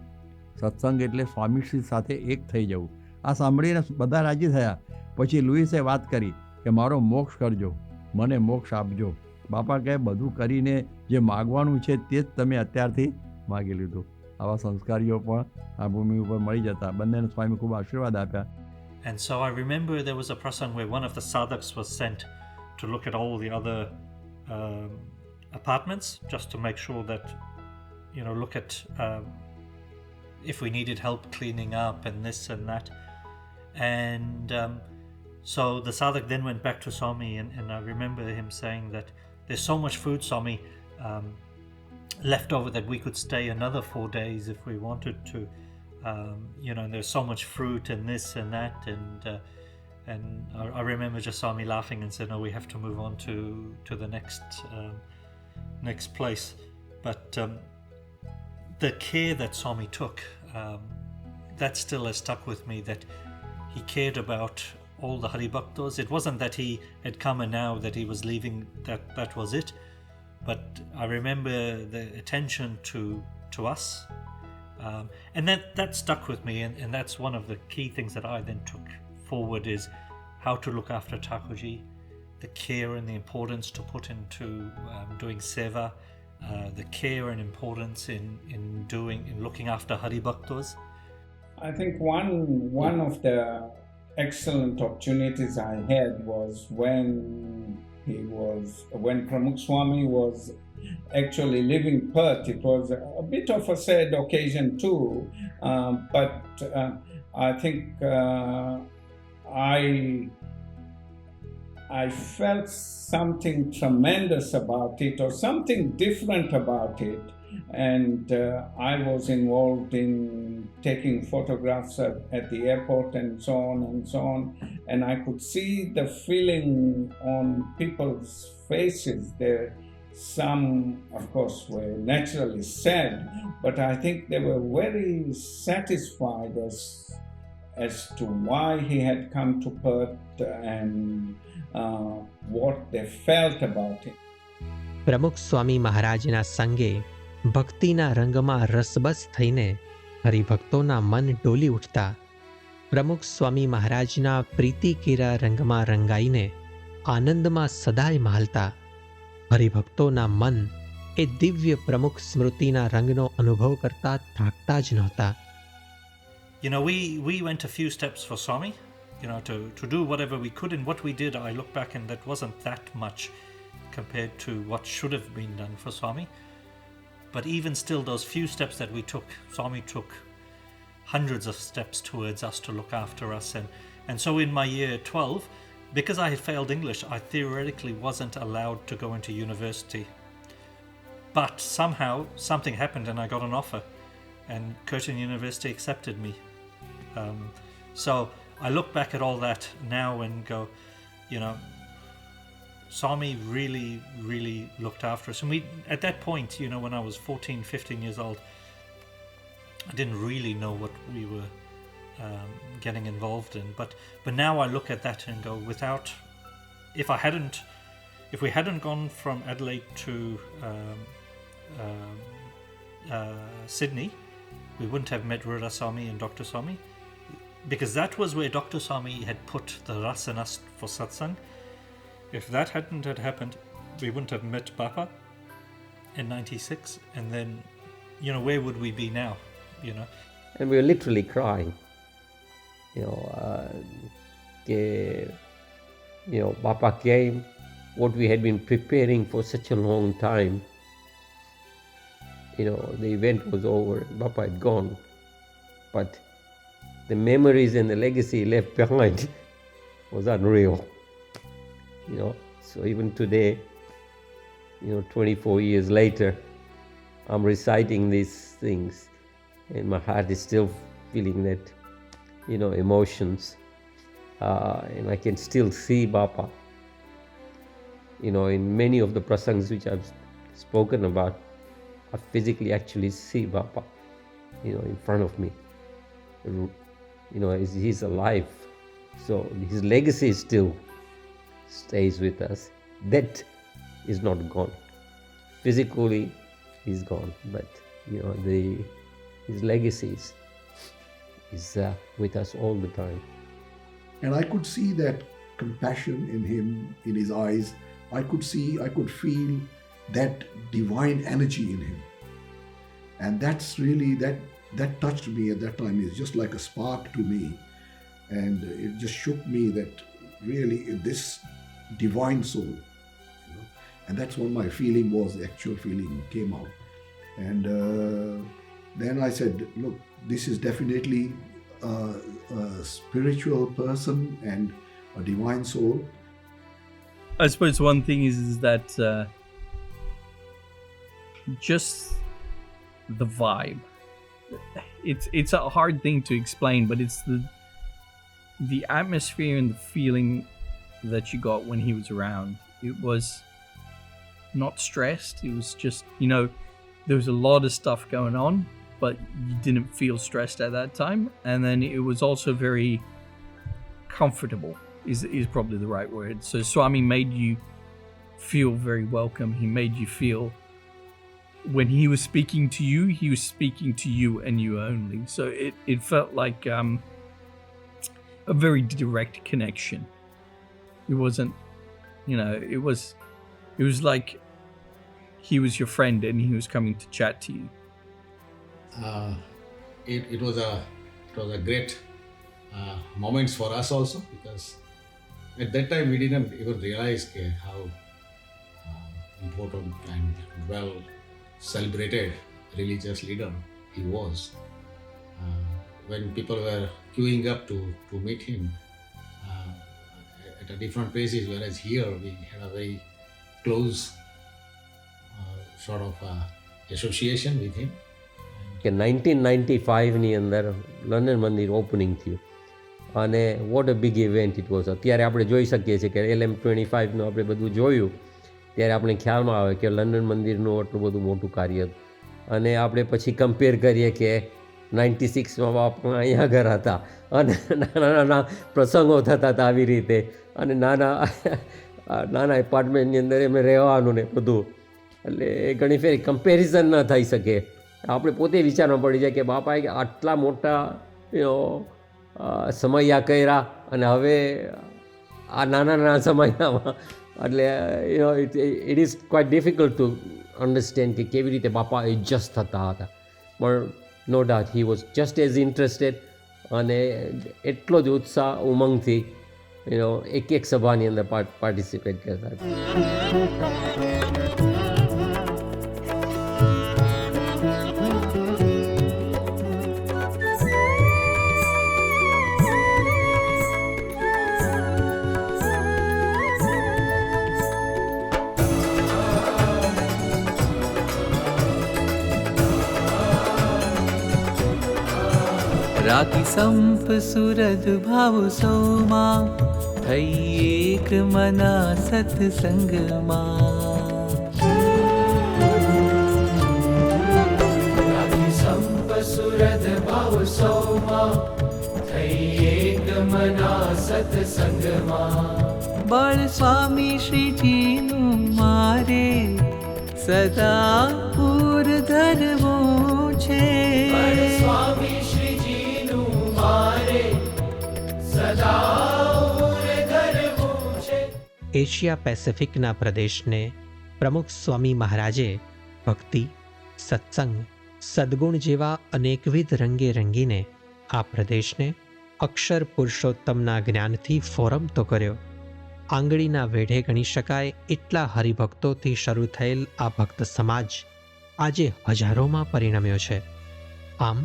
સત્સંગ એટલે સ્વામીશ્રી સાથે એક થઈ જવું. આ સાંભળીને બધા રાજી થયા. પછી લુઈસે વાત કરી કે મારો મોક્ષ કરજો, મને મોક્ષ આપજો. બાપા કહે બધું કરીને જે માગવાનું છે તે જ તમે અત્યારથી માગી લીધું. આવા સંસ્કારીઓ પણ આ ભૂમિ ઉપર મળી જતા. બંનેને સ્વામી ખૂબ આશીર્વાદ આપ્યા. And so I remember there was a prasang where one of the sadhaks was sent to look at all the other apartments, just to make sure that, look at if we needed help cleaning up and this and that. And so the sadhak then went back to Swami, and I remember him saying that there's so much food, Swami, left over that we could stay another 4 days if we wanted to. There's so much fruit and this and that, and I remember just Swami laughing and said, "No, we have to move on to the next place." But the care that Swami took, that still has stuck with me. That he cared about all the Haribhaktas. It wasn't that he had come and now that he was leaving, that was it. But I remember the attention to us. And that stuck with me, and that's one of the key things that I then took forward, is how to look after Thakurji, the care and the importance to put into doing seva, the care and importance in looking after Haribhaktas. I think one of the excellent opportunities I had was when Pramukh Swami was actually leaving Perth. It was a bit of a sad occasion too, but I think I felt something tremendous about it, or something different about it, and I was involved in taking photographs at the airport and so on, and I could see the feeling on people's faces there. Some, of course, were naturally sad, but I think they were very satisfied as to why he had come to Perth and what they felt about it. પ્રમુખ સ્વામી મહારાજના સંગે ભક્તિના રંગમાં રસબસ થઈને હરિભક્તોના મન ડોલી ઉઠતા, પ્રમુખ સ્વામી મહારાજના પ્રીતિકીરા રંગમાં રંગાઈને આનંદમાં સદાય માલતા હરિભક્તોના મન એ દિવ્ય પ્રમુખ સ્મૃતિના રંગનો અનુભવ કરતા થાકતા જ નહોતા. We went a few steps for Swami, to do whatever we could, and what we did, I look back and that wasn't that much compared to what should have been done for Swami. But even still, those few steps that we took, Swami took hundreds of steps towards us to look after us. And so in my year 12, because I had failed English, I theoretically wasn't allowed to go into university. But somehow something happened and I got an offer, and Curtin University accepted me. So I look back at all that now and go, you know, Swami really, really looked after us. And we, at that point, you know, when I was 14, 15 years old, I didn't really know what we were getting involved in. But now I look at that and go, if we hadn't gone from Adelaide to Sydney, we wouldn't have met Ruda Swami and Dr. Swami, because that was where Dr. Swami had put the ras in us for satsang. If that hadn't had happened, we wouldn't have met Bapa in 96, and then, you know, where would we be now, you know? And we were literally crying, Bapa came, what we had been preparing for such a long time, the event was over, Bapa had gone, but the memories and the legacy left behind was unreal. So even today, 24 years later, I'm reciting these things and my heart is still feeling that, emotions. And I can still see Bapa. In many of the prasangs which I've spoken about, I physically actually see Bapa, in front of me. He's alive. So his legacy still stays with us. That is not gone. Physically, he's gone, but his legacy is with us all the time. And I could see that compassion in him, in his eyes. I could feel that divine energy in him. And that's really, that touched me at that time. It's just like a spark to me. And it just shook me that really this divine soul. And that's what my feeling was, the actual feeling came out. And then I said, look, this is definitely a spiritual person and a divine soul. I suppose one thing is that just the vibe. It's a hard thing to explain, but it's the atmosphere and the feeling that you got when he was around. It was not stressed. It was just, there was a lot of stuff going on, but you didn't feel stressed at that time. And then it was also very comfortable, is probably the right word. So Swami made you feel very welcome. He made you feel, when he was speaking to you and you only. So it felt like a very direct connection. It wasn't, it was like he was your friend and he was coming to chat to you. It was a great moments for us also, because at that time we didn't even realize how important and well celebrated religious leader he was. When people were queuing up to meet him at a different places, whereas here we had a very close sort of association with him. કે 1995ની અંદર London મંદિર opening થયું અને what a big event it was. અત્યારે આપણે જોઈ શકીએ છીએ કે LM25નું આપણે બધું જોયું ત્યારે આપણે ખ્યાલમાં આવે કે લંડન મંદિરનું આટલું બધું મોટું કાર્ય હતું. અને આપણે પછી કમ્પેર કરીએ કે 96માં બાપા અહીંયા આગળ હતા અને નાના નાના પ્રસંગો થતા હતા આવી રીતે, અને નાના એપાર્ટમેન્ટની અંદર એમને રહેવાનું ને બધું. એટલે ઘણી ફેરી કમ્પેરિઝન ન થઈ શકે. આપણે પોતે વિચારમાં પડી જાય કે બાપાએ આટલા મોટા સમયા કર્યા અને હવે આ નાના નાના સમયમાં, એટલે it is quite difficult to understand કે કેવી રીતે બાપા એડજસ્ટ થતા હતા. પણ no doubt he was just as interested, અને એટલો જ ઉત્સાહ ઉમંગથી એક સભાની અંદર પાર્ટિસિપેટ કરતા હતા. राखी संप सुरद भाव सौमा થઈ એક મના સત્સંગમાં રાખી સંપ સુરદ ભાવ સૌમાં થઈ એક મના સત્સંગમાં બળ સ્વામી શ્રીજીનું મારે સદા પૂર ધરવું છે સ્વામી શ્રીજીનું મારે સદા એશિયા પેસિફિકના પ્રદેશને પ્રમુખ સ્વામી મહારાજે ભક્તિ, સત્સંગ, સદ્ગુણ જેવા અનેકવિધ રંગે રંગીને આ પ્રદેશને અક્ષર પુરુષોત્તમના જ્ઞાનથી ફોરમતો કર્યો. આંગળીના વેઢે ગણી શકાય એટલા હરિભક્તોથી શરૂ થયેલ આ ભક્ત સમાજ આજે હજારોમાં પરિણમ્યો છે. આમ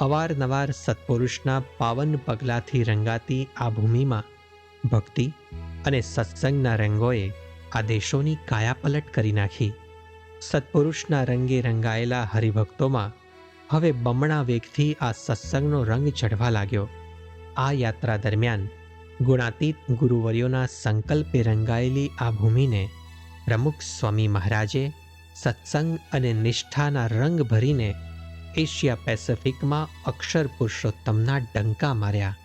અવારનવાર સત્પુરુષના પાવન પગલાથી રંગાતી આ ભૂમિમાં ભક્તિ અને સત્સંગના રંગોએ આ દેશોની કાયાપલટ કરી નાખી. સત્પુરુષના રંગે રંગાયેલા હરિભક્તોમાં હવે બમણા વેગથી આ સત્સંગનો રંગ ચઢવા લાગ્યો. આ યાત્રા દરમિયાન ગુણાતીત ગુરુવર્યોના સંકલ્પે રંગાયેલી આ ભૂમિને પ્રમુખ સ્વામી મહારાજે સત્સંગ અને નિષ્ઠાના રંગ ભરીને એશિયા પેસિફિકમાં અક્ષર પુરુષોત્તમના ડંકા માર્યા.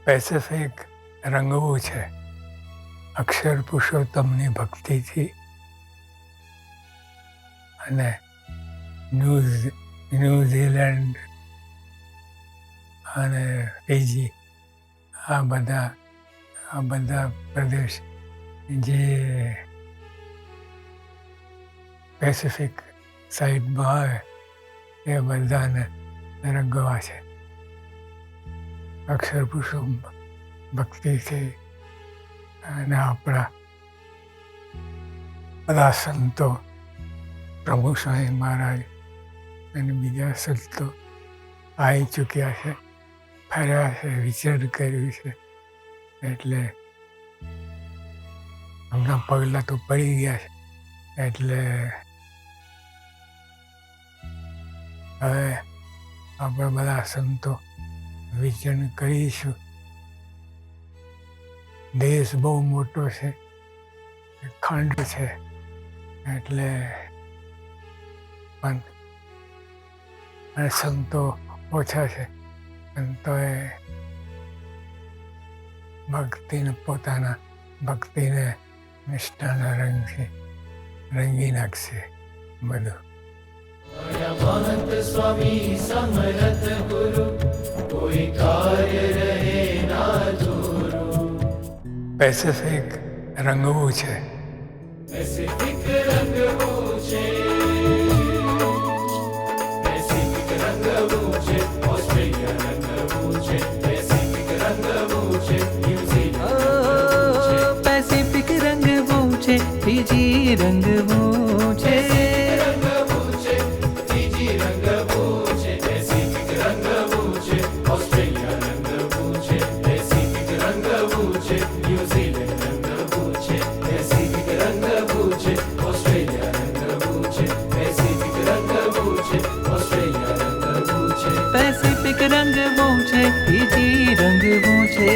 પેસિફિક રંગવું છે અક્ષર પુરુષોત્તમની ભક્તિથી અને ન્યૂઝીલેન્ડ અને ફીજી આ બધા પ્રદેશ જે પેસિફિક સાઈડમાં આવે એ બધાને રંગવા છે અક્ષર પુરુષોત્તમ ભક્તિથી. અને આપણા બધા સંતો પ્રમુખ સ્વામી મહારાજ અને બીજા સંતો આવી ચૂક્યા છે, ફર્યા છે, વિચરણ કર્યું છે, એટલે હમણાં પગલાં તો પડી ગયા છે. એટલે હવે આપણે બધા સંતો વિચરણ કરીશું. દેશ બહુ મોટો છે, ખંડ છે, એટલે પણ સંતો ઓછા છે. સંતોએ ભક્તિને પોતાના ભક્તિને નિષ્ઠાના રંગથી રંગી નાખશે બધું. મહંત સ્વામી સમરથ ગુરુ કોઈ કાર્ય રહે ના ધૂરું. પેસિફિક રંગવું છે પેસિફિક રંગવું છે પેસિફિક રંગવું છે ઓસ્ટ્રેલિયા રંગવું છે પેસિફિક રંગવું છે ન્યૂઝીલેન્ડ પેસિફિક રંગવું છે ફીજી રંગવું છે પેસિફિક રંગવું છે ફીજી રંગવું છે ફીજી રંગવું છે પેસિફિક રંગવું છે ઓસ્ટ્રેલિયા રંગવું છે પેસિફિક રંગવું છે ન્યૂઝીલેન્ડ રંગવું છે.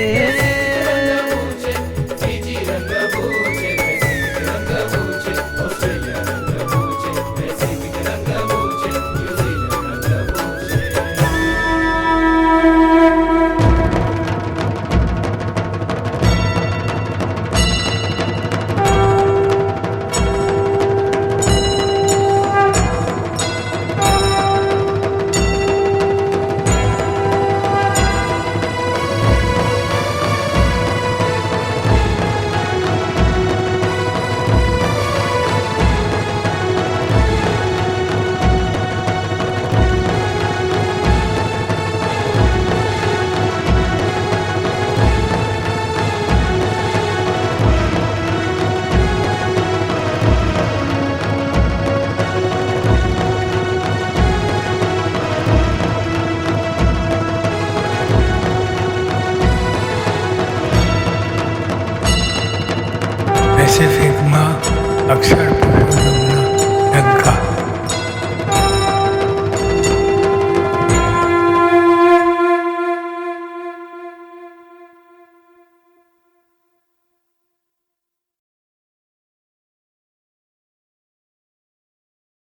પેસિફિકમાં અક્ષર